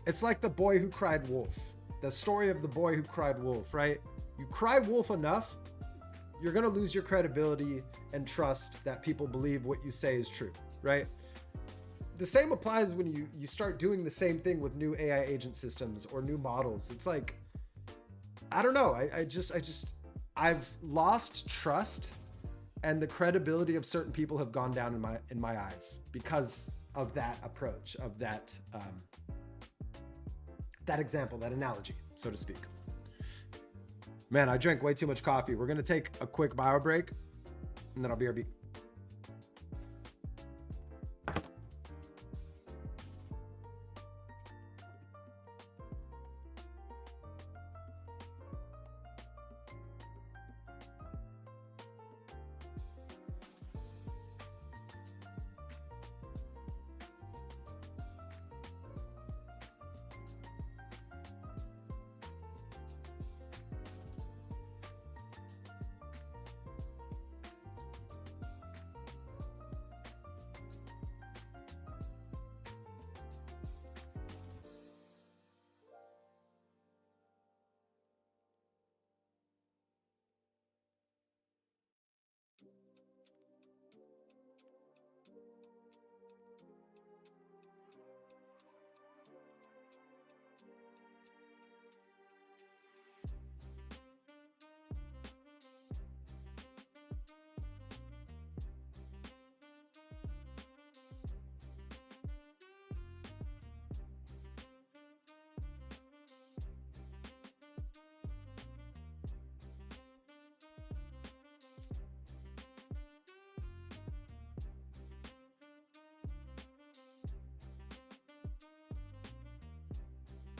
it's like the boy who cried wolf. The story of the boy who cried wolf, right? You cry wolf enough, you're gonna lose your credibility and trust that people believe what you say is true, right? The same applies when you start doing the same thing with new AI agent systems or new models. It's like, I don't know. I've lost trust, and the credibility of certain people have gone down in my eyes because of that approach, of that example, that analogy, so to speak. Man, I drank way too much coffee. We're gonna take a quick bio break, and then I'll BRB.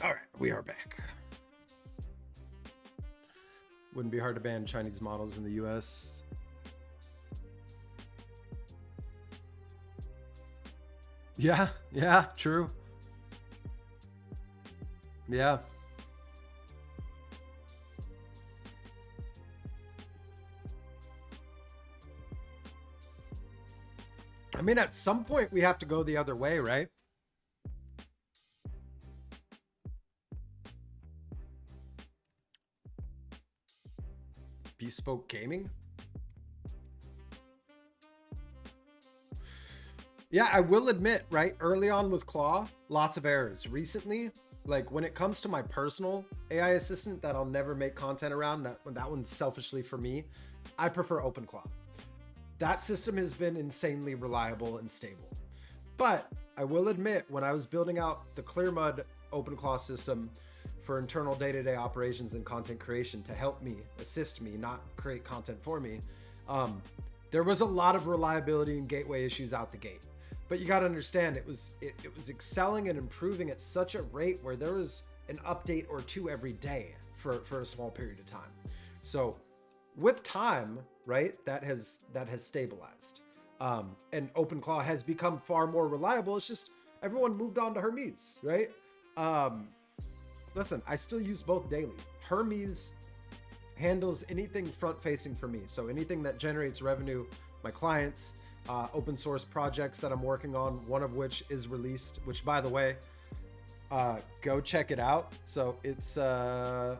All right, we are back. Wouldn't be hard to ban Chinese models in the US. Yeah, true. Yeah. I mean, at some point we have to go the other way, right? Bespoke gaming? Yeah, I will admit, right, early on with Claw, lots of errors. Recently, like when it comes to my personal AI assistant that I'll never make content around, that one's selfishly for me, I prefer OpenClaw. That system has been insanely reliable and stable. But I will admit, when I was building out the Clearmud OpenClaw system for internal day-to-day operations and content creation to help me, assist me, not create content for me, there was a lot of reliability and gateway issues out the gate. But you got to understand, it was excelling and improving at such a rate where there was an update or two every day for a small period of time. So with time, right, that has stabilized. And OpenClaw has become far more reliable. It's just everyone moved on to Hermes, right? Listen, I still use both daily. Hermes handles anything front-facing for me. So anything that generates revenue, my clients, open source projects that I'm working on, one of which is released, which by the way, go check it out. So it's the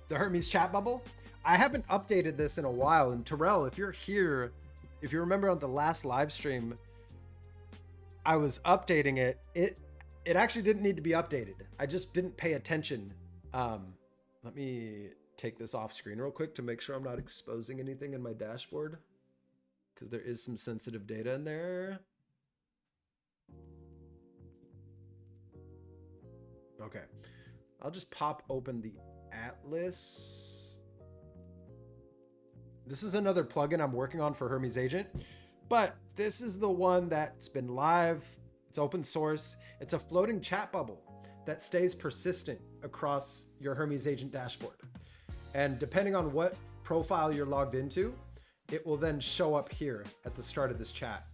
Hermes chat bubble. I haven't updated this in a while. And Terrell, if you're here, if you remember on the last live stream, I was updating it. It actually didn't need to be updated. I just didn't pay attention. Let me take this off screen real quick to make sure I'm not exposing anything in my dashboard, because there is some sensitive data in there. Okay, I'll just pop open the Atlas. This is another plugin I'm working on for Hermes Agent, but this is the one that's been live. It's open source. It's a floating chat bubble that stays persistent across your Hermes Agent dashboard. And depending on what profile you're logged into, it will then show up here at the start of this chat.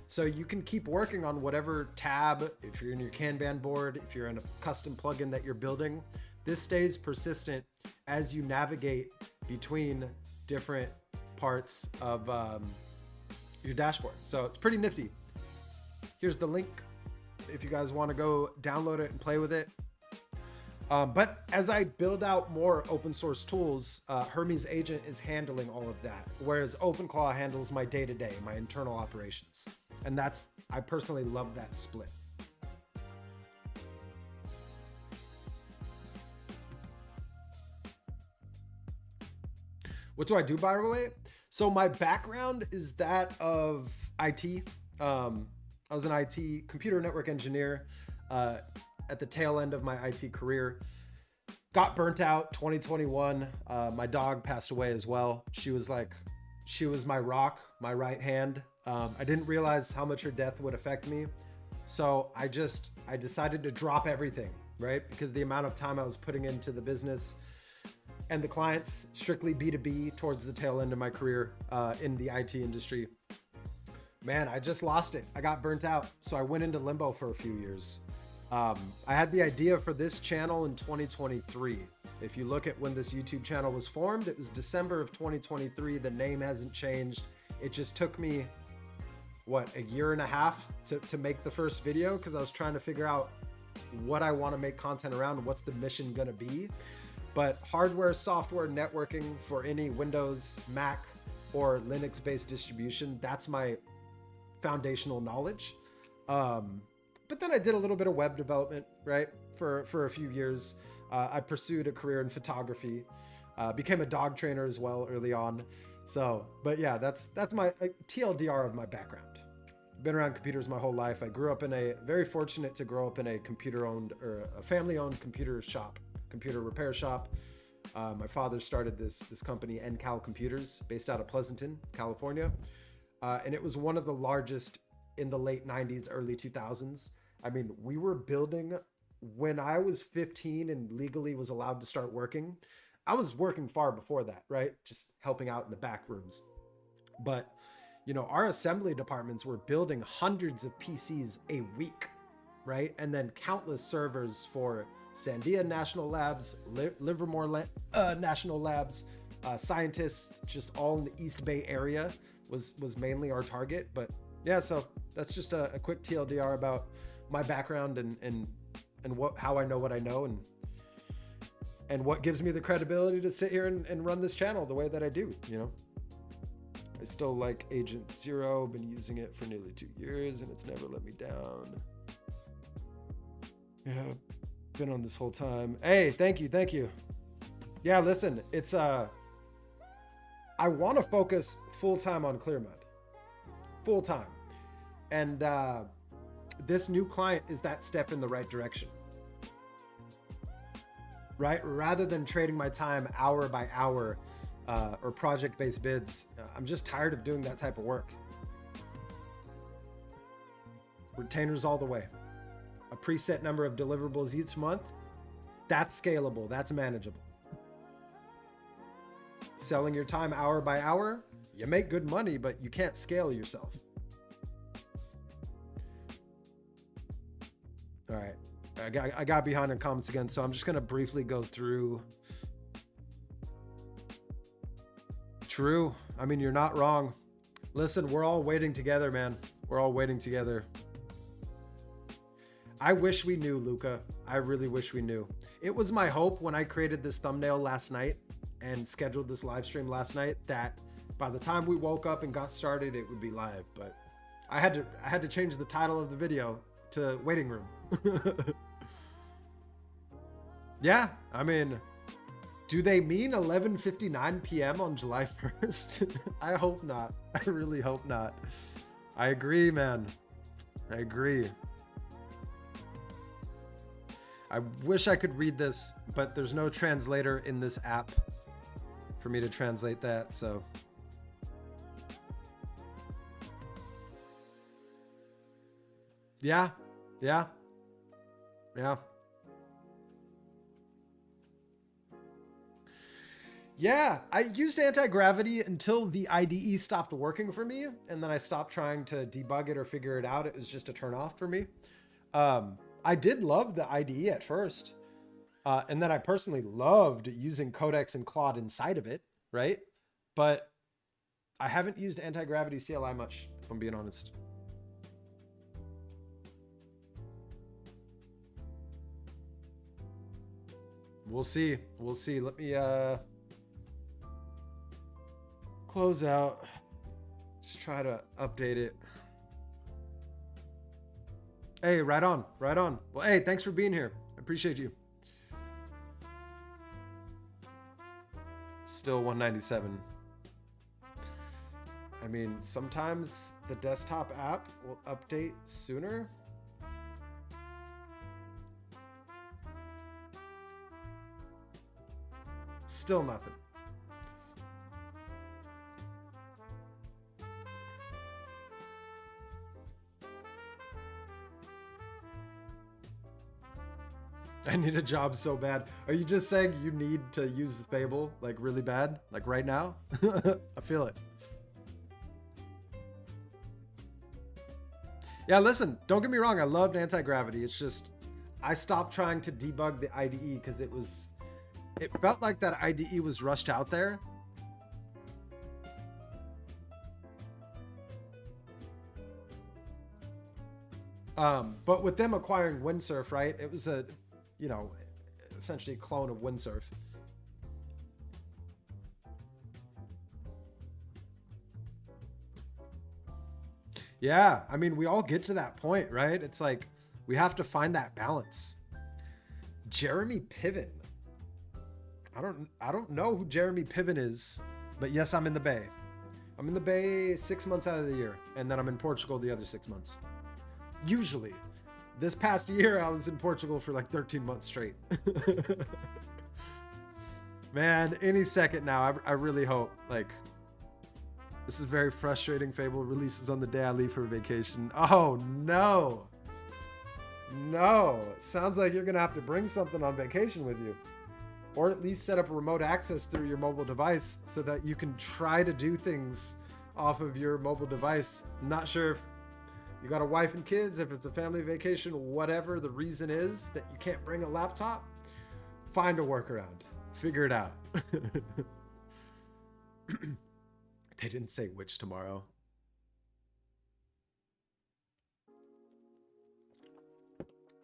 So you can keep working on whatever tab, if you're in your Kanban board, if you're in a custom plugin that you're building, this stays persistent as you navigate between different parts of your dashboard. So it's pretty nifty. Here's the link if you guys want to go download it and play with it. But as I build out more open source tools, Hermes Agent is handling all of that, whereas OpenClaw handles my day-to-day, my internal operations. And I personally love that split. What do I do, by the way? So my background is that of IT. I was an IT computer network engineer at the tail end of my IT career. Got burnt out 2021. My dog passed away as well. She was my rock, my right hand. I didn't realize how much her death would affect me. So I decided to drop everything, right? Because the amount of time I was putting into the business and the clients, strictly B2B towards the tail end of my career in the IT industry. Man, I just lost it. I got burnt out. So I went into limbo for a few years. I had the idea for this channel in 2023. If you look at when this YouTube channel was formed, it was December of 2023. The name hasn't changed. It just took me, a year and a half to make the first video, because I was trying to figure out what I want to make content around and what's the mission gonna be. But hardware, software, networking for any Windows, Mac, or Linux-based distribution, that's my foundational knowledge. But then I did a little bit of web development, right? For a few years. I pursued a career in photography, became a dog trainer as well early on. So, but yeah, that's my TLDR of my background. Been around computers my whole life. I grew up very fortunate to grow up in a computer-owned or a family-owned computer repair shop. My father started this company, NCal Computers, based out of Pleasanton, California. And it was one of the largest in the late 90s, early 2000s. I mean, we were building when I was 15 and legally was allowed to start working. I was working far before that, right? Just helping out in the back rooms. But, our assembly departments were building hundreds of PCs a week, right? And then countless servers for Sandia National Labs, Livermore National Labs, scientists just all in the East Bay area was mainly our target. But yeah, so that's just a quick TLDR about my background and how I know what I know and what gives me the credibility to sit here and run this channel the way that I do. I still like Agent Zero, been using it for nearly 2 years and it's never let me down. Yeah, been on this whole time. Hey, thank you. Yeah, listen, it's I want to focus full-time on Clearmud. Full-time. And this new client is that step in the right direction. Right? Rather than trading my time hour by hour or project-based bids, I'm just tired of doing that type of work. Retainers all the way. A preset number of deliverables each month, that's scalable, that's manageable. Selling your time hour by hour, you make good money, but you can't scale yourself. All right, I got behind in comments again, so I'm just gonna briefly go through. True, I mean, you're not wrong. Listen, we're all waiting together, man. We're all waiting together. I wish we knew, Luca. I really wish we knew. It was my hope when I created this thumbnail last night and scheduled this live stream last night that by the time we woke up and got started, it would be live. But I had to change the title of the video to waiting room. Yeah, I mean, do they mean 11:59 p.m. on July 1st? I hope not. I really hope not. I agree, man. I agree. I wish I could read this, but there's no translator in this app for me to translate that, so. Yeah, yeah, yeah. Yeah, I used anti-gravity until the IDE stopped working for me, and then I stopped trying to debug it or figure it out. It was just a turn off for me. I did love the IDE at first, and then I personally loved using Codex and Claude inside of it, right? But I haven't used anti-gravity CLI much, if I'm being honest. We'll see. We'll see. Let me close out. Just try to update it. Hey, right on, right on. Well, hey, thanks for being here. I appreciate you. Still 197. I mean, sometimes the desktop app will update sooner. Still nothing. I need a job so bad. Are you just saying you need to use Fable like really bad? Like right now? I feel it. Yeah, listen, don't get me wrong. I loved anti-gravity. It's just, I stopped trying to debug the IDE because it felt like that IDE was rushed out there. But with them acquiring Windsurf, right? It was a, you know, essentially a clone of Windsurf. Yeah, I mean, we all get to that point, right? It's like, we have to find that balance. Jeremy Piven. I don't know who Jeremy Piven is, but yes, I'm in the Bay. I'm in the Bay 6 months out of the year, and then I'm in Portugal the other 6 months. Usually. This past year, I was in Portugal for like 13 months straight. Man, any second now, I really hope. Like, this is very frustrating. Fable releases on the day I leave for vacation. Oh, no. No. It sounds like you're going to have to bring something on vacation with you. Or at least set up a remote access through your mobile device so that you can try to do things off of your mobile device. I'm not sure if you got a wife and kids, if it's a family vacation, whatever the reason is that you can't bring a laptop, find a workaround. Figure it out. They didn't say which tomorrow.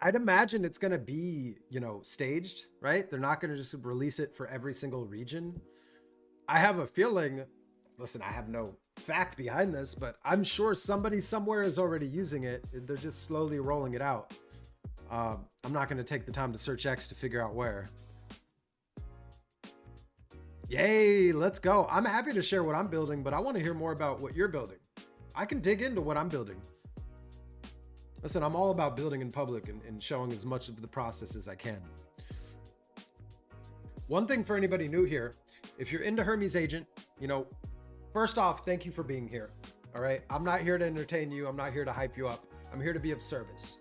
I'd imagine it's going to be, you know, staged, right? They're not going to just release it for every single region. I have a feeling, listen, I have no fact behind this, but I'm sure somebody somewhere is already using it. They're just slowly rolling it out. I'm not going to take the time to search X to figure out where. Yay, let's go. I'm happy to share what I'm building, but I want to hear more about what you're building. I can dig into what I'm building. Listen, I'm all about building in public and showing as much of the process as I can. One thing for anybody new here, if you're into Hermes Agent, you know, first off, thank you for being here. All right. I'm not here to entertain you. I'm not here to hype you up. I'm here to be of service.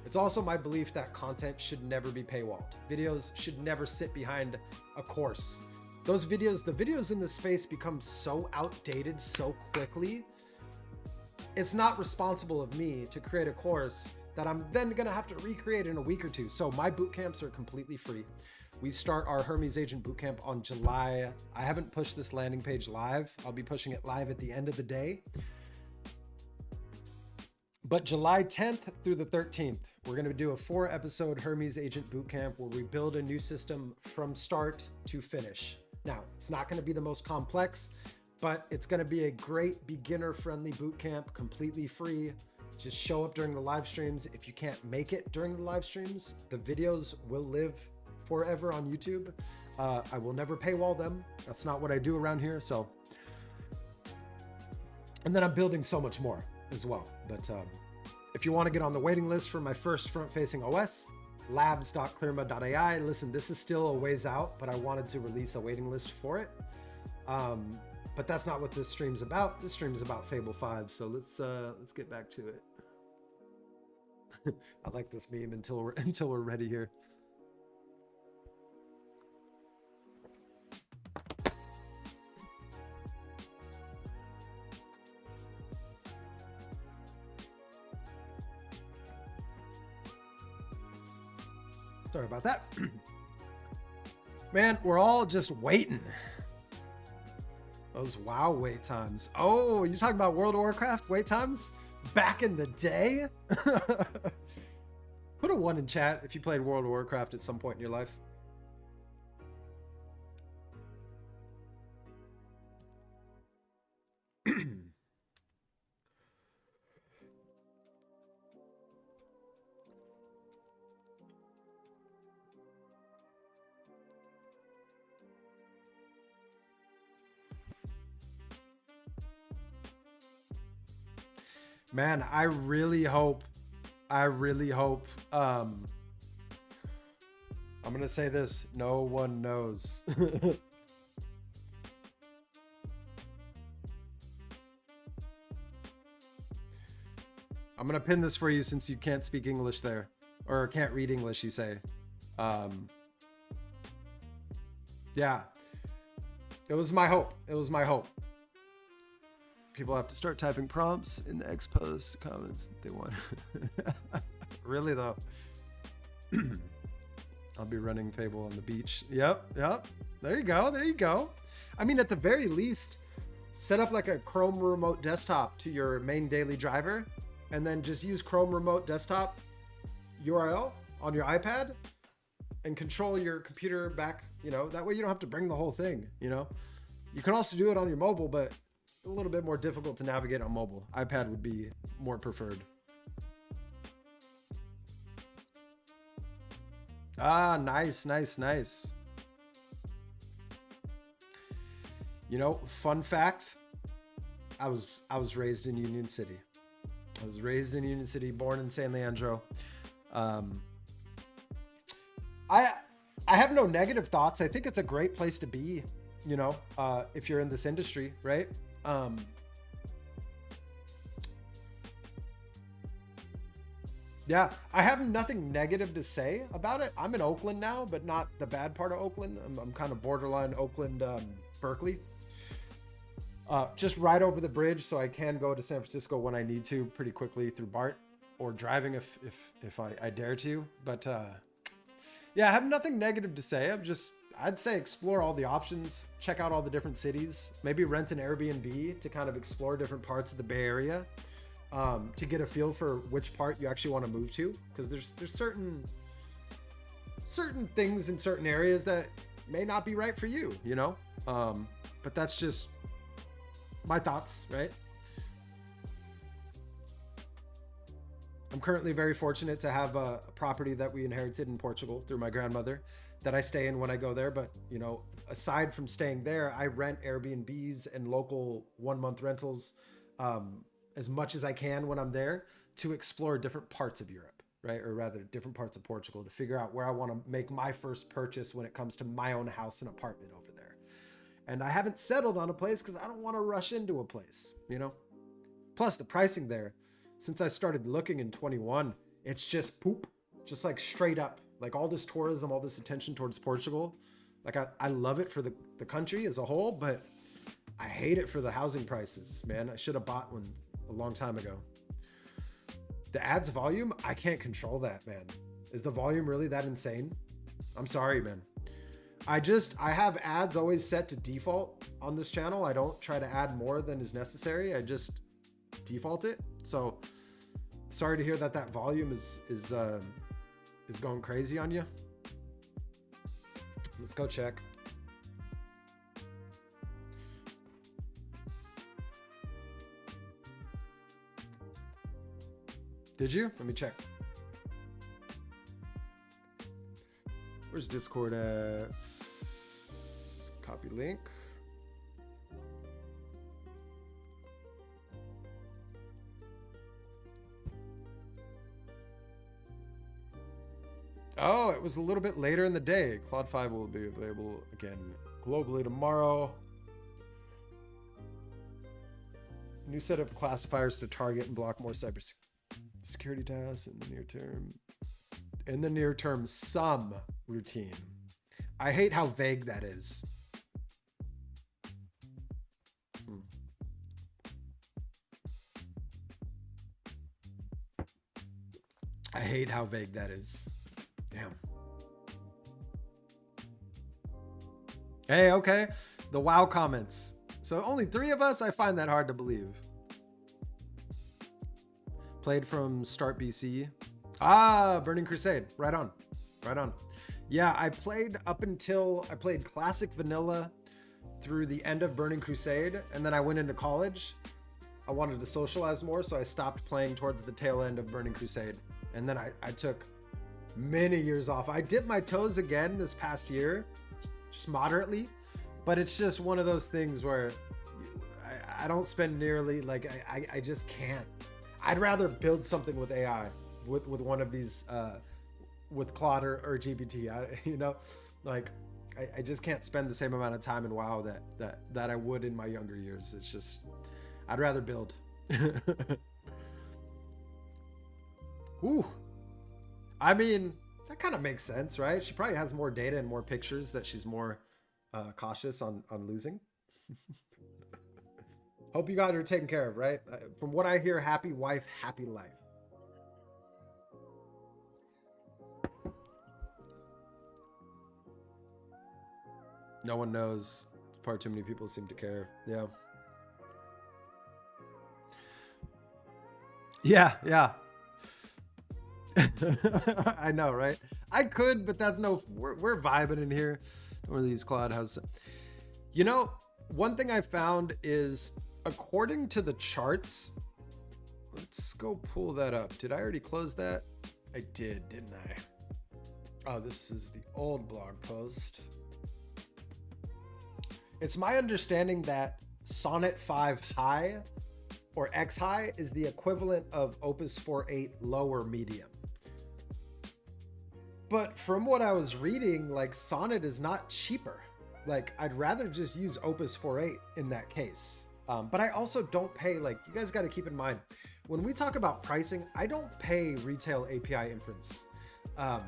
It's also my belief that content should never be paywalled. Videos should never sit behind a course. Those videos, the videos in this space become so outdated so quickly. It's not responsible of me to create a course that I'm then going to have to recreate in a week or two. So my boot camps are completely free. We start our Hermes Agent bootcamp on July. I haven't pushed this landing page live. I'll be pushing it live at the end of the day. But July 10th through the 13th, we're going to do a 4-episode Hermes Agent bootcamp where we build a new system from start to finish. Now, it's not going to be the most complex. but it's going to be a great beginner-friendly boot camp, completely free. Just show up during the live streams. If you can't make it during the live streams, the videos will live forever on YouTube. I will never paywall them. That's not what I do around here. So, and then I'm building so much more as well. But if you want to get on the waiting list for my first front-facing OS, labs.clearmud.ai. Listen, this is still a ways out, but I wanted to release a waiting list for it. But that's not what this stream's about. This stream's about Fable 5. So let's get back to it. I like this meme until we're ready here. Sorry about that. Man, we're all just waiting. Those WoW wait times. Oh, you talking about World of Warcraft wait times? Back in the day? Put a 1 in chat if you played World of Warcraft at some point in your life. Man, I really hope, I'm going to say this, no one knows. I'm going to pin this for you since you can't speak English there, or can't read English, you say. Yeah, it was my hope. It was my hope. People have to start typing prompts in the X post comments that they want. Really though. I'll be running Fable on the beach. Yep. There you go. There you go. I mean, at the very least, set up like a Chrome remote desktop to your main daily driver, and then just use Chrome remote desktop URL on your iPad and control your computer back, you know, that way you don't have to bring the whole thing, you know. You can also do it on your mobile, but a little bit more difficult to navigate on mobile. iPad would be more preferred. Ah, nice. You know, fun fact, I was raised in Union City. Born in San Leandro. I have no negative thoughts. I think it's a great place to be, you know, if you're in this industry, right? Yeah, I have nothing negative to say about it. I'm in Oakland now, but not the bad part of Oakland. I'm kind of borderline Oakland, Berkeley. Just right over the bridge, so I can go to San Francisco when I need to pretty quickly through BART, or driving if I dare to. But yeah, I have nothing negative to say. I'd say explore all the options, check out all the different cities, maybe rent an Airbnb to kind of explore different parts of the Bay Area, to get a feel for which part you actually want to move to. Because there's certain things in certain areas that may not be right for you, you know? But that's just my thoughts, right? I'm currently very fortunate to have a property that we inherited in Portugal through my grandmother that I stay in when I go there. But, you know, aside from staying there, I rent Airbnbs and local 1-month rentals as much as I can when I'm there to explore different parts of Europe, right? Or rather different parts of Portugal, to figure out where I want to make my first purchase when it comes to my own house and apartment over there. And I haven't settled on a place because I don't want to rush into a place, you know? Plus the pricing there, since I started looking in 21, it's just poop, just like straight up. Like all this tourism, all this attention towards Portugal. Like I love it for the country as a whole, but I hate it for the housing prices, man. I should have bought one a long time ago. The ads volume, I can't control that, man. Is the volume really that insane? I'm sorry, man. I have ads always set to default on this channel. I don't try to add more than is necessary. I just default it. So sorry to hear that volume is going crazy on you. Let's go check. Did you? Let me check. Where's Discord at? Copy link. Oh, it was a little bit later in the day. Claude 5 will be available again globally tomorrow. New set of classifiers to target and block more cybersecurity tasks in the near term. In the near term, some routine. I hate how vague that is. I hate how vague that is. Damn. Hey, okay. The WoW comments. So only 3 of us? I find that hard to believe. Played from start BC. Ah, Burning Crusade. Right on. Right on. Yeah, I played up until I played Classic Vanilla through the end of Burning Crusade. And then I went into college. I wanted to socialize more, so I stopped playing towards the tail end of Burning Crusade. And then I took many years off. I dipped my toes again this past year, just moderately, but it's just one of those things where I don't spend nearly, like, I just can't. I'd rather build something with AI, with one of these, with Claude or GPT, you know, like I just can't spend the same amount of time in WoW that I would in my younger years. It's just, I'd rather build. Ooh. I mean, that kind of makes sense, right? She probably has more data and more pictures that she's more cautious on losing. Hope you got her taken care of, right? From what I hear, happy wife, happy life. No one knows. Far too many people seem to care. Yeah. Yeah, yeah. I know, right? I could, but that's no, we're vibing in here. One of these Claude has, you know, one thing I found is according to the charts, let's go pull that up. Did I already close that? I did, didn't I? Oh, this is the old blog post. It's my understanding that Sonnet 5 high or X high is the equivalent of Opus 4.8 low or medium. But from what I was reading, like Sonnet is not cheaper. Like I'd rather just use Opus 4.8 in that case. But I also don't pay, like you guys got to keep in mind, when we talk about pricing, I don't pay retail API inference. I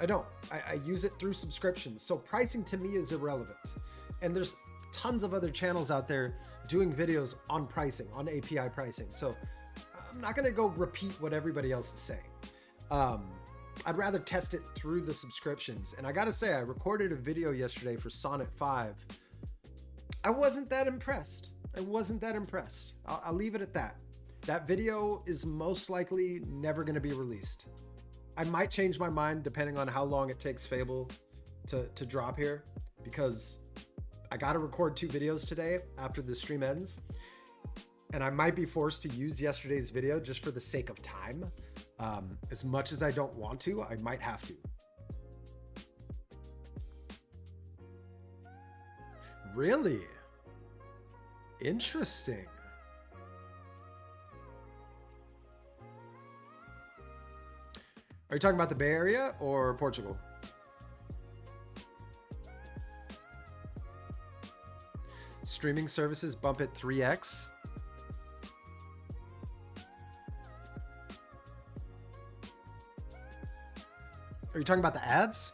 don't, I use it through subscriptions. So pricing to me is irrelevant. And there's tons of other channels out there doing videos on pricing, on API pricing. So I'm not going to go repeat what everybody else is saying. I'd rather test it through the subscriptions. And I got to say, I recorded a video yesterday for Sonnet 5. I wasn't that impressed. I wasn't that impressed. I'll leave it at that. That video is most likely never going to be released. I might change my mind depending on how long it takes Fable to drop here, because I got to record 2 videos today after the stream ends. And I might be forced to use yesterday's video just for the sake of time. As much as I don't want to, I might have to. Really? Interesting. Are you talking about the Bay Area or Portugal? Streaming services bump at 3x. Are you talking about the ads?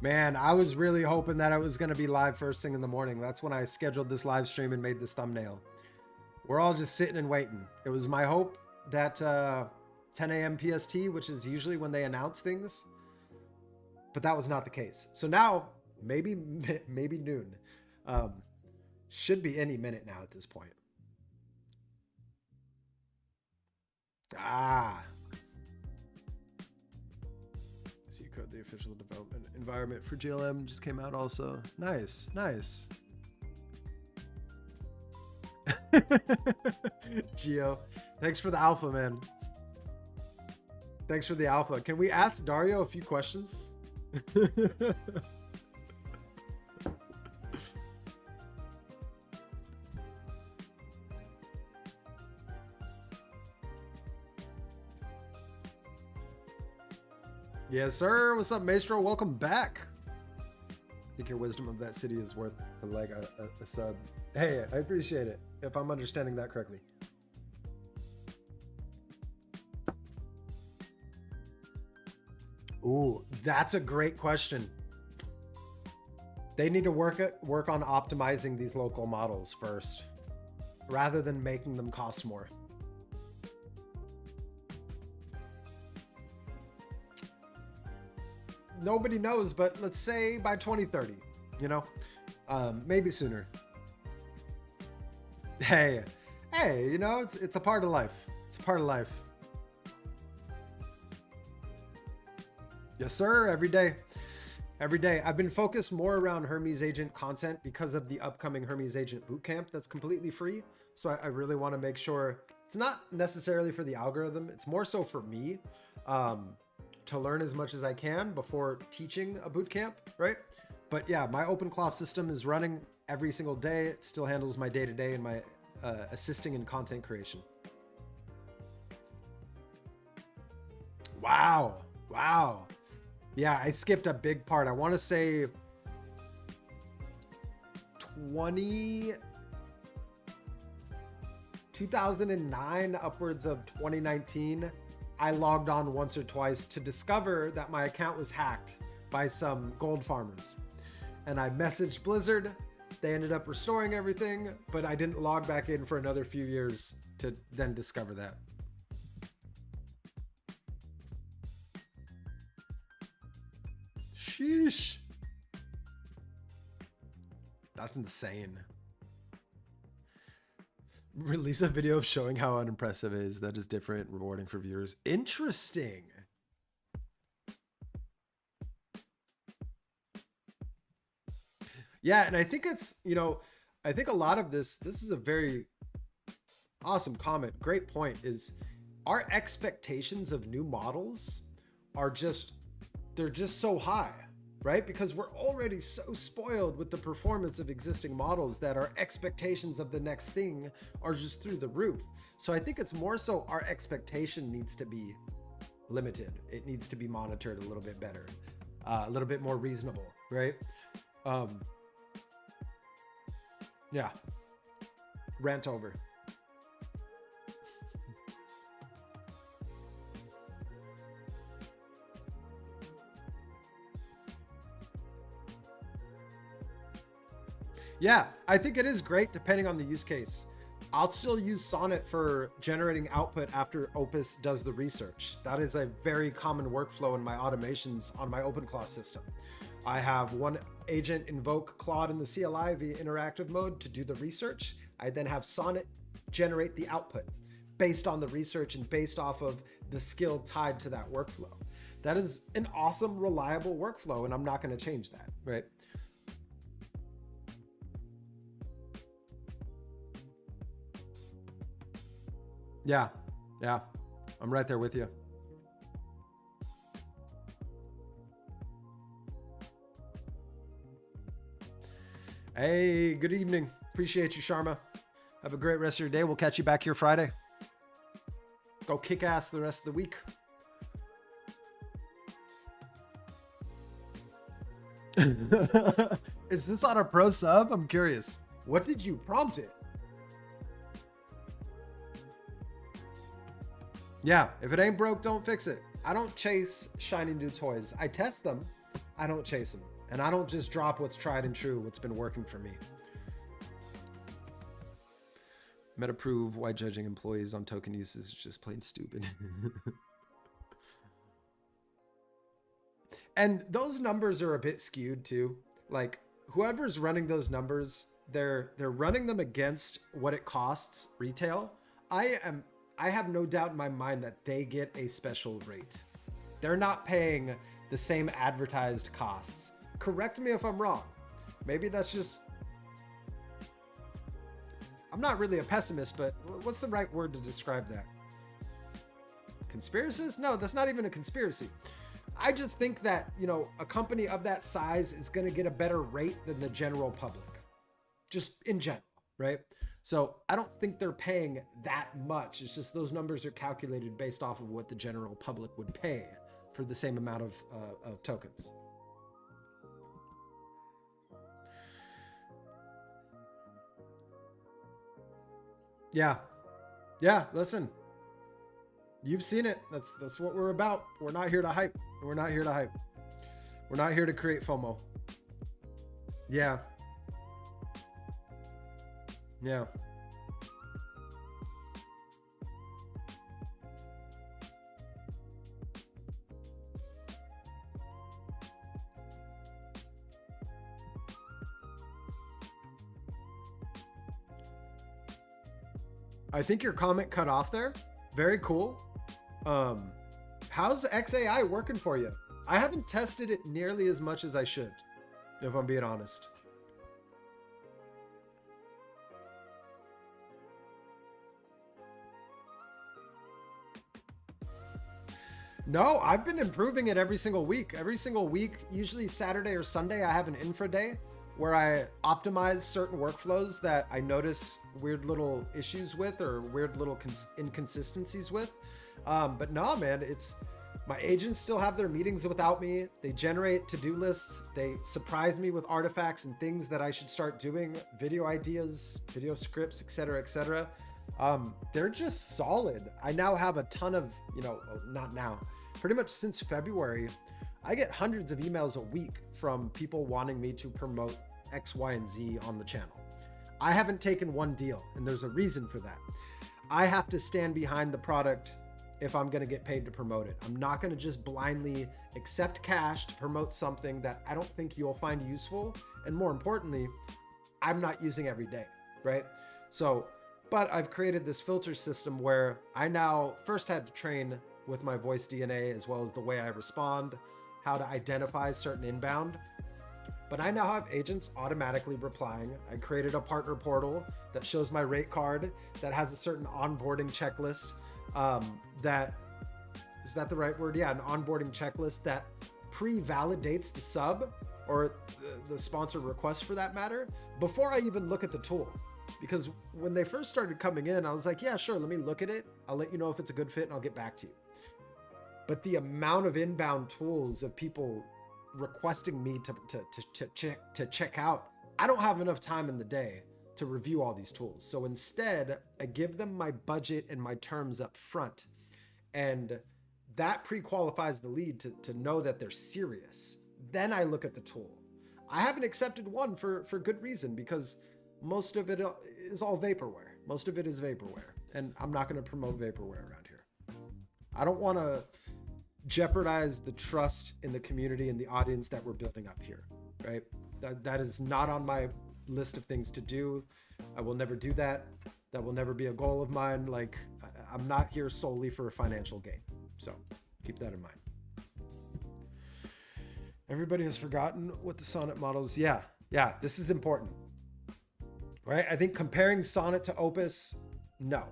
Man, I was really hoping that I was going to be live first thing in the morning. That's when I scheduled this live stream and made this thumbnail. We're all just sitting and waiting. It was my hope that 10 a.m. PST, which is usually when they announce things, but that was not the case. So now maybe noon. Should be any minute now at this point. Ah. See code, the official development environment for GLM just came out also. Nice, nice. Geo, Thanks for the alpha, man. Thanks for the alpha. Can we ask Dario a few questions? Yes, sir. What's up, Maestro? Welcome back. I think your wisdom of that city is worth like a sub. Hey, I appreciate it, if I'm understanding that correctly. Ooh, that's a great question. They need to work on optimizing these local models first, rather than making them cost more. Nobody knows, but let's say by 2030, you know, maybe sooner. Hey, you know, it's a part of life. It's a part of life. Yes, sir. Every day. Every day. I've been focused more around Hermes Agent content because of the upcoming Hermes Agent bootcamp that's completely free. So I really want to make sure it's not necessarily for the algorithm. It's more so for me to learn as much as I can before teaching a bootcamp, right? But yeah, my OpenClaw system is running every single day. It still handles my day-to-day and my assisting in content creation. Wow. Wow. Yeah, I skipped a big part. I want to say 2009 upwards of 2019, I logged on once or twice to discover that my account was hacked by some gold farmers. And I messaged Blizzard. They ended up restoring everything, but I didn't log back in for another few years to then discover that. Sheesh. That's insane. Release a video of showing how unimpressive it is. That is different, rewarding for viewers. Interesting. Yeah, and I think it's, you know, I think a lot of this is a very awesome comment. Great point. Is our expectations of new models are just, they're just so high, right? Because we're already so spoiled with the performance of existing models that our expectations of the next thing are just through the roof. So I think it's more so our expectation needs to be limited. It needs to be monitored a little bit better, a little bit more reasonable, right? Yeah, rant over. Yeah, I think it is great depending on the use case. I'll still use Sonnet for generating output after Opus does the research. That is a very common workflow in my automations on my OpenClaw system. I have one agent invoke Claude in the CLI via interactive mode to do the research. I then have Sonnet generate the output based on the research and based off of the skill tied to that workflow. That is an awesome, reliable workflow, and I'm not going to change that, right? Yeah, I'm right there with you. Hey, good evening. Appreciate you, Sharma. Have a great rest of your day. We'll catch you back here Friday. Go kick ass the rest of the week. Is this on a pro sub? I'm curious. What did you prompt it? Yeah, if it ain't broke, don't fix it. I don't chase shiny new toys. I test them. I don't chase them. And I don't just drop what's tried and true, what's been working for me. Meta prove why judging employees on token uses is just plain stupid. And those numbers are a bit skewed too. Like whoever's running those numbers, they're running them against what it costs retail. I have no doubt in my mind that they get a special rate. They're not paying the same advertised costs. Correct me if I'm wrong. Maybe that's just... I'm not really a pessimist, but what's the right word to describe that? Conspiracist? No, that's not even a conspiracy. I just think that, you know, a company of that size is going to get a better rate than the general public, just in general, right? So I don't think they're paying that much. It's just those numbers are calculated based off of what the general public would pay for the same amount of tokens. Yeah. Yeah, listen. You've seen it. That's what we're about. We're not here to hype. We're not here to hype. We're not here to create FOMO. Yeah. Yeah. I think your comment cut off there. Very cool. How's XAI working for you? I haven't tested it nearly as much as I should, if I'm being honest. No, I've been improving it every single week. Every single week, usually Saturday or Sunday, I have an infra day where I optimize certain workflows that I notice weird little issues with or weird little inconsistencies with. But no, man, it's my agents still have their meetings without me. They generate to-do lists. They surprise me with artifacts and things that I should start doing, video ideas, video scripts, etc., etc. They're just solid. I now have a ton of, you know, not now, pretty much since February, I get hundreds of emails a week from people wanting me to promote X, Y, and Z on the channel. I haven't taken one deal, and there's a reason for that. I have to stand behind the product if I'm going to get paid to promote it. I'm not going to just blindly accept cash to promote something that I don't think you'll find useful. And more importantly, I'm not using every day, right? So, but I've created this filter system where I now first had to train with my voice DNA as well as the way I respond, how to identify certain inbound. But I now have agents automatically replying. I created a partner portal that shows my rate card that has a certain onboarding checklist. That is that the right word? Yeah, an onboarding checklist that pre-validates the sub or the sponsor request for that matter before I even look at the tool. Because when they first started coming in, I was like, yeah, sure, let me look at it. I'll let you know if it's a good fit and I'll get back to you. But the amount of inbound tools of people requesting me to check out, I don't have enough time in the day to review all these tools. So instead, I give them my budget and my terms up front. And that pre-qualifies the lead to know that they're serious. Then I look at the tool. I haven't accepted one for good reason, because most of it is all vaporware. Most of it is vaporware. And I'm not going to promote vaporware around here. I don't want to jeopardize the trust in the community and the audience that we're building up here, right? That is not on my list of things to do. I will never do that. That will never be a goal of mine. Like, I'm not here solely for a financial gain. So keep that in mind. Everybody has forgotten what the Sonnet models. Yeah, this is important, right? I think comparing Sonnet to Opus, no.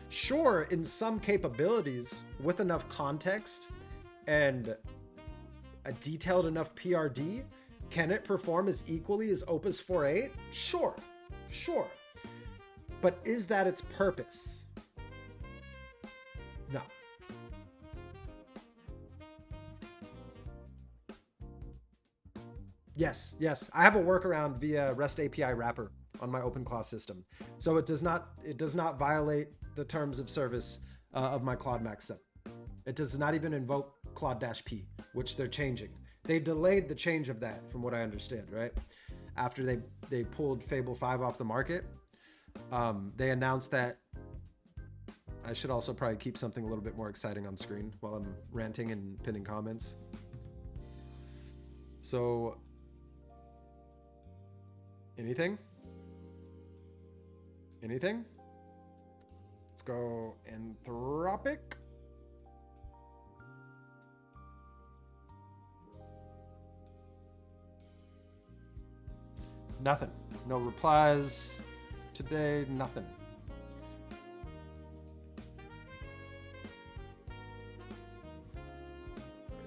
Sure, in some capabilities with enough context and a detailed enough PRD, can it perform as equally as Opus 4.8? Sure. But is that its purpose? No. Yes. I have a workaround via REST API wrapper on my OpenClaw system. So it does not violate the terms of service of my Claude Max 7. It does not even invoke Claude-P, which they're changing. They delayed the change of that, from what I understand, right? After they pulled Fable 5 off the market, they announced that. I should also probably keep something a little bit more exciting on screen while I'm ranting and pinning comments. So, anything? Let's go Anthropic. Nothing. No replies to today, nothing.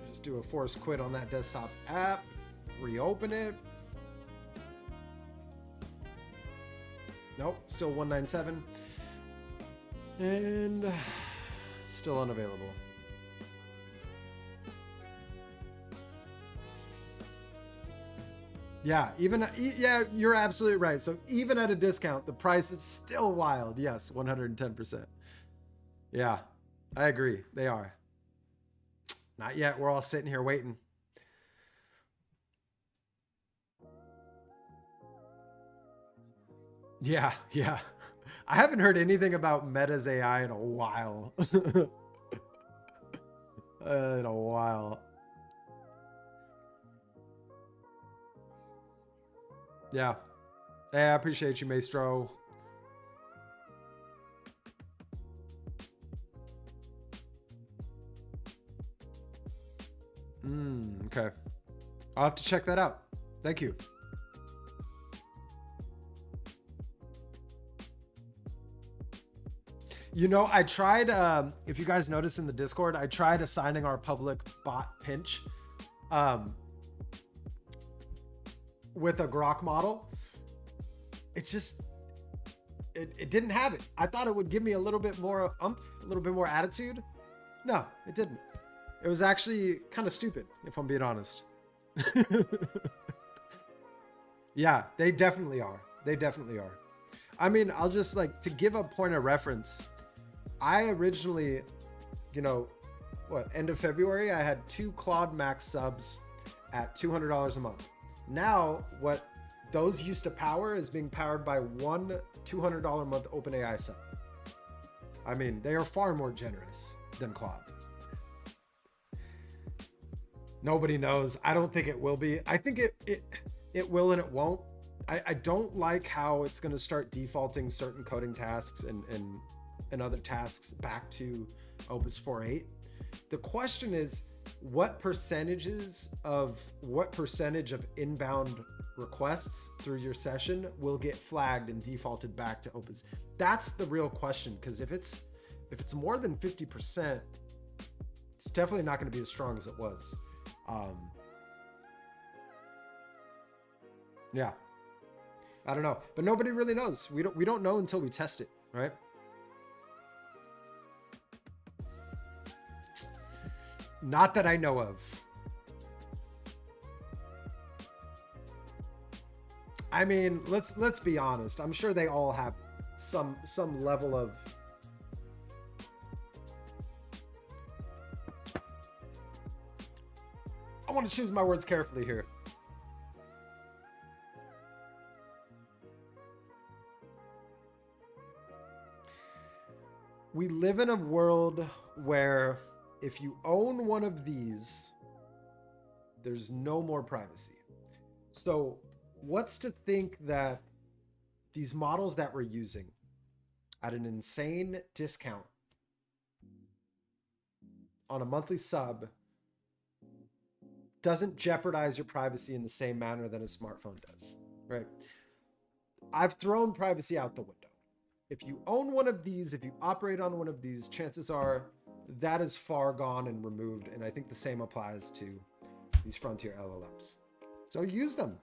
Just do a force quit on that desktop app, reopen it. Nope, still 197. And still unavailable. Yeah, yeah, you're absolutely right. So even at a discount, the price is still wild. Yes, 110%. Yeah, I agree. They are. Not yet. We're all sitting here waiting. Yeah, yeah. I haven't heard anything about Meta's AI in a while. In a while. Yeah. Hey, I appreciate you, Maestro. Okay. I'll have to check that out. Thank you. You know, I tried, if you guys notice in the Discord, I tried assigning our public bot pinch with a Grok model. It's just, it didn't have it. I thought it would give me a little bit more a little bit more attitude. No, it didn't. It was actually kind of stupid, if I'm being honest. Yeah, they definitely are. They definitely are. I mean, I'll just like, to give a point of reference, I originally, you know, what, end of February, I had 2 Claude Max subs at $200 a month. Now, what those used to power is being powered by 1 $200 a month OpenAI sub. I mean, they are far more generous than Claude. Nobody knows. I don't think it will be. I think it will and it won't. I don't like how it's going to start defaulting certain coding tasks and other tasks back to Opus 4.8. The question is, what percentage of inbound requests through your session will get flagged and defaulted back to Opus? That's the real question, because if it's more than 50%, it's definitely not going to be as strong as it was. Yeah, I don't know, but nobody really knows. We don't know until we test it, right? Not that I know of. I mean, let's be honest. I'm sure they all have some level of I want to choose my words carefully here. We live in a world where if you own one of these, there's no more privacy. So what's to think that these models that we're using at an insane discount on a monthly sub doesn't jeopardize your privacy in the same manner that a smartphone does, right? I've thrown privacy out the window. If you own one of these, if you operate on one of these, chances are that is far gone and removed. And I think the same applies to these frontier LLMs. So use them.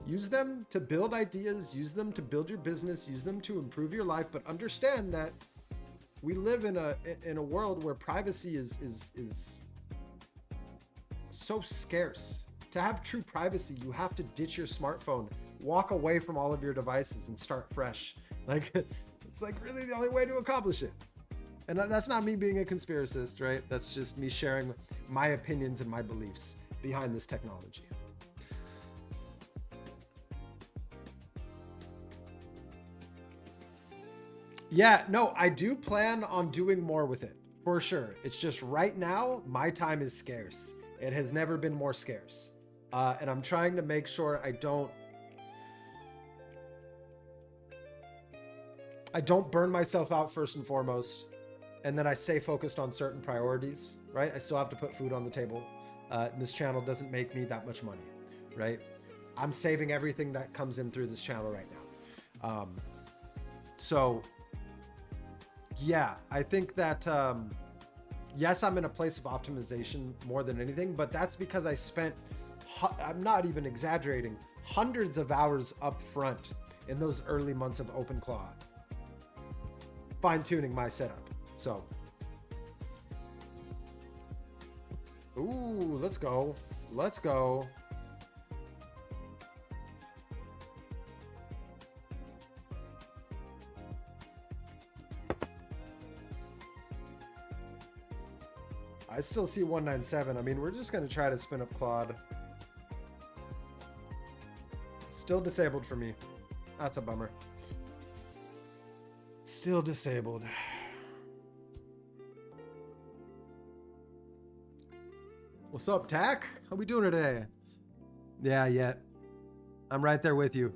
Use them to build ideas, use them to build your business, use them to improve your life, but understand that we live in a world where privacy is so scarce. To have true privacy, you have to ditch your smartphone, walk away from all of your devices and start fresh. Like, it's like really the only way to accomplish it. And that's not me being a conspiracist, right? That's just me sharing my opinions and my beliefs behind this technology. Yeah, no, I do plan on doing more with it, for sure. It's just right now, my time is scarce. It has never been more scarce. And I'm trying to make sure I don't burn myself out first and foremost. And then I stay focused on certain priorities, right? I still have to put food on the table. This channel doesn't make me that much money, right? I'm saving everything that comes in through this channel right now. So yeah, I think that, yes, I'm in a place of optimization more than anything, but that's because I spent, I'm not even exaggerating, hundreds of hours up front in those early months of OpenClaw, fine-tuning my setup. So, ooh, let's go. Let's go. I still see 197. I mean, we're just going to try to spin up Claude. Still disabled for me. That's a bummer. Still disabled. What's up, Tack? How we doing today? Yeah, yet. I'm right there with you.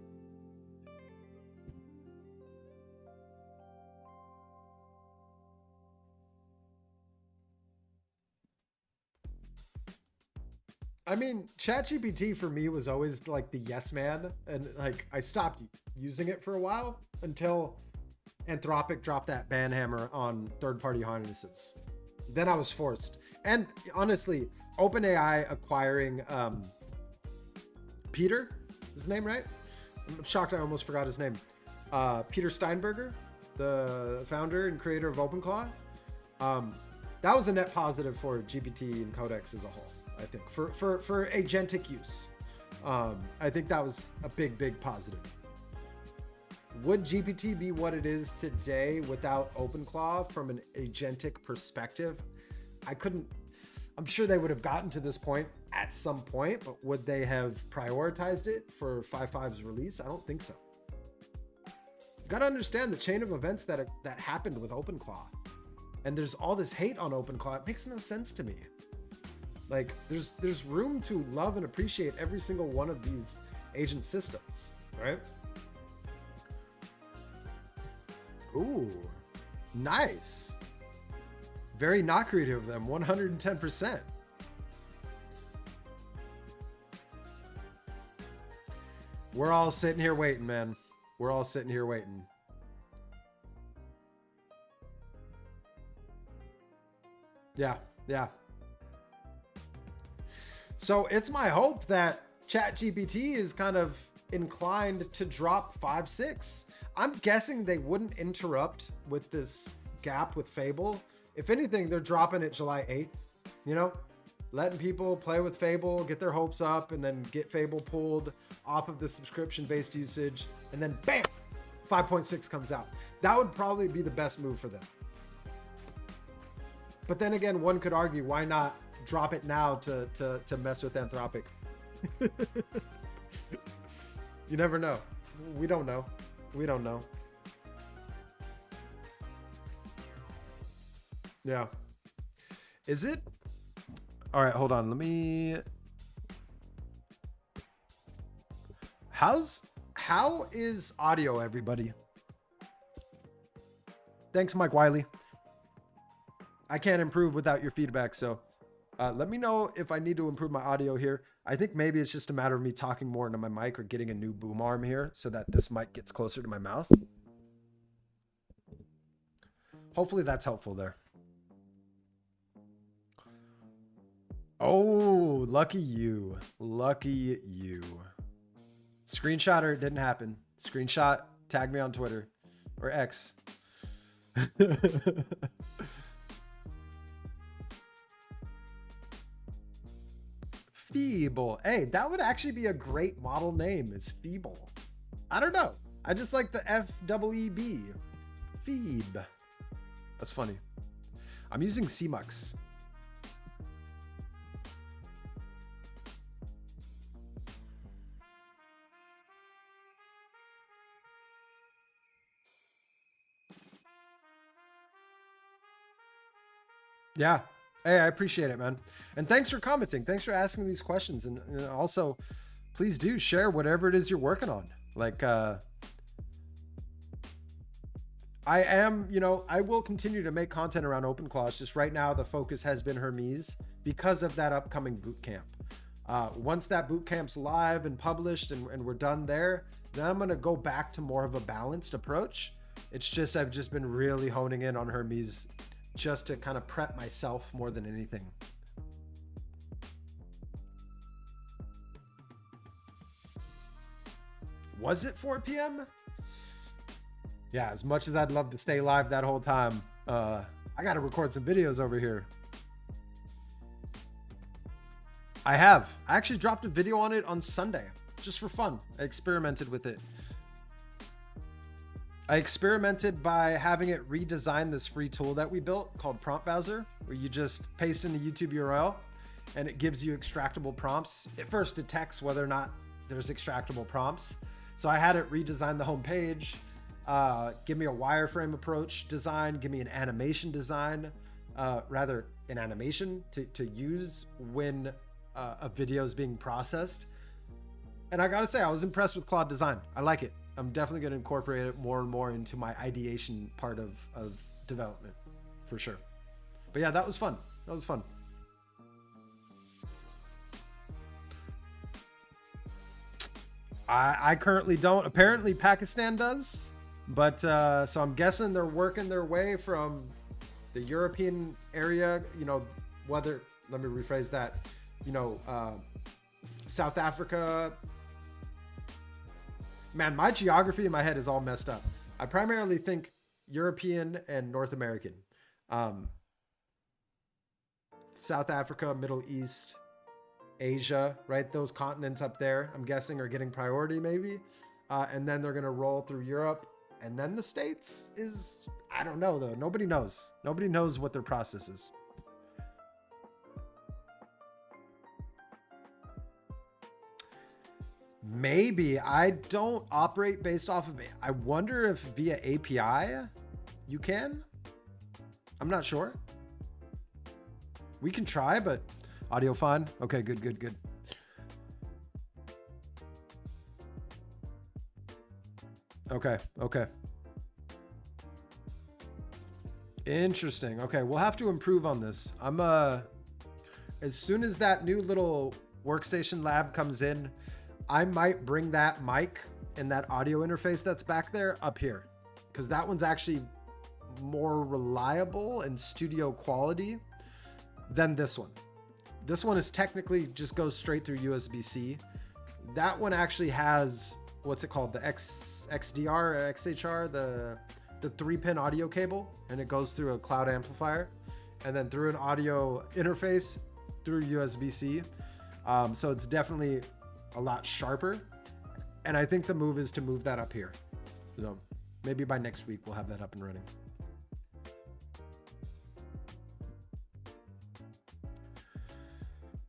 I mean, ChatGPT for me was always like the yes man, and like I stopped using it for a while until Anthropic dropped that ban hammer on third-party harnesses. Then I was forced. And honestly, OpenAI acquiring Peter, his name, right? I'm shocked I almost forgot his name. Peter Steinberger, the founder and creator of OpenClaw. That was a net positive for GPT and Codex as a whole. I think for agentic use, I think that was a big positive. Would GPT be what it is today without OpenClaw from an agentic perspective? I'm sure they would have gotten to this point at some point, but would they have prioritized it for 5.5's release? I don't think so. You got to understand the chain of events that happened with OpenClaw, and there's all this hate on OpenClaw. It makes no sense to me. Like there's room to love and appreciate every single one of these agent systems, right? Ooh, nice. Very not creative of them, 110%. We're all sitting here waiting, man. We're all sitting here waiting. Yeah. So it's my hope that ChatGPT is kind of inclined to drop 5.6. I'm guessing they wouldn't interrupt with this gap with Fable. If anything, they're dropping it July 8th, you know, letting people play with Fable, get their hopes up, and then get Fable pulled off of the subscription-based usage, and then bam, 5.6 comes out. That would probably be the best move for them. But then again, one could argue, why not drop it now to mess with Anthropic? You never know. We don't know. We don't know. Yeah. Is it? All right, hold on. Let me. How is audio, everybody? Thanks, Mike Wiley. I can't improve without your feedback, so let me know if I need to improve my audio here. I think maybe it's just a matter of me talking more into my mic or getting a new boom arm here so that this mic gets closer to my mouth. Hopefully that's helpful there. Oh, lucky you. Lucky you. Screenshot or it didn't happen. Screenshot, tag me on Twitter or X. Fable. Hey, that would actually be a great model name, is Fable. I don't know. I just like the F-E-E-B. Phoebe. That's funny. I'm using CMux. Yeah. Hey, I appreciate it, man. And thanks for commenting. Thanks for asking these questions. And also, please do share whatever it is you're working on. Like, I am, I will continue to make content around OpenClaw. It's just right now the focus has been Hermes because of that upcoming bootcamp. Once that bootcamp's live and published and we're done there, then I'm going to go back to more of a balanced approach It's just, I've just been really honing in on Hermes just to kind of prep myself more than anything. Was it 4 p.m.? Yeah, as much as I'd love to stay live that whole time, I got to record some videos over here. I actually dropped a video on it on Sunday, just for fun. I experimented with it. I experimented by having it redesign this free tool that we built called Prompt Browser, where you just paste in the YouTube URL and it gives you extractable prompts. It first detects whether or not there's extractable prompts. So I had it redesign the home page, give me a wireframe approach design, give me an animation design, rather an animation to use when a video is being processed. And I gotta say, I was impressed with Claude design. I like it. I'm definitely gonna incorporate it more and more into my ideation part of development, for sure. But yeah, that was fun. That was fun. I currently don't. Apparently Pakistan does, but so I'm guessing they're working their way from the European area, you know, whether, let me rephrase that, you know, South Africa. Man, my geography in my head is all messed up. I primarily think European and North American. South Africa, Middle East, Asia, right? Those continents up there, I'm guessing, are getting priority maybe. And then they're going to roll through Europe. And then the States is, I don't know though. Nobody knows. Nobody knows what their process is. Maybe. I don't operate based off of it. I wonder if via API you can. I'm not sure. We can try, but audio fine. Okay, good, good, good. Okay, okay. Interesting. Okay, we'll have to improve on this. I'm as soon as that new little workstation lab comes in, I might bring that mic and that audio interface that's back there up here, because that one's actually more reliable and studio quality than this one. This one is technically just goes straight through USB-C. That one actually has, what's it called? The XDR or XHR, the 3-pin audio cable, and it goes through a cloud amplifier and then through an audio interface through USB-C. So it's definitely a lot sharper. And I think the move is to move that up here. So maybe by next week, we'll have that up and running.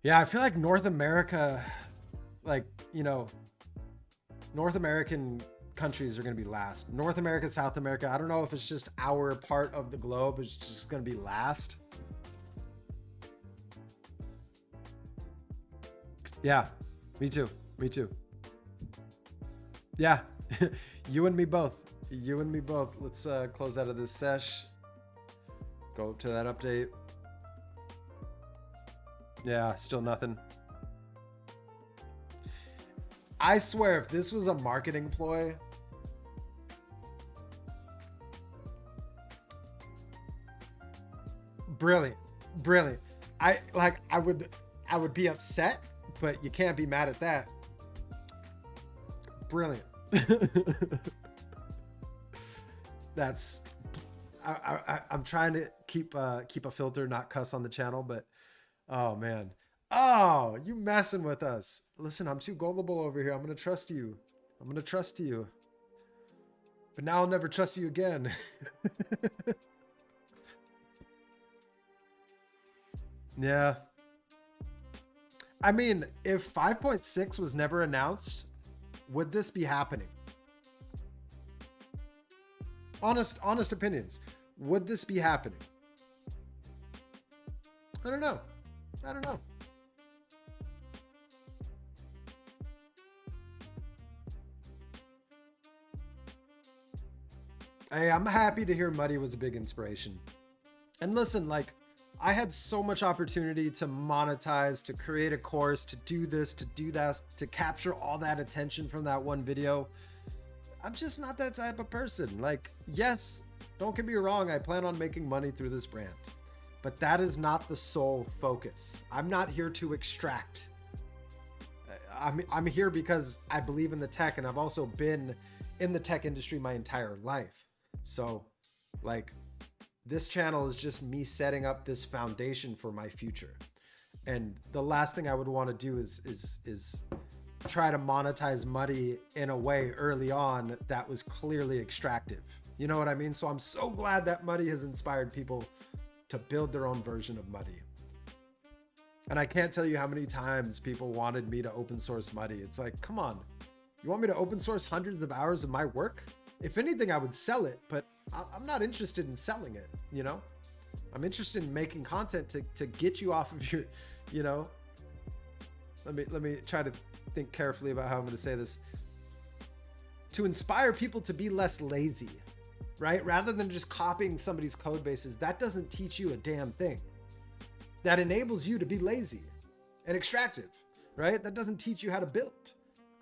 Yeah, I feel like North America, like, you know, North American countries are going to be last. North America, South America, I don't know if it's just our part of the globe is just going to be last. Yeah, me too. Me too. Yeah, you and me both. You and me both. Let's close out of this sesh. Go to that update. Yeah, still nothing. I swear, if this was a marketing ploy, brilliant, brilliant. I would be upset, but you can't be mad at that. Brilliant. That's, I'm trying to keep a filter, not cuss on the channel, but oh man. Oh, you messing with us. Listen, I'm too gullible over here. I'm going to trust you. I'm going to trust you. But now I'll never trust you again. Yeah. I mean, if 5.6 was never announced, would this be happening? Honest opinions. Would this be happening? I don't know. I don't know. Hey, I'm happy to hear Muddy was a big inspiration. And listen, like, I had so much opportunity to monetize, to create a course, to do this, to do that, to capture all that attention from that one video. I'm just not that type of person. Like, yes, don't get me wrong, I plan on making money through this brand, but that is not the sole focus. I'm not here to extract. I'm here because I believe in the tech, and I've also been in the tech industry my entire life. So like, this channel is just me setting up this foundation for my future. And the last thing I would want to do is try to monetize money in a way early on that was clearly extractive. You know what I mean? So I'm so glad that Muddy has inspired people to build their own version of Muddy. And I can't tell you how many times people wanted me to open source Muddy. It's like, come on, you want me to open source hundreds of hours of my work? If anything, I would sell it, but I'm not interested in selling it, you know? I'm interested in making content to get you off of your, you know? Let me try to think carefully about how I'm going to say this. To inspire people to be less lazy, right? Rather than just copying somebody's code bases, that doesn't teach you a damn thing. That enables you to be lazy and extractive, right? That doesn't teach you how to build.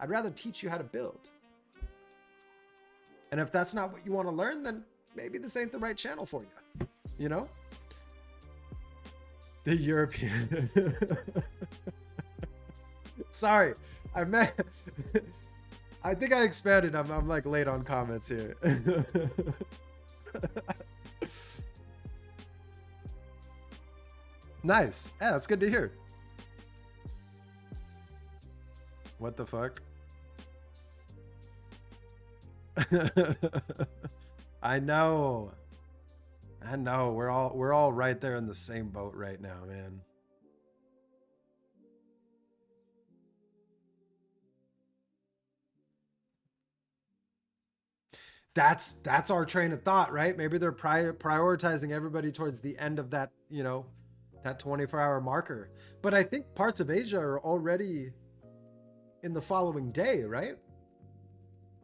I'd rather teach you how to build. And if that's not what you want to learn, then maybe this ain't the right channel for you, you know? The European. Sorry, I meant, I think I expanded. I'm like late on comments here. Nice. Yeah, that's good to hear. What the fuck? I know. We're all right there in the same boat right now, man. That's our train of thought, right? Maybe they're prioritizing everybody towards the end of that, you know, that 24-hour marker. But I think parts of Asia are already in the following day, right?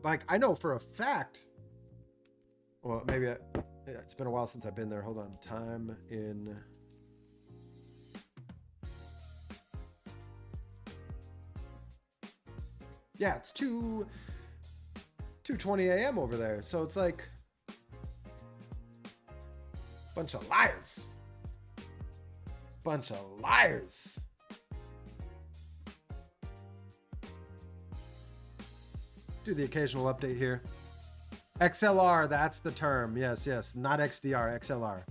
Like, I know for a fact, well, maybe it's been a while since I've been there. Hold on. Time in... Yeah, it's 2:20 a.m. over there. So it's like bunch of liars. Bunch of liars. Do the occasional update here. XLR, that's the term. Yes, yes. Not XDR, XLR.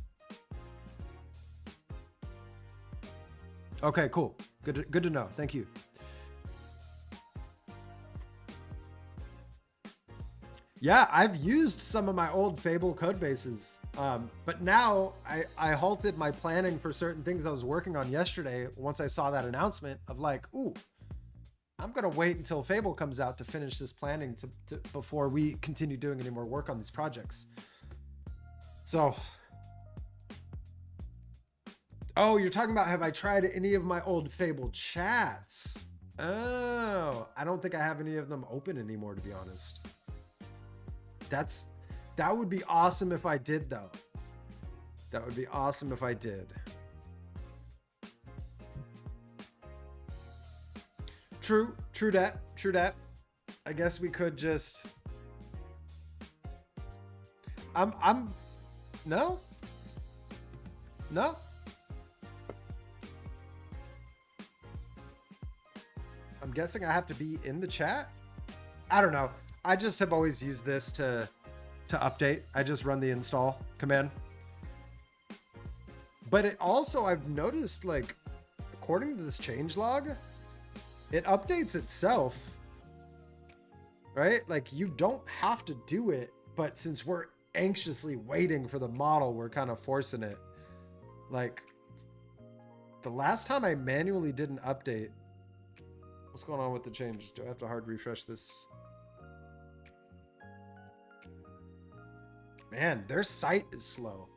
Okay, cool. Good to know. Thank you. Yeah, I've used some of my old Fable code bases, but now I halted my planning for certain things I was working on yesterday once I saw that announcement of like, ooh, I'm gonna wait until Fable comes out to finish this planning before we continue doing any more work on these projects. So, oh, you're talking about have I tried any of my old Fable chats? Oh, I don't think I have any of them open anymore, to be honest. That would be awesome if I did, though. That would be awesome if I did. True that. I guess we could just... No? I'm guessing I have to be in the chat? I don't know. I just have always used this to update. I just run the install command. But it also, I've noticed, like, according to this changelog, it updates itself, right? Like, you don't have to do it, but since we're anxiously waiting for the model, we're kind of forcing it. Like, the last time I manually did an update, what's going on with the changes? Do I have to hard refresh this? Man, their site is slow.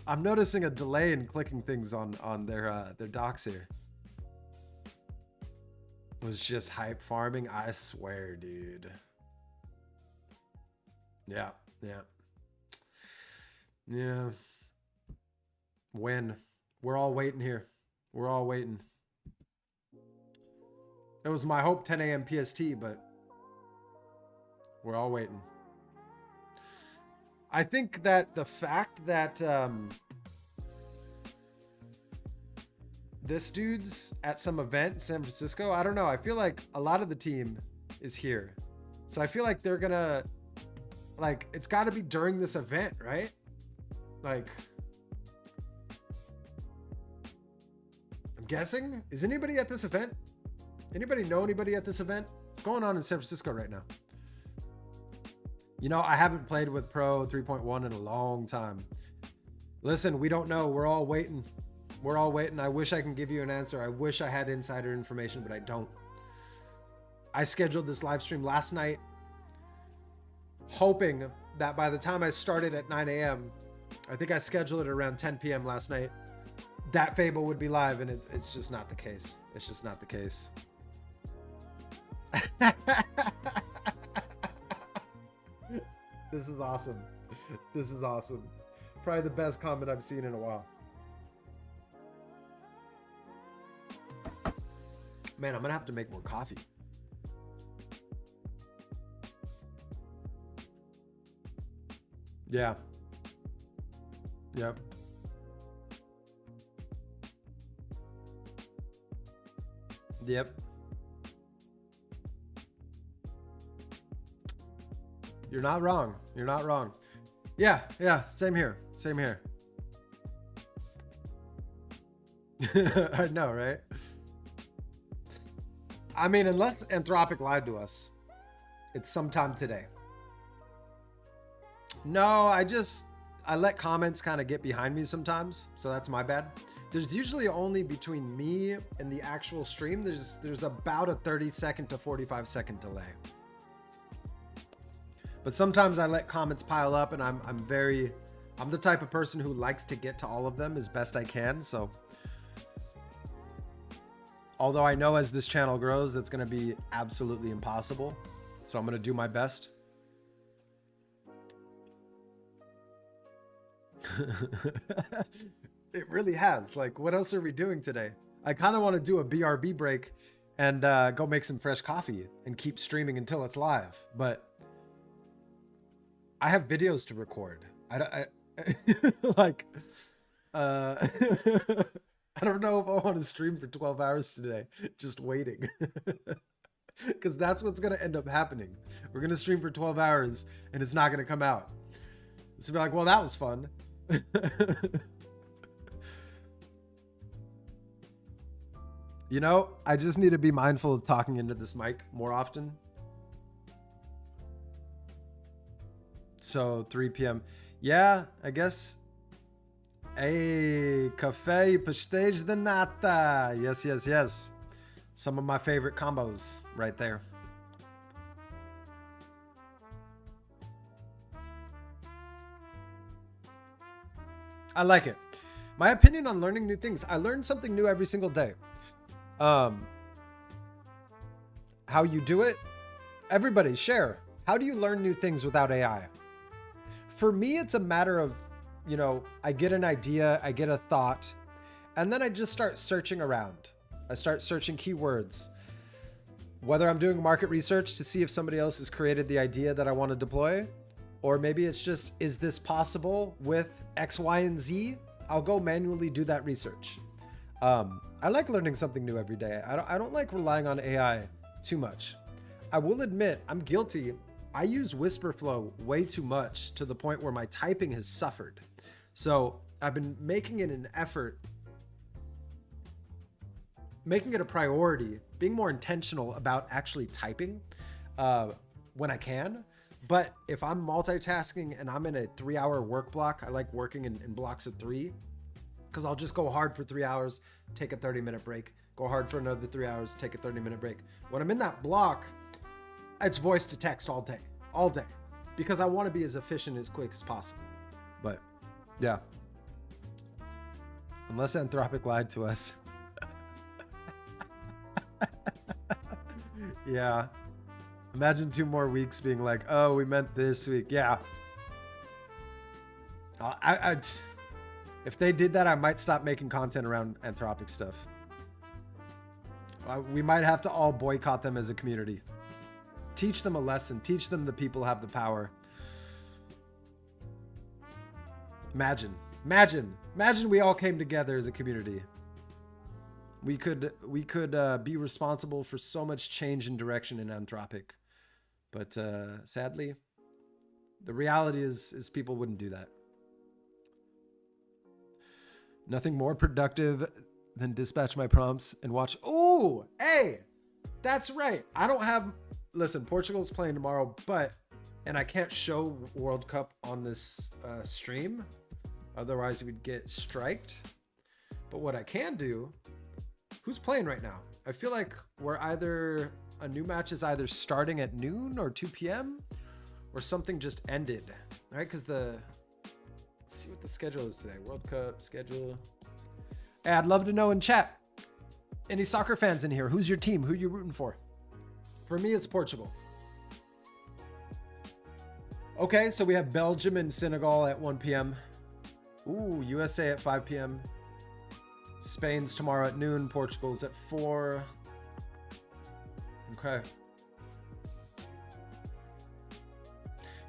I'm noticing a delay in clicking things on their docs here. It was just hype farming, I swear, dude. Yeah. When? We're all waiting here. We're all waiting. It was my hope 10 a.m. PST, but We're all waiting. I think that the fact that this dude's at some event in San Francisco, I don't know. I feel like a lot of the team is here. So I feel like they're gonna, like, it's got to be during this event, right? Like, I'm guessing. Is anybody at this event? Anybody know anybody at this event? What's going on in San Francisco right now? You know, I haven't played with Pro 3.1 in a long time. Listen, we don't know. We're all waiting. We're all waiting. I wish I can give you an answer. I wish I had insider information, but I don't. I scheduled this live stream last night, hoping that by the time I started at 9 a.m., I think I scheduled it around 10 p.m. last night, that Fable would be live, and it's just not the case. It's just not the case. This is awesome. This is awesome. Probably the best comment I've seen in a while. Man, I'm gonna have to make more coffee. Yeah. Yep. Yep. You're not wrong. You're not wrong. Yeah, yeah, same here. Same here. I know, right? I mean, unless Anthropic lied to us, it's sometime today. No, I let comments kind of get behind me sometimes, so that's my bad. There's usually only between me and the actual stream, there's about a 30-second to 45-second delay. But sometimes I let comments pile up, and I'm the type of person who likes to get to all of them as best I can. So although I know as this channel grows, that's going to be absolutely impossible. So I'm going to do my best. It really has. Like, what else are we doing today? I kind of want to do a BRB break and go make some fresh coffee and keep streaming until it's live. But I have videos to record. I like, I don't know if I want to stream for 12 hours today, just waiting. Because that's what's going to end up happening. We're going to stream for 12 hours and it's not going to come out. It's going to be like, well, that was fun. You know, I just need to be mindful of talking into this mic more often. So 3 p.m. Yeah, I guess. Hey, cafe pastéis de nata. Yes, yes, yes. Some of my favorite combos right there. I like it. My opinion on learning new things. I learn something new every single day. How you do it? Everybody share. How do you learn new things without AI? For me, it's a matter of, you know, I get an idea, I get a thought, and then I just start searching around. I start searching keywords. Whether I'm doing market research to see if somebody else has created the idea that I want to deploy, or maybe it's just, is this possible with X, Y, and Z? I'll go manually do that research. I like learning something new every day. I don't like relying on AI too much. I will admit I'm guilty. I use Whisperflow way too much to the point where my typing has suffered. So I've been making it an effort, making it a priority, being more intentional about actually typing when I can. But if I'm multitasking and I'm in a 3-hour work block, I like working in blocks of 3, because I'll just go hard for 3 hours, take a 30-minute break, go hard for another 3 hours, take a 30-minute break. When I'm in that block, it's voice to text all day, because I want to be as efficient as quick as possible. But yeah, unless Anthropic lied to us. Yeah. Imagine 2 more weeks being like, oh, we meant this week. Yeah. If they did that, I might stop making content around Anthropic stuff. We might have to all boycott them as a community. Teach them a lesson. Teach them the people have the power. Imagine we all came together as a community. We could be responsible for so much change and direction in Anthropic. But sadly, the reality is people wouldn't do that. Nothing more productive than dispatch my prompts and watch. Oh, hey, that's right. I don't have, listen, Portugal's playing tomorrow, and I can't show World Cup on this stream. Otherwise we'd get striked. But what I can do, who's playing right now? I feel like a new match is either starting at noon or 2 p.m. or something just ended, right? Because let's see what the schedule is today. World Cup schedule. Hey, I'd love to know in chat. Any soccer fans in here? Who's your team? Who are you rooting for? For me, it's Portugal. Okay, so we have Belgium and Senegal at 1 p.m. Ooh, USA at 5 p.m. Spain's tomorrow at noon. Portugal's at 4. Okay.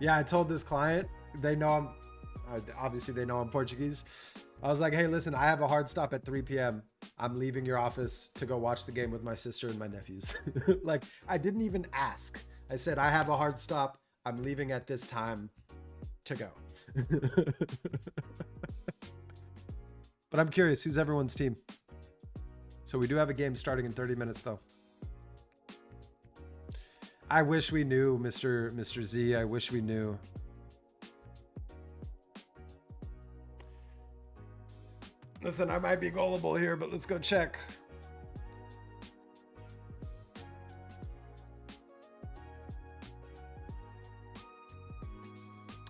Yeah, I told this client, they know obviously they know I'm Portuguese. I was like, hey, listen, I have a hard stop at 3 p.m. I'm leaving your office to go watch the game with my sister and my nephews. Like, I didn't even ask. I said, I have a hard stop. I'm leaving at this time to go. But I'm curious, who's everyone's team? So we do have a game starting in 30 minutes, though. I wish we knew, Mr. Z. I wish we knew. Listen, I might be gullible here, but let's go check.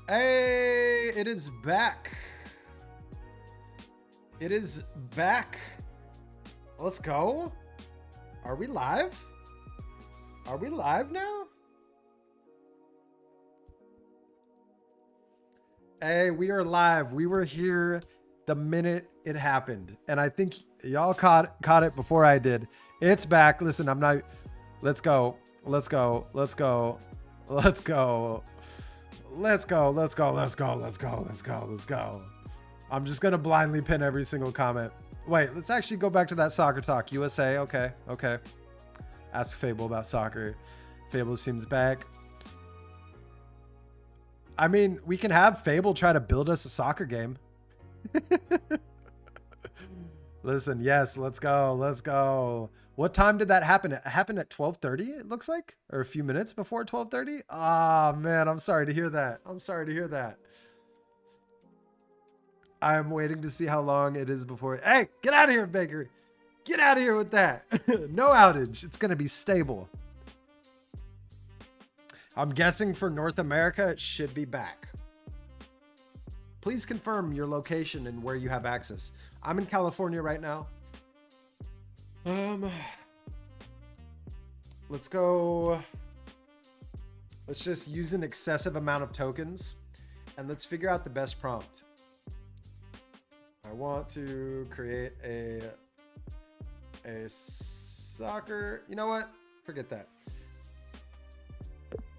Hey, it is back. It is back. Let's go. Are we live? Are we live now? Hey, we are live. We were here the minute it happened. And I think y'all caught it before I did. It's back. Listen, I'm not... Let's go. Let's go. Let's go. Let's go. Let's go. Let's go. Let's go. Let's go. Let's go. Let's go. I'm just going to blindly pin every single comment. Wait, let's actually go back to that soccer talk. USA. Okay. Okay. Ask Fable about soccer. Fable seems back. I mean, we can have Fable try to build us a soccer game. Listen, yes, let's go. Let's go. What time did that happen? It happened at 12:30, it looks like, or a few minutes before 12:30. Ah, man, I'm sorry to hear that. I'm sorry to hear that. I'm waiting to see how long it is before. Hey, get out of here, Baker. Get out of here with that. No outage. It's going to be stable. I'm guessing for North America, it should be back. Please confirm your location and where you have access. I'm in California right now. Let's go. Let's just use an excessive amount of tokens and let's figure out the best prompt. I want to create a soccer. You know what? Forget that.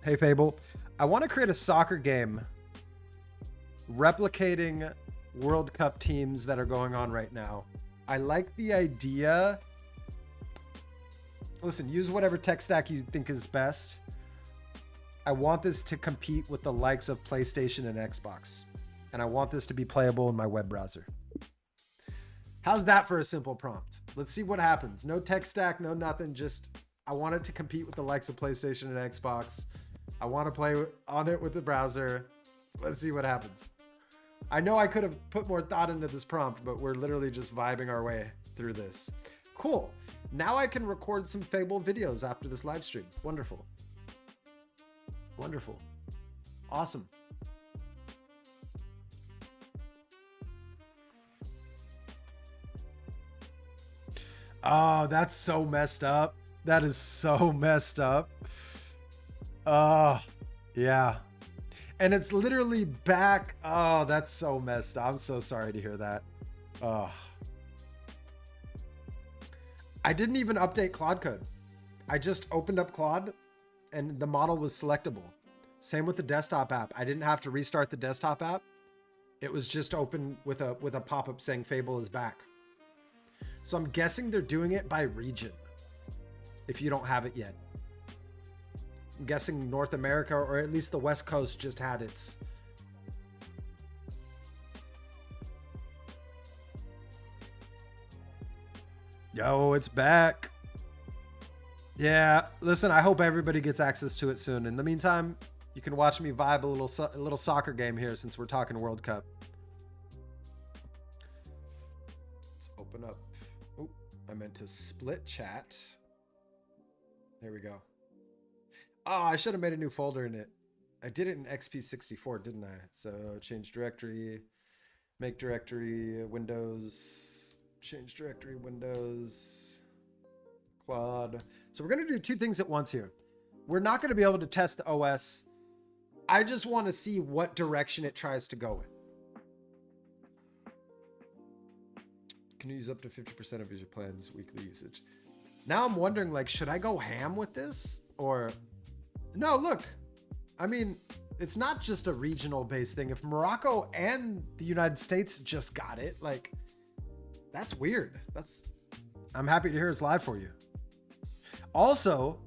Hey, Fable. I want to create a soccer game replicating World Cup teams that are going on right now. I like the idea. Listen, use whatever tech stack you think is best. I want this to compete with the likes of PlayStation and Xbox. And I want this to be playable in my web browser. How's that for a simple prompt? Let's see what happens. No tech stack, no nothing. Just, I want it to compete with the likes of PlayStation and Xbox. I want to play on it with the browser. Let's see what happens. I know I could have put more thought into this prompt, but we're literally just vibing our way through this. Cool. Now I can record some Fable videos after this live stream. Wonderful. Wonderful. Awesome. Oh, that's so messed up. That is so messed up. Oh, yeah. And it's literally back. Oh, that's so messed up. I'm so sorry to hear that. Oh. I didn't even update Claude code. I just opened up Claude and the model was selectable. Same with the desktop app. I didn't have to restart the desktop app. It was just open with a pop-up saying Fable is back. So I'm guessing they're doing it by region if you don't have it yet. I'm guessing North America, or at least the West Coast, just had its. Yo, it's back. Yeah, listen, I hope everybody gets access to it soon. In the meantime, you can watch me vibe a little soccer game here since we're talking World Cup. Let's open up. Oh, I meant to split chat. There we go. Oh, I should have made a new folder in it. I did it in XP64, didn't I? So change directory, make directory, Windows, change directory, Windows, Claude. So we're going to do two things at once here. We're not going to be able to test the OS. I just want to see what direction it tries to go in. Can use up to 50% of your plan's weekly usage. Now I'm wondering, like, should I go ham with this? Or, no, look, I mean, it's not just a regional based thing. If Morocco and the United States just got it, like, that's weird. I'm happy to hear it's live for you. Also,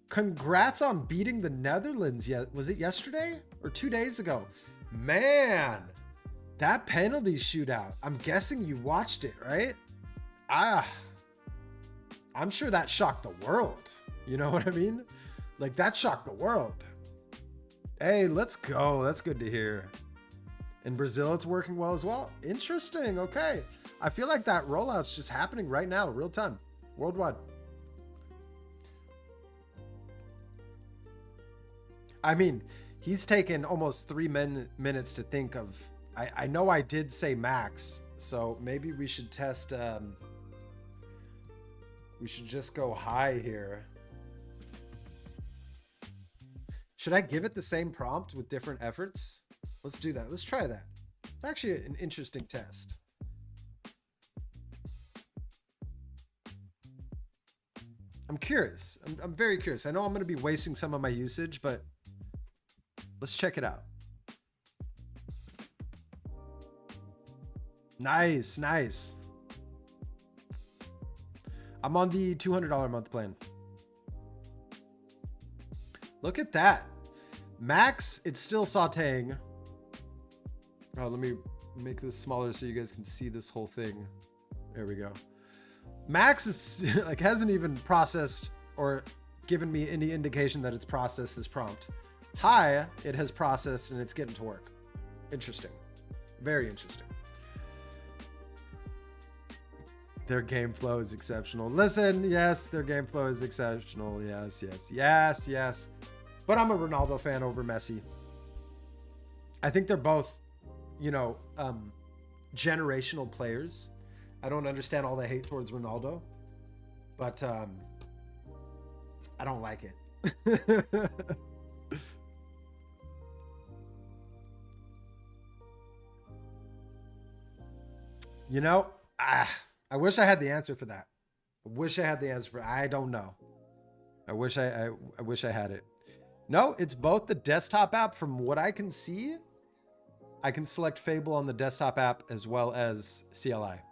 congrats on beating the Netherlands. Was it yesterday or 2 days ago? Man, that penalty shootout. I'm guessing you watched it, right? I'm sure that shocked the world. You know what I mean? Like, that shocked the world. Hey, let's go. That's good to hear. In Brazil, it's working well as well. Interesting. Okay. I feel like that rollout's just happening right now, real time, worldwide. I mean, he's taken almost 3 minutes to think of. I know I did say max, so maybe we should test. We should just go high here. Should I give it the same prompt with different efforts? Let's do that. Let's try that. It's actually an interesting test. I'm curious. I'm very curious. I know I'm going to be wasting some of my usage, but let's check it out. Nice, nice. I'm on the $200 a month plan. Look at that. Max, it's still sauteing. Oh, let me make this smaller so you guys can see this whole thing. There we go. Max is like hasn't even processed or given me any indication that it's processed this prompt. High, it has processed and it's getting to work. Interesting. Very interesting. Their game flow is exceptional. Listen, yes, their game flow is exceptional. Yes, yes, yes, yes. But I'm a Ronaldo fan over Messi. I think they're both, you know, generational players. I don't understand all the hate towards Ronaldo, but I don't like it. You know, I wish I had the answer for that. I wish I had the answer for. I don't know. I wish I wish I had it. No, it's both the desktop app. From what I can see, I can select Fable on the desktop app as well as CLI.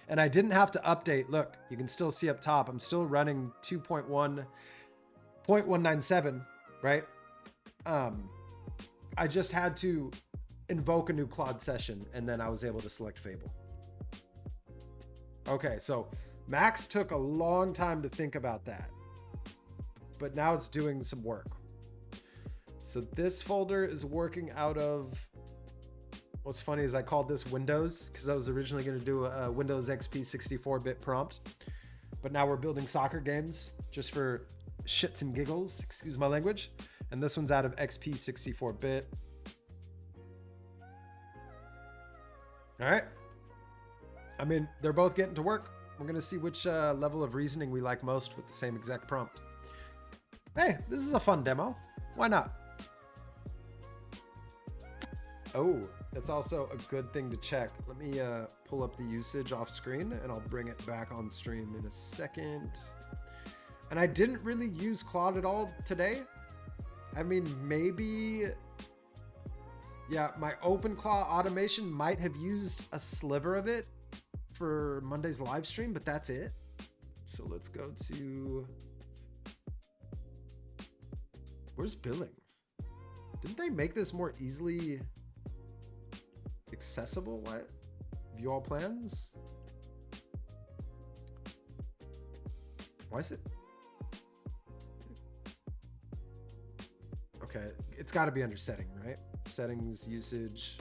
And I didn't have to update. Look, you can still see up top. I'm still running 2.1.197, right? I just had to invoke a new Claude session, and then I was able to select Fable. Okay, so Max took a long time to think about that, but now it's doing some work. So this folder is working out of, what's funny is I called this Windows because I was originally going to do a Windows XP 64-bit prompt, but now we're building soccer games just for shits and giggles, excuse my language. And this one's out of XP 64-bit. All right. I mean, they're both getting to work. We're going to see which level of reasoning we like most with the same exact prompt. Hey, this is a fun demo. Why not? Oh, that's also a good thing to check. Let me pull up the usage off screen and I'll bring it back on stream in a second. And I didn't really use Claude at all today. I mean, maybe, yeah, my OpenClaw automation might have used a sliver of it for Monday's live stream, but that's it. So let's go to, where's billing? Didn't they make this more easily accessible? What? View all plans? Why is it? Okay, it's got to be under setting, right? Settings, usage.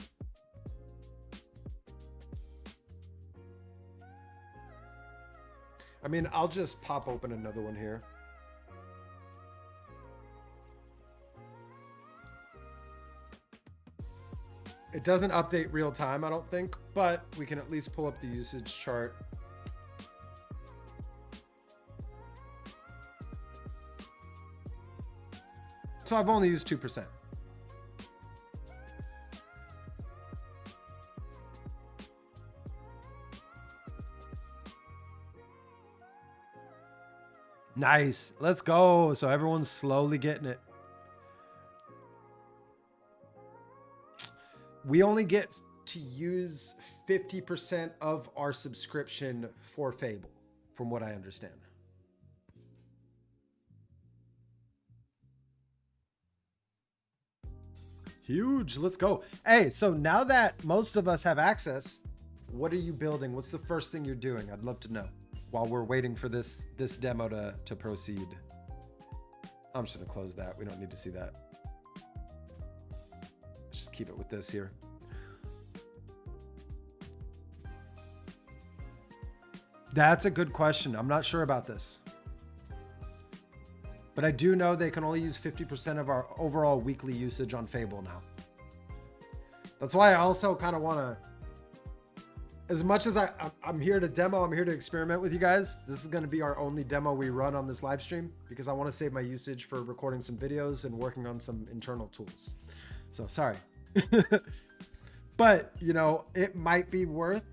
I mean, I'll just pop open another one here. It doesn't update real time, I don't think, but we can at least pull up the usage chart. So I've only used 2%. Nice. Let's go. So everyone's slowly getting it. We only get to use 50% of our subscription for Fable, from what I understand. Huge. Let's go. Hey, so now that most of us have access, what are you building? What's the first thing you're doing? I'd love to know while we're waiting for this demo to proceed. I'm just going to close that. We don't need to see that. Just keep it with this here. That's a good question. I'm not sure about this. But I do know they can only use 50% of our overall weekly usage on Fable now. That's why I also kind of want to, as much as I'm here to demo, I'm here to experiment with you guys. This is going to be our only demo we run on this live stream because I want to save my usage for recording some videos and working on some internal tools. So sorry. But, you know, it might be worth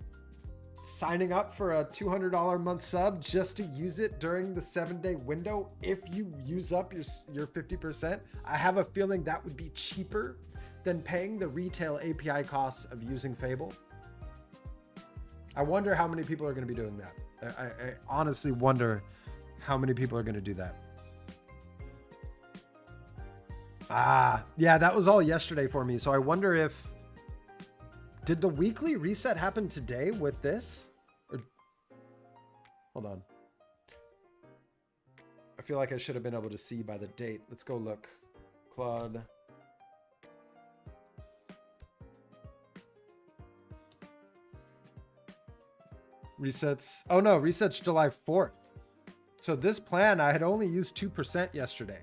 signing up for a $200 a month sub just to use it during the 7-day window. If you use up your 50%, I have a feeling that would be cheaper than paying the retail API costs of using Fable. I wonder how many people are going to be doing that. I honestly wonder how many people are going to do that. Yeah, that was all yesterday for me. So I wonder if, did the weekly reset happen today with this? Or, hold on. I feel like I should have been able to see by the date. Let's go look. Claude. Resets. Oh no, resets July 4th. So this plan, I had only used 2% yesterday.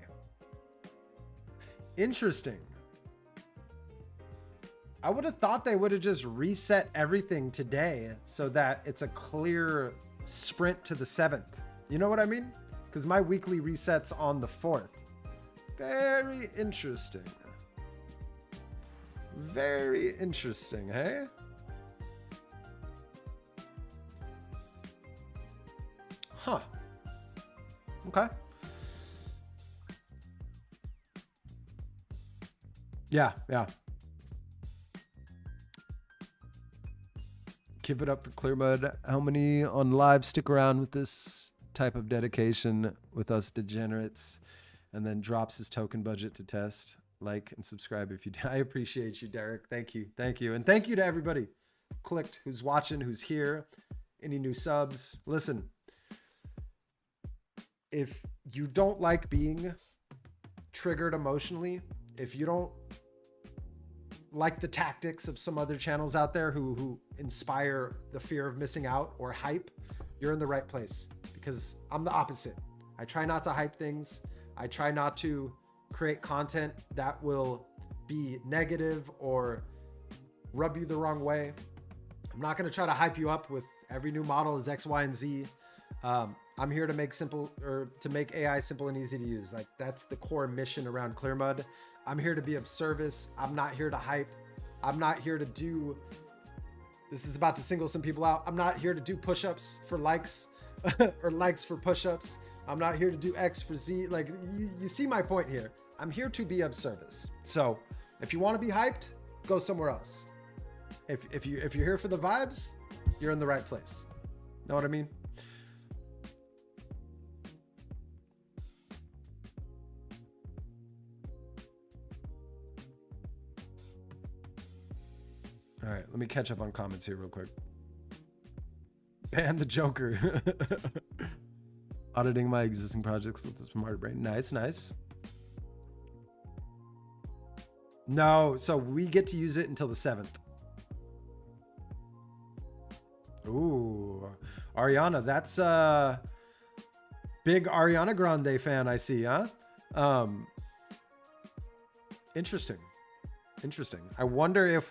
Interesting. I would have thought they would have just reset everything today so that it's a clear sprint to the 7th. You know what I mean? Because my weekly resets on the 4th. Very interesting. Very interesting, hey? Huh. Okay. Yeah. Give it up for Clearmud. How many on live stick around with this type of dedication with us degenerates and then drops his token budget to test? Like and subscribe if you do. I appreciate you, Derek. Thank you. And thank you to everybody who clicked, who's watching, who's here. Any new subs? Listen, if you don't like being triggered emotionally, if you don't like the tactics of some other channels out there who inspire the fear of missing out or hype, you're in the right place, because I'm the opposite. I try not to hype things. I try not to create content that will be negative or rub you the wrong way. I'm not going to try to hype you up with every new model is X, Y, and Z. I'm here to make AI simple and easy to use. Like, that's the core mission around Clearmud. I'm here to be of service. I'm not here to hype. I'm not here to do, this is about to single some people out. I'm not here to do push-ups for likes or likes for push-ups. I'm not here to do X for Z. Like, you see my point here. I'm here to be of service. So if you want to be hyped, go somewhere else. If you're here for the vibes, you're in the right place. Know what I mean? All right, let me catch up on comments here real quick. Ban the Joker. Auditing my existing projects with the smart brain. Nice, nice. No, so we get to use it until the 7th. Ooh, Ariana, that's a big Ariana Grande fan, I see, huh? Interesting. Interesting. I wonder if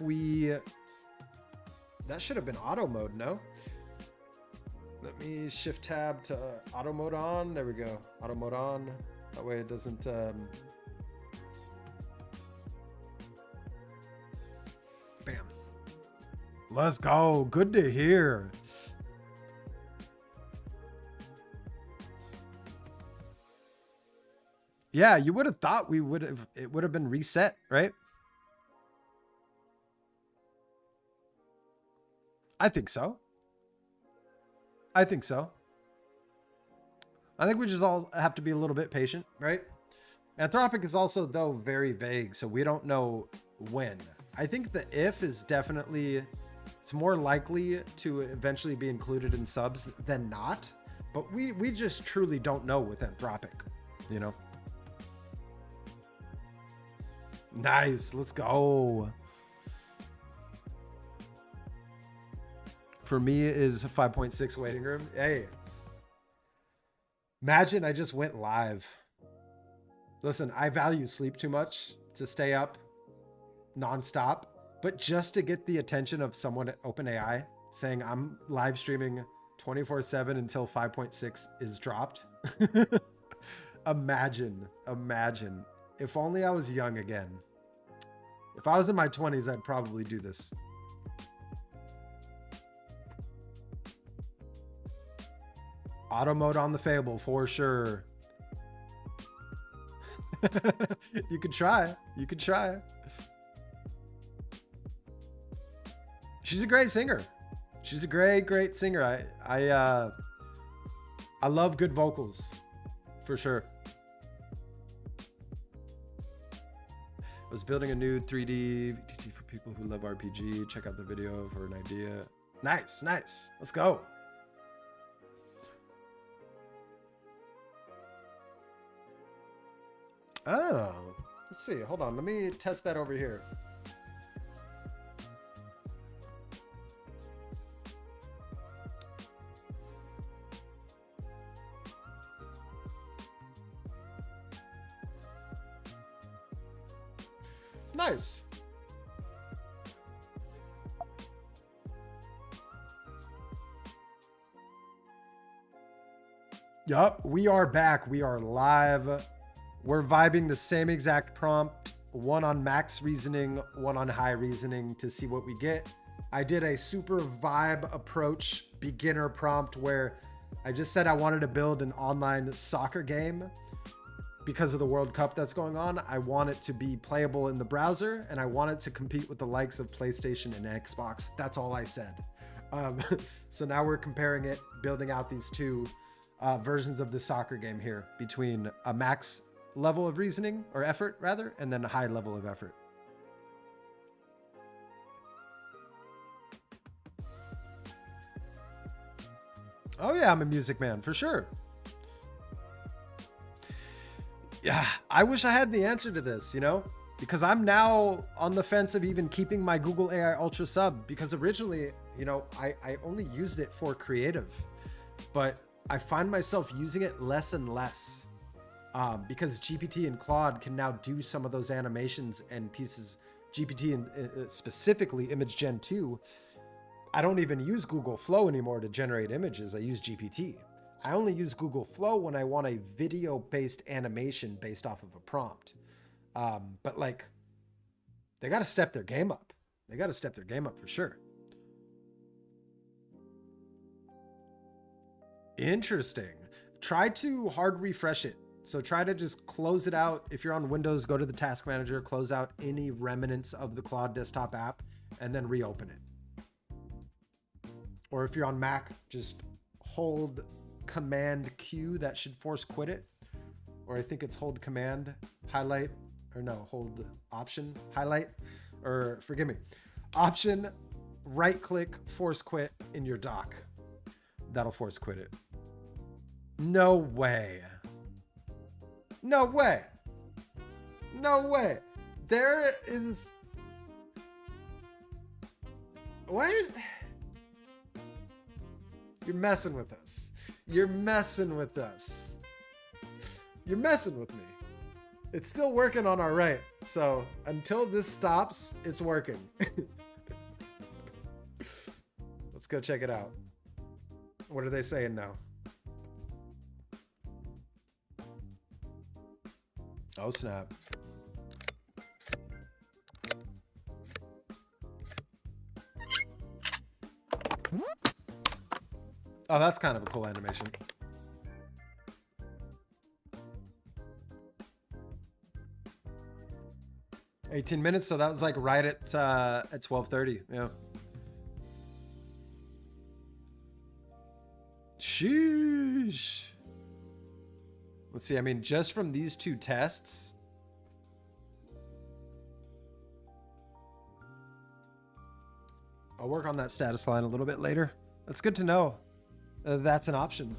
that should have been auto mode, no? Let me shift tab to auto mode on. There we go. Auto mode on. That way it doesn't... Bam. Let's go. Good to hear. Yeah, you would have thought it would have been reset, right? I think so. I think so. I think we just all have to be a little bit patient, right? Anthropic is also, though, very vague, so we don't know when. I think the if is definitely, it's more likely to eventually be included in subs than not, but we just truly don't know with Anthropic, you know? Nice, let's go. For me is 5.6 waiting room. Hey, imagine I just went live. Listen, I value sleep too much to stay up nonstop, but just to get the attention of someone at OpenAI saying I'm live streaming 24/7 until 5.6 is dropped. Imagine. If only I was young again. If I was in my 20s, I'd probably do this. Auto mode on the Fable for sure. You could try. You could try. She's a great singer. She's a great singer. I love good vocals for sure. I was building a new 3D VTT for people who love RPG. Check out the video for an idea. Nice. Let's go. Oh, let's see. Hold on. Let me test that over here. Nice. Yup, we are back. We are live. We're vibing the same exact prompt, one on max reasoning, one on high reasoning to see what we get. I did a super vibe approach beginner prompt where I just said I wanted to build an online soccer game because of the World Cup that's going on. I want it to be playable in the browser and I want it to compete with the likes of PlayStation and Xbox. That's all I said. So now we're comparing it, building out these two versions of the soccer game here between a max level of reasoning or effort rather, and then a high level of effort. Oh yeah, I'm a music man for sure. Yeah, I wish I had the answer to this, you know, because I'm now on the fence of even keeping my Google AI Ultra sub, because originally, you know, I only used it for creative, but I find myself using it less and less. Because GPT and Claude can now do some of those animations and pieces. GPT and specifically Image Gen 2. I don't even use Google Flow anymore to generate images. I use GPT. I only use Google Flow when I want a video-based animation based off of a prompt. But like, they got to step their game up. They got to step their game up for sure. Interesting. try to hard refresh it. So try to just close it out. If you're on Windows, go to the task manager, close out any remnants of the Claude desktop app, and then reopen it. Or if you're on Mac, just hold Command Q. That should force quit it. Or I think it's hold Command, highlight, or no, hold Option, highlight, or forgive me, Option, right click, force quit in your dock. That'll force quit it. No way. No way. No way. There is... What? You're messing with us. You're messing with us. You're messing with me. It's still working on our right. So until this stops, it's working. Let's go check it out. What are they saying now? Oh, snap. Oh, that's kind of a cool animation. $18 minutes, so that was like right at 12:30. Yeah. Sheesh. Let's see. I mean, just from these two tests, I'll work on that status line a little bit later. That's good to know. That's an option.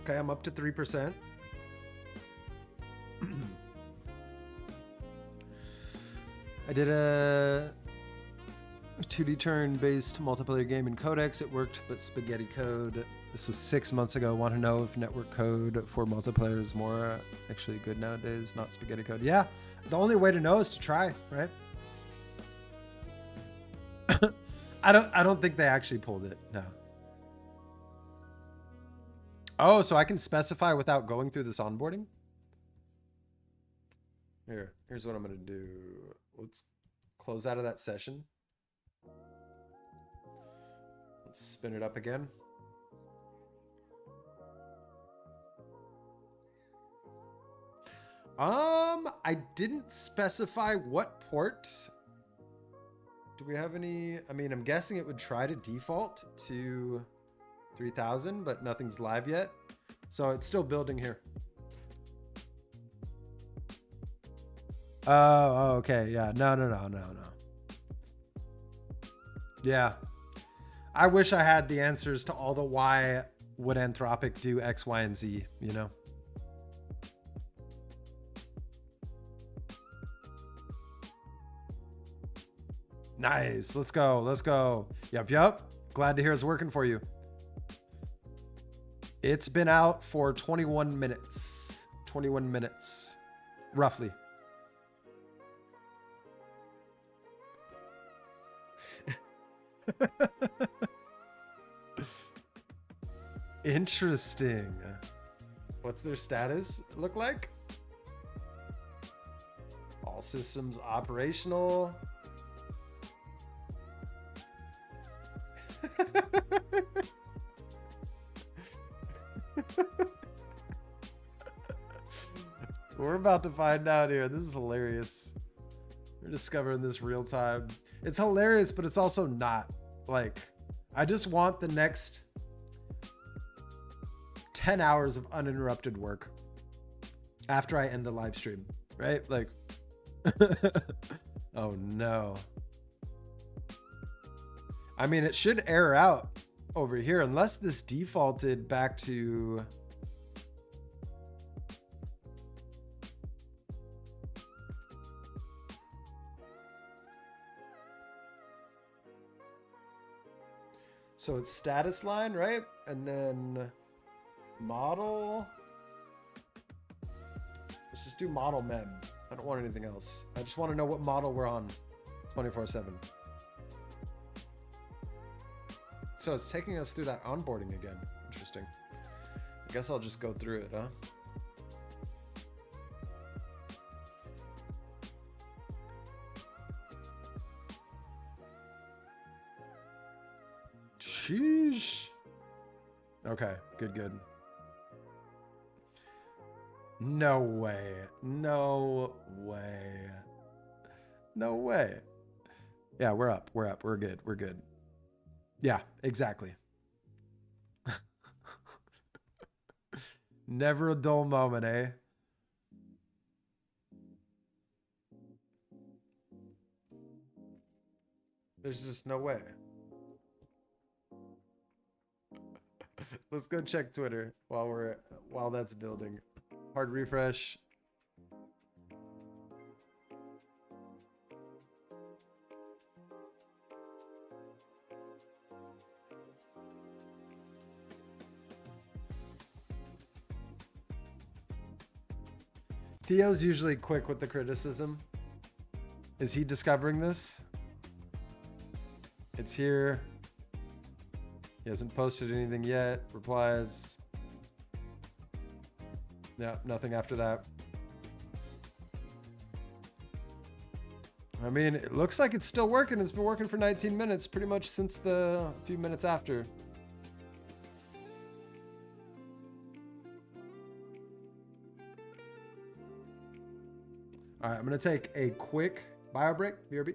Okay, I'm up to 3%. I did a 2D turn-based multiplayer game in Codex. It worked, but spaghetti code. This was 6 months ago. Want to know if network code for multiplayer is more actually good nowadays, not spaghetti code. Yeah, the only way to know is to try, right? I don't think they actually pulled it. No. Oh, so I can specify without going through this onboarding? Here's what I'm gonna do. Let's close out of that session. Let's spin it up again. I didn't specify what port. Do we have any? I mean, I'm guessing it would try to default to 3000, but nothing's live yet. So it's still building here. Oh, okay. Yeah. No. Yeah. I wish I had the answers to all the why would Anthropic do X, Y, and Z, you know? Nice. Let's go. Let's go. Yep. Glad to hear it's working for you. It's been out for 21 minutes. 21 minutes, roughly. Interesting. What's their status look like? All systems operational. We're about to find out here. This is hilarious. We're discovering this real time. It's hilarious, but it's also not. Like, I just want the next 10 hours of uninterrupted work after I end the live stream, right? Like, oh no. I mean, it should error out over here unless this defaulted back to... So it's status line, right? And then model. Let's just do model mem. I don't want anything else. I just want to know what model we're on 24/7. So it's taking us through that onboarding again. Interesting. I guess I'll just go through it, huh? Sheesh. Okay, good. No way. No way. No way. Yeah, we're up. We're good. Yeah, exactly. Never a dull moment, eh? There's just no way. Let's go check Twitter while that's building. Hard refresh. Theo's usually quick with the criticism. Is he discovering this? It's here. He hasn't posted anything yet. Replies. Yeah, nothing after that. I mean, it looks like it's still working. It's been working for 19 minutes, pretty much since the few minutes after. All right, I'm going to take a quick bio break. BRB.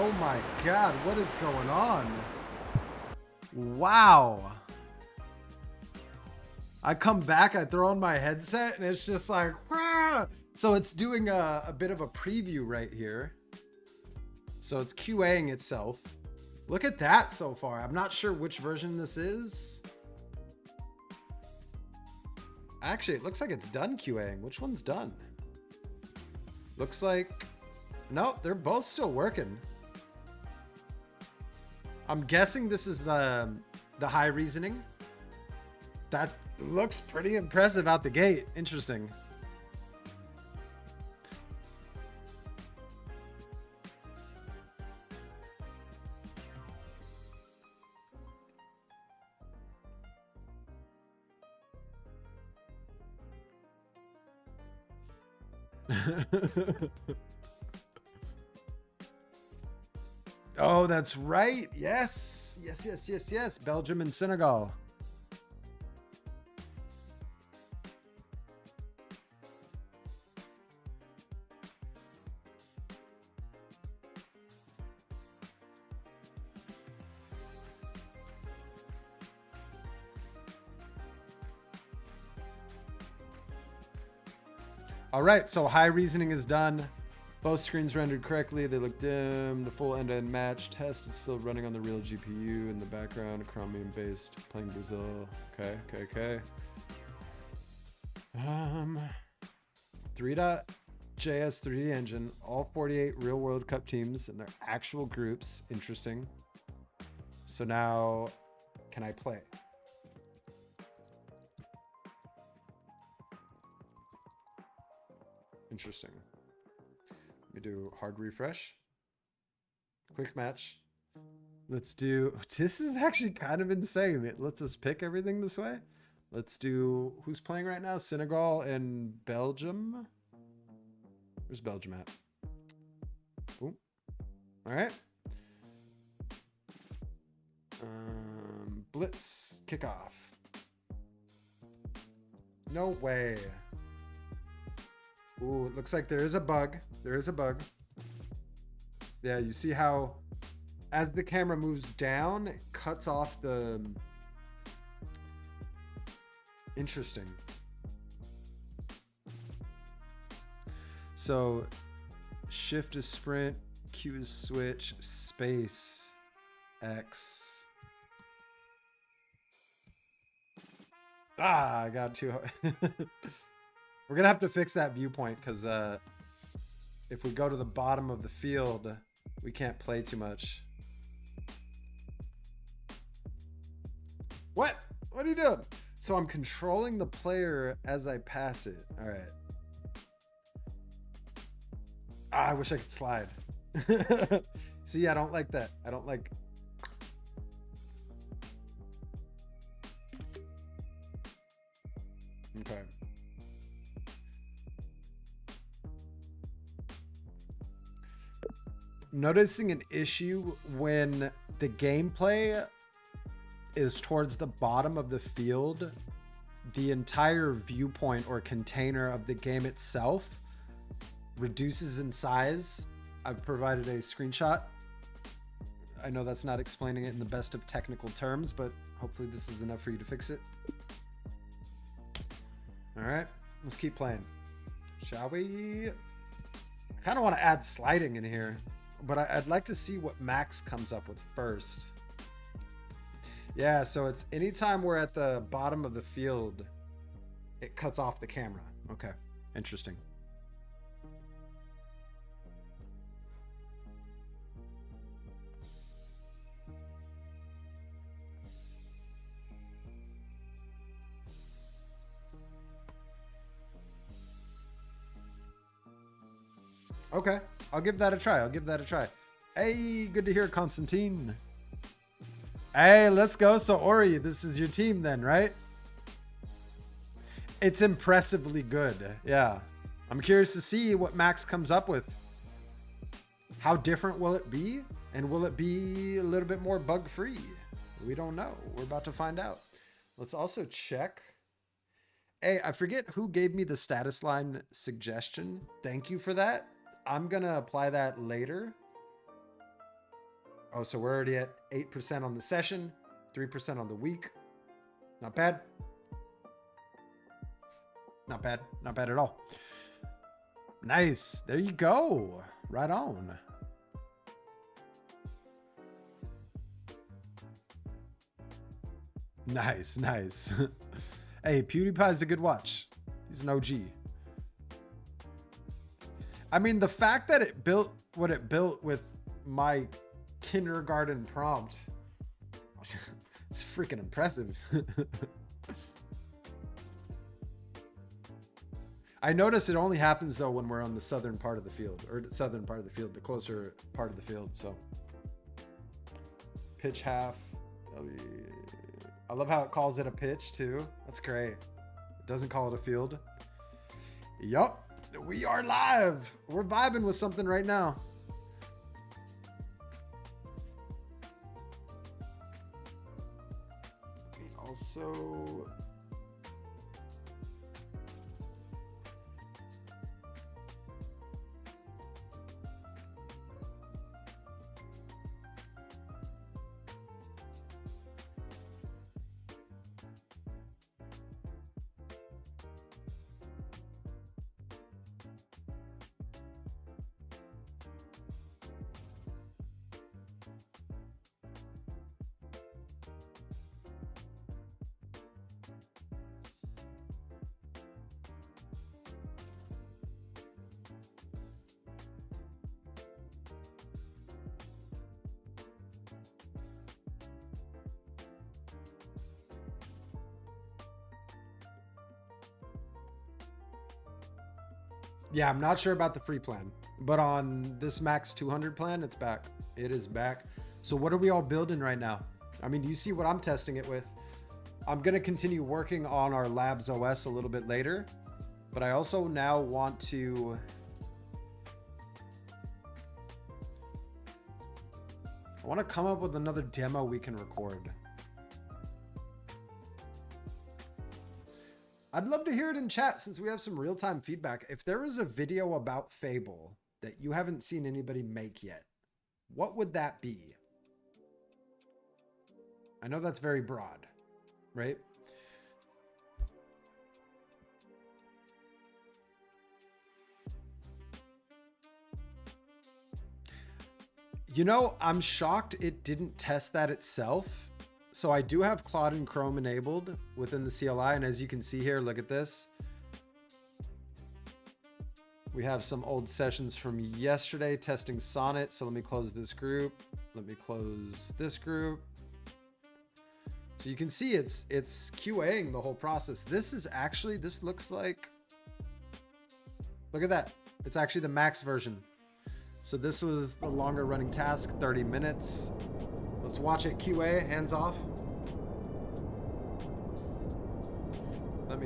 Oh my God, what is going on? Wow. I come back, I throw on my headset, and it's just like, Wah! So it's doing a bit of a preview right here. So it's QAing itself. Look at that so far. I'm not sure which version this is. Actually, it looks like it's done QAing. Which one's done? Looks like, nope, they're both still working. I'm guessing this is the high reasoning. That looks pretty impressive out the gate. Interesting. Oh, that's right. Yes. Yes. Belgium and Senegal. All right, so high reasoning is done. Both screens rendered correctly. They look dim. The full end-to-end match test is still running on the real GPU in the background. Chromium-based, playing Brazil. Okay. 3.js 3D engine. All 48 real-world cup teams and their actual groups. Interesting. So now, can I play? Interesting. Let me do hard refresh. Quick match. Let's do, this is actually kind of insane. It lets us pick everything this way. Let's do, who's playing right now? Senegal and Belgium. Where's Belgium at? Boom. All right. Blitz kickoff. No way. Ooh, it looks like there is a bug. There is a bug. Yeah, you see how as the camera moves down, it cuts off the... Interesting. So shift is sprint, Q is switch, space, X. Ah, I got too hard. We're gonna have to fix that viewpoint because if we go to the bottom of the field, we can't play too much. What? What are you doing? So I'm controlling the player as I pass it. All right. Ah, I wish I could slide. See, I don't like that. I don't like... Okay. Noticing an issue when the gameplay is towards the bottom of the field, the entire viewpoint or container of the game itself reduces in size. I've provided a screenshot. I know that's not explaining it in the best of technical terms, but hopefully this is enough for you to fix it. All right, let's keep playing. Shall we? I kind of want to add sliding in here, but I'd like to see what Max comes up with first. Yeah, so it's anytime we're at the bottom of the field, it cuts off the camera. Okay, interesting. Okay, I'll give that a try. I'll give that a try. Hey, good to hear, Constantine. Hey, let's go. So Ori, this is your team then, right? It's impressively good. Yeah. I'm curious to see what Max comes up with. How different will it be? And will it be a little bit more bug-free? We don't know. We're about to find out. Let's also check. Hey, I forget who gave me the status line suggestion. Thank you for that. I'm going to apply that later. Oh, so we're already at 8% on the session, 3% on the week. Not bad. Not bad. Not bad at all. Nice. There you go. Right on. Nice, nice. Hey, PewDiePie's a good watch. He's an OG. I mean, the fact that it built what it built with my kindergarten prompt, it's freaking impressive. I notice it only happens though when we're on the southern part of the field, or the southern part of the field, the closer part of the field. So pitch half. I love how it calls it a pitch too. That's great. It doesn't call it a field. Yup. We are live. We're vibing with something right now. We also... Yeah, I'm not sure about the free plan, but on this max 200 plan, it's back. It is back. So what are we all building right now? I mean, you see what I'm testing it with. I'm going to continue working on our labs OS a little bit later, but I also now want to come up with another demo we can record. I'd love to hear it in chat since we have some real-time feedback. If there is a video about Fable that you haven't seen anybody make yet, what would that be? I know that's very broad, right? You know, I'm shocked it didn't test that itself. So I do have Claude and Chrome enabled within the CLI. And as you can see here, look at this. We have some old sessions from yesterday testing Sonnet. So let me close this group. Let me close this group. So you can see it's QAing the whole process. This looks like, look at that. It's actually the max version. So this was the longer running task, 30 minutes. Let's watch it QA, hands off. Let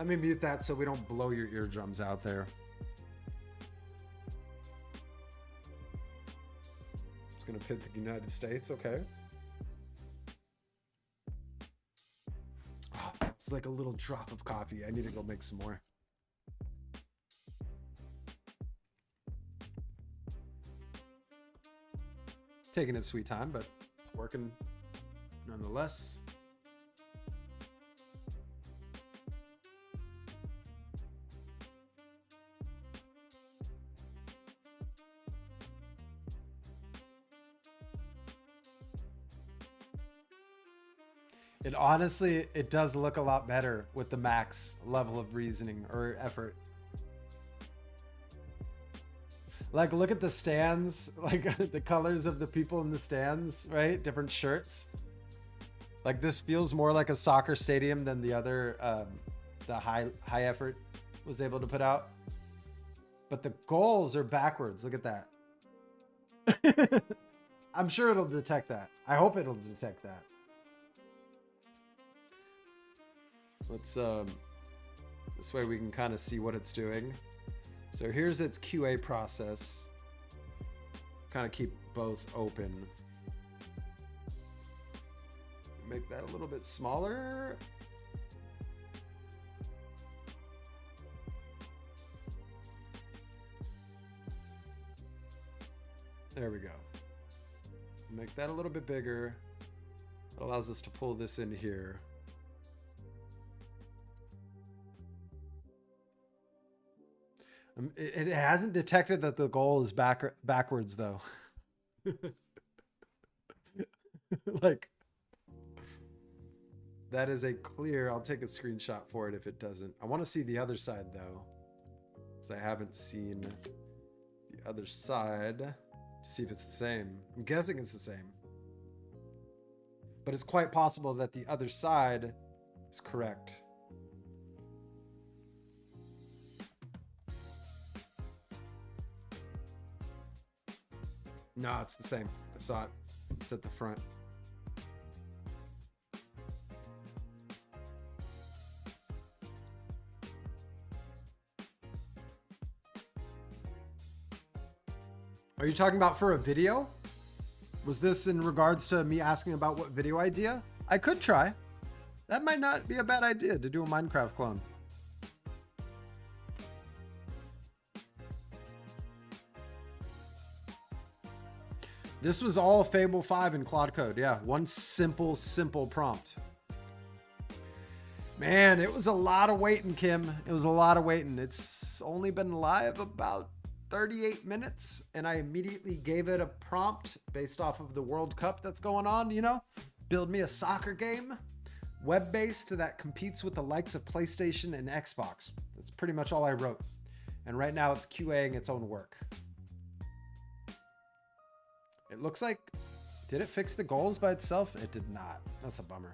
me mute that so we don't blow your eardrums out there. It's gonna pick the United States, okay. Oh, it's like a little drop of coffee. I need to go make some more. Taking its sweet time, but it's working nonetheless. It honestly, it does look a lot better with the max level of reasoning or effort. Like, look at the stands, like the colors of the people in the stands, right? Different shirts. Like, this feels more like a soccer stadium than the other, the high effort was able to put out. But the goals are backwards. Look at that. I'm sure it'll detect that. I hope it'll detect that. Let's, this way we can kind of see what it's doing. So here's its QA process. Kind of keep both open. Make that a little bit smaller. There we go. Make that a little bit bigger. It allows us to pull this in here. It hasn't detected that the goal is backwards though. Like, that is a clear, I'll take a screenshot for it if it doesn't. I want to see the other side though, because I haven't seen the other side to see if it's the same. I'm guessing it's the same, but it's quite possible that the other side is correct. No, it's the same. I saw it. It's at the front. Are you talking about for a video? Was this in regards to me asking about what video idea? I could try. That might not be a bad idea to do a Minecraft clone. This was all Fable 5 in Claude code. Yeah, one simple prompt. Man, it was a lot of waiting, Kim. It was a lot of waiting. It's only been live about 38 minutes, and I immediately gave it a prompt based off of the World Cup that's going on, you know? Build me a soccer game, web-based, that competes with the likes of PlayStation and Xbox. That's pretty much all I wrote. And right now it's QAing its own work. It looks like, did it fix the goals by itself? It did not. That's a bummer.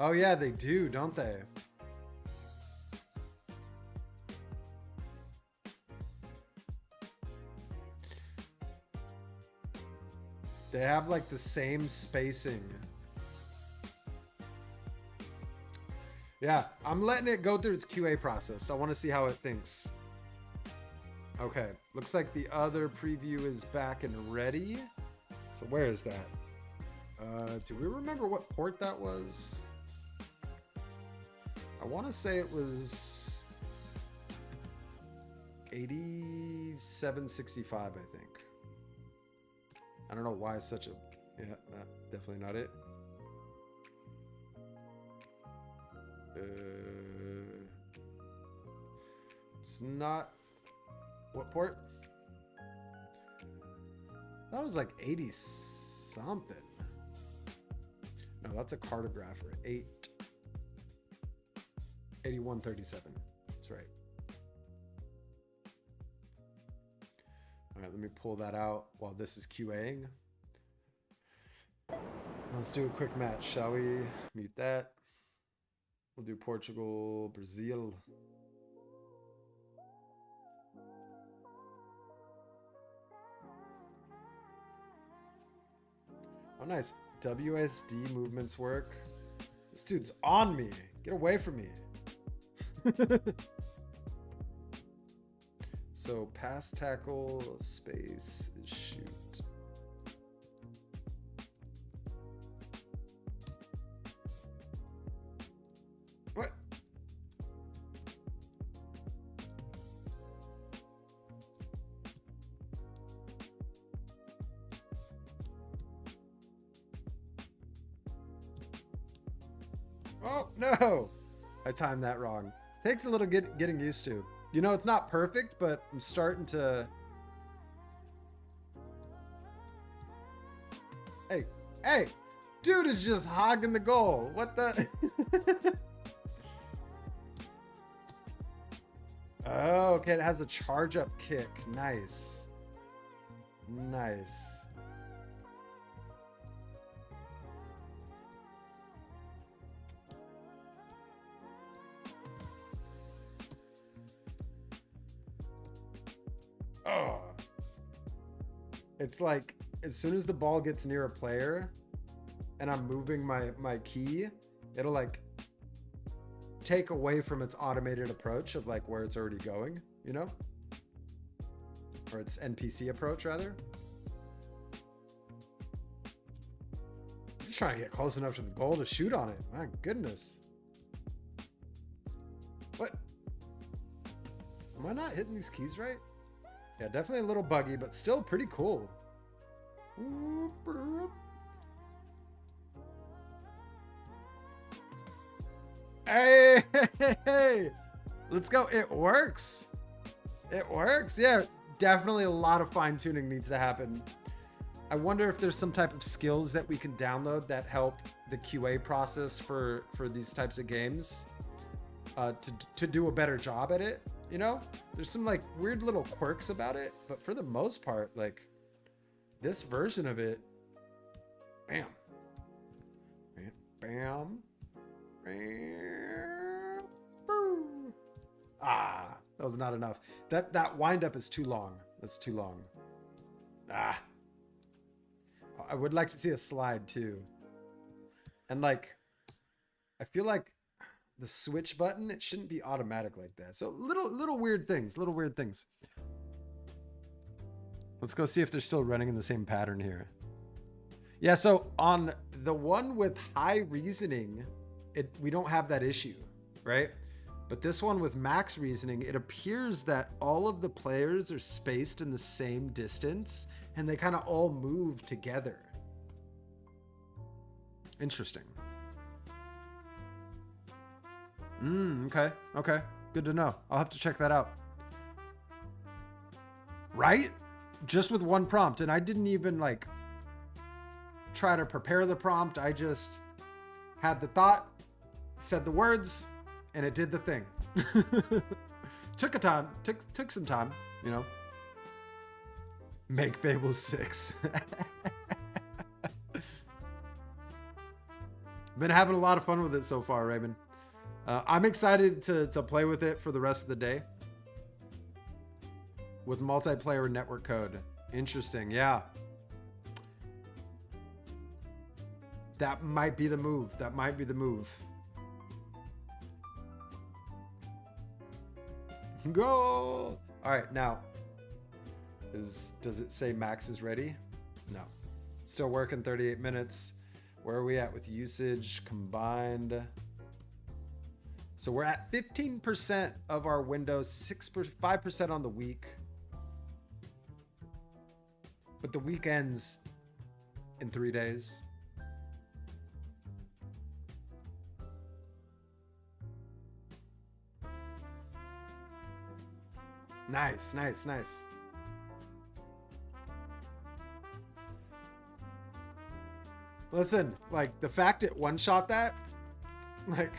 Oh yeah, they do, don't they? They have like the same spacing. Yeah, I'm letting it go through its QA process. I want to see how it thinks. Okay, looks like the other preview is back and ready. So where is that? Do we remember what port that was? I want to say it was 8765, I think. I don't know why it's such a... Yeah, definitely not it. It's not... What port? That was like 80 something. No, that's a cartographer. 8137. That's right. All right, let me pull that out while this is QAing. Let's do a quick match, shall we? Mute that. We'll do Portugal, Brazil. Oh, nice. WSD movements work. This dude's on me. Get away from me. So pass, tackle, space is shoot. What? Oh, no. I timed that wrong. Takes a little getting used to. You know, it's not perfect, but I'm starting to... Hey, hey! Dude is just hogging the goal. What the... Oh, okay. It has a charge up kick. Nice. Nice. Oh. It's like as soon as the ball gets near a player and I'm moving my key, it'll like take away from its automated approach of like where it's already going, you know? Or its NPC approach rather. I'm just trying to get close enough to the goal to shoot on it. My goodness. What? Am I not hitting these keys right? Yeah, definitely a little buggy, but still pretty cool. Hey, hey, hey, let's go. It works. It works. Yeah, definitely a lot of fine tuning needs to happen. I wonder if there's some type of skills that we can download that help the QA process for these types of games to do a better job at it. You know, there's some like weird little quirks about it, but for the most part, like this version of it, bam, bam, bam, bam, boom. Ah, that was not enough. That wind up is too long. That's too long. Ah, I would like to see a slide too. And like, I feel like the switch button, it shouldn't be automatic like that. So little weird things, Let's go see if they're still running in the same pattern here. Yeah, so on the one with high reasoning, we don't have that issue, right? But this one with max reasoning, it appears that all of the players are spaced in the same distance and they kind of all move together. Interesting. Okay. Okay. Good to know. I'll have to check that out. Right? Just with one prompt. And I didn't even like try to prepare the prompt. I just had the thought, said the words, and it did the thing. Took some time, you know. Make Fable 6. been having a lot of fun with it so far, Raymond. I'm excited to play with it for the rest of the day. With multiplayer network code. Interesting, yeah. That might be the move. That might be the move. Go! All right, now, does it say Max is ready? No. Still working 38 minutes. Where are we at with usage combined? So we're at 15% of our windows, 5% on the week. But the week ends in 3 days. Nice, nice, nice. Listen, like the fact it one-shot that, like,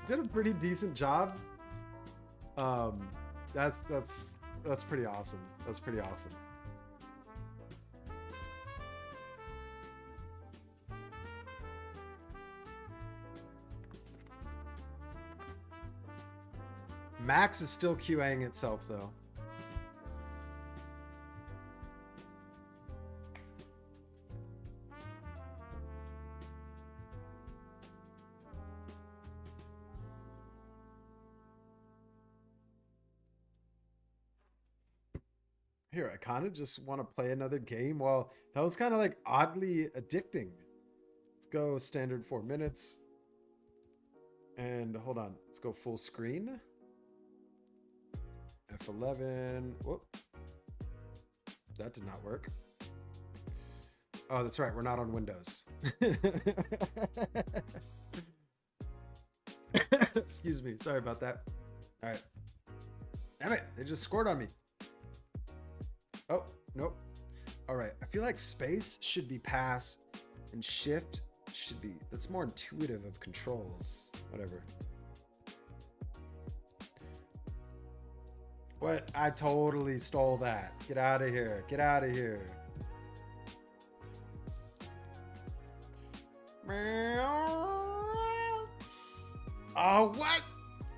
did a pretty decent job. That's pretty awesome. That's pretty awesome. Max is still QAing itself though. Here, I kind of just want to play another game. Well, that was kind of like oddly addicting. Let's go standard 4 minutes. And hold on, let's go full screen. F11. Whoop. That did not work. Oh, that's right. We're not on Windows. Excuse me. Sorry about that. All right. Damn it. They just scored on me. Oh, nope. All right. I feel like space should be pass and shift should be. That's more intuitive of controls. Whatever. What? I totally stole that. Get out of here. Get out of here. Oh, what?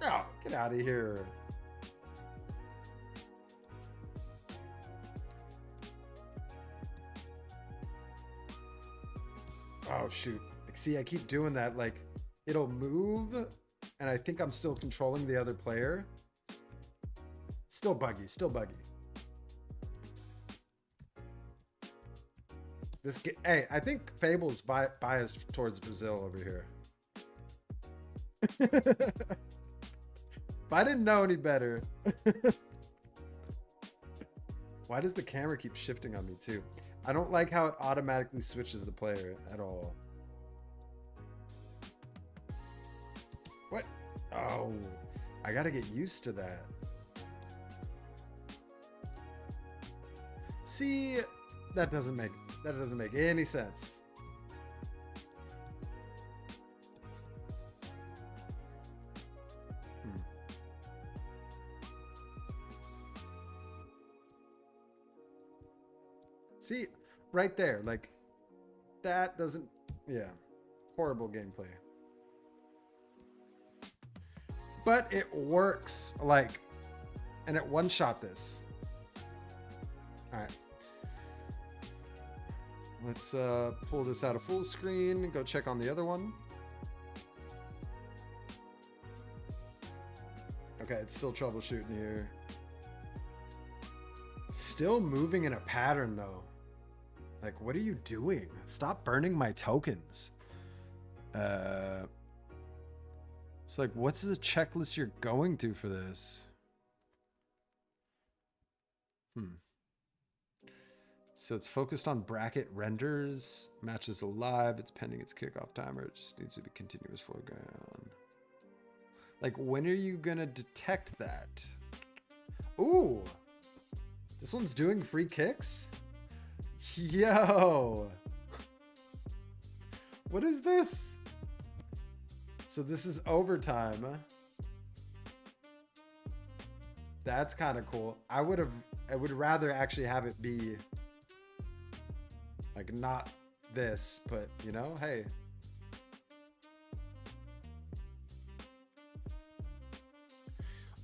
Oh, get out of here. Oh, shoot. Like, see, I keep doing that. Like, it'll move, and I think I'm still controlling the other player. Still buggy, still buggy. Hey, I think Fable's biased towards Brazil over here. If I didn't know any better. Why does the camera keep shifting on me too? I don't like how it automatically switches the player at all. What? Oh, I gotta get used to that. See, that doesn't make any sense. See, right there, like, that doesn't, yeah, horrible gameplay. But it works, like, and it one-shot this. All right. Let's pull this out of full screen and go check on the other one. Okay, it's still troubleshooting here. Still moving in a pattern though. Like, what are you doing? Stop burning my tokens. So like, what's the checklist you're going through for this? So it's focused on bracket renders, matches alive, it's pending its kickoff timer, it just needs to be continuous foreground. Like, when are you gonna detect that? Ooh, this one's doing free kicks? Yo, what is this? So this is overtime. That's kind of cool. I would rather actually have it be like not this, but you know, hey,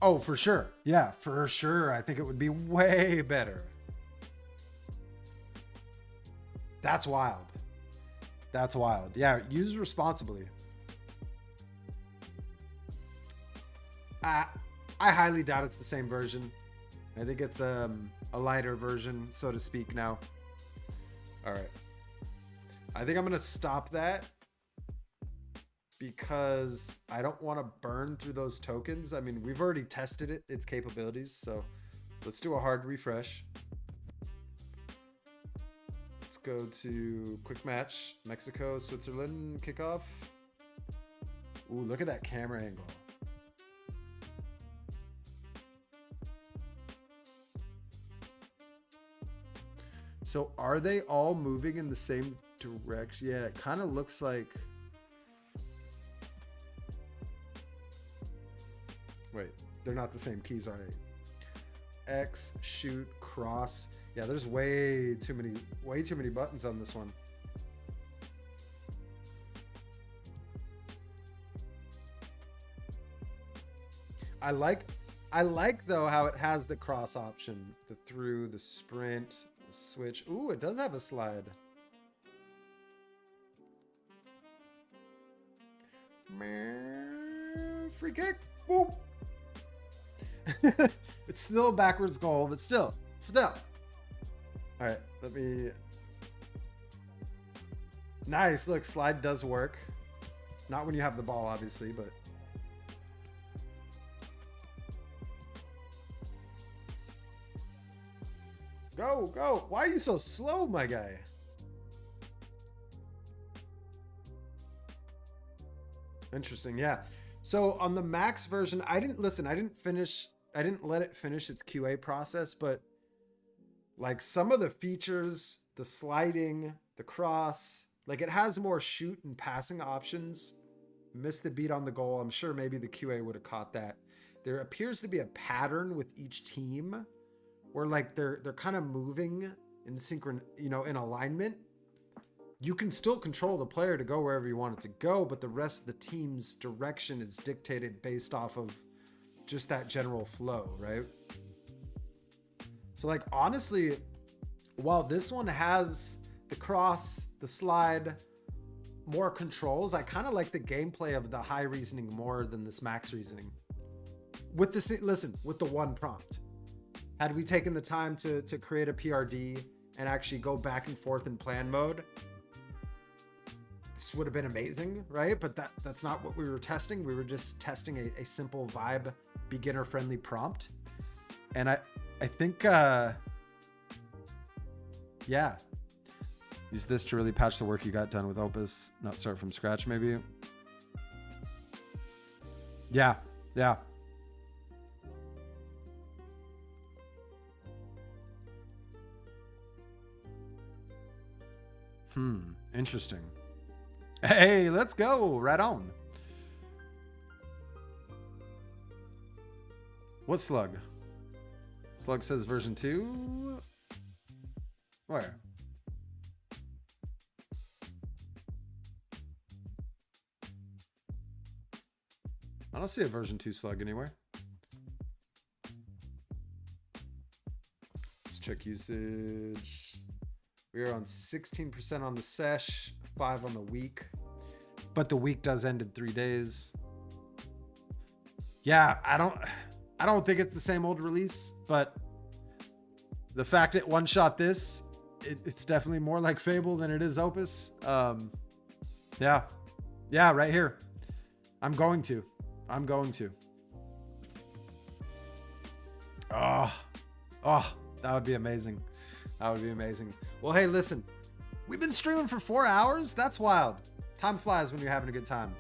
Oh, for sure. Yeah, for sure. I think it would be way better. That's wild. That's wild. Yeah, use responsibly. I highly doubt it's the same version. I think it's a lighter version, so to speak, now. All right. I think I'm going to stop that because I don't want to burn through those tokens. I mean, we've already tested it, its capabilities, so let's do a hard refresh. Let's go to quick match, Mexico, Switzerland, kickoff. Ooh, look at that camera angle. So are they all moving in the same direction? Yeah, it kind of looks like... Wait, they're not the same keys, are they? X, shoot, cross. Yeah, there's way too many buttons on this one. I like though how it has the cross option, the through, the sprint, the switch. Ooh, it does have a slide. Free kick. Whoop. It's still a backwards goal, but still. All right, let me... Nice, look, slide does work. Not when you have the ball, obviously, but... Go, go. Why are you so slow, my guy? Interesting, yeah. So on the max version, I didn't let it finish its QA process, but like some of the features, the sliding, the cross, like it has more shoot and passing options. Missed the beat on the goal. I'm sure maybe the QA would have caught that. There appears to be a pattern with each team where like they're kind of moving in in alignment. You can still control the player to go wherever you want it to go, but the rest of the team's direction is dictated based off of just that general flow, right? So like, honestly, while this one has the cross, the slide, more controls, I kind of like the gameplay of the high reasoning more than this max reasoning. With the one prompt. Had we taken the time to create a PRD and actually go back and forth in plan mode, this would have been amazing, right? But that's not what we were testing. We were just testing a simple vibe, beginner-friendly prompt. And I think, yeah. Use this to really patch the work you got done with Opus, not start from scratch, maybe. Yeah, yeah. Interesting. Hey, let's go. Right on. What slug? Slug says version 2. Where? I don't see a version 2 slug anywhere. Let's check usage. We are on 16% on the sesh, 5 on the week, but the week does end in 3 days. Yeah, I don't think it's the same old release, but the fact it one-shot this, it's definitely more like Fable than it is Opus. Yeah, right here. I'm going to. Oh, that would be amazing. That would be amazing. Well, hey, listen, we've been streaming for 4 hours. That's wild. Time flies when you're having a good time.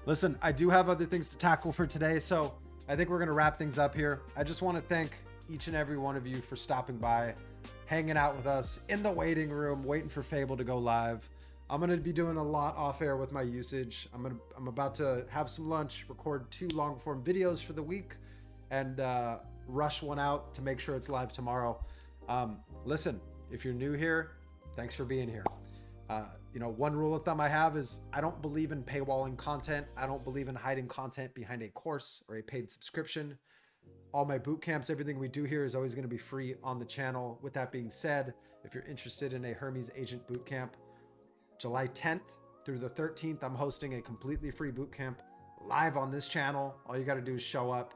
Listen, I do have other things to tackle for today, so I think we're going to wrap things up here. I just want to thank each and every one of you for stopping by, hanging out with us in the waiting room, waiting for Fable to go live. I'm going to be doing a lot off air with my usage. I'm about to have some lunch, record 2 long form videos for the week, and rush one out to make sure it's live tomorrow. Listen, if you're new here, thanks for being here. One rule of thumb I have is I don't believe in paywalling content. I don't believe in hiding content behind a course or a paid subscription. all my boot camps, everything we do here is always going to be free on the channel. With that being said, if you're interested in a Hermes Agent bootcamp, July 10th through the 13th, I'm hosting a completely free bootcamp live on this channel. All you got to do is show up.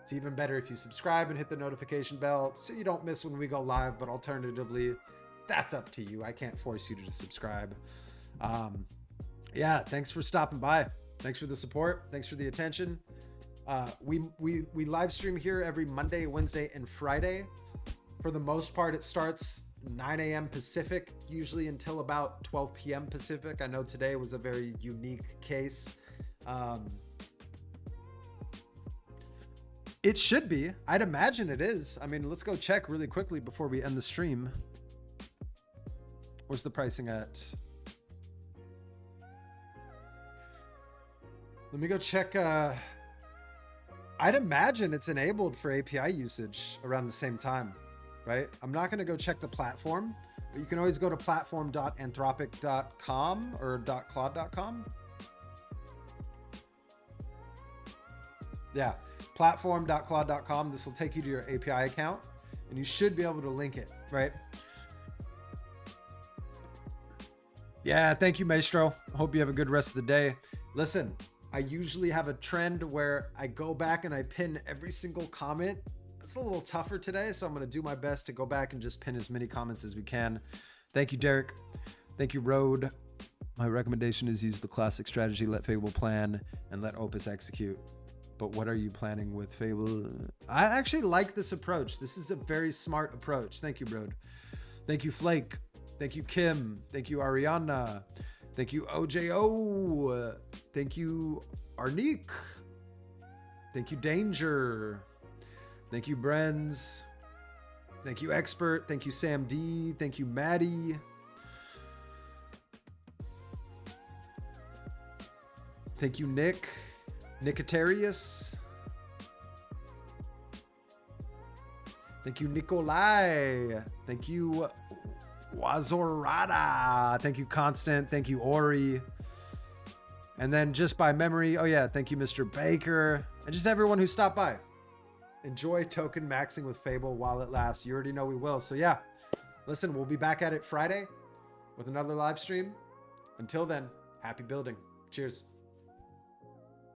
It's even better if you subscribe and hit the notification bell so you don't miss when we go live. But alternatively, that's up to you. I can't force you to subscribe. Yeah, thanks for stopping by. Thanks for the support. Thanks for the attention. We live stream here every Monday, Wednesday, and Friday. For the most part, it starts 9 a.m. Pacific, usually until about 12 p.m. Pacific. I know today was a very unique case. It should be. I'd imagine it is. I mean, let's go check really quickly before we end the stream. Where's the pricing at? Let me go check. I'd imagine it's enabled for API usage around the same time, right? I'm not going to go check the platform, but you can always go to platform.anthropic.com or .claude.com. Yeah, platform.claude.com. This will take you to your API account and you should be able to link it, right? Yeah, thank you, Maestro. I hope you have a good rest of the day. Listen, I usually have a trend where I go back and I pin every single comment. It's a little tougher today, so I'm going to do my best to go back and just pin as many comments as we can. Thank you, Derek. Thank you, Road. My recommendation is use the classic strategy, let Fable plan and let Opus execute. But what are you planning with Fable? I actually like this approach. This is a very smart approach. Thank you, Road. Thank you, Flake. Thank you, Kim. Thank you, Ariana. Thank you, OJO. Thank you, Arnique. Thank you, Danger. Thank you, Brenz. Thank you, Expert. Thank you, Sam D. Thank you, Maddie. Thank you, Nick. Nicotarius. Thank you, Nikolai. Thank you, Wazorada. Thank you, Constant. Thank you, Ori. And then just by memory, oh yeah, thank you, Mr. Baker. And just everyone who stopped by. Enjoy token maxing with Fable while it lasts. You already know we will. So yeah, listen, we'll be back at it Friday with another live stream. Until then, happy building. Cheers.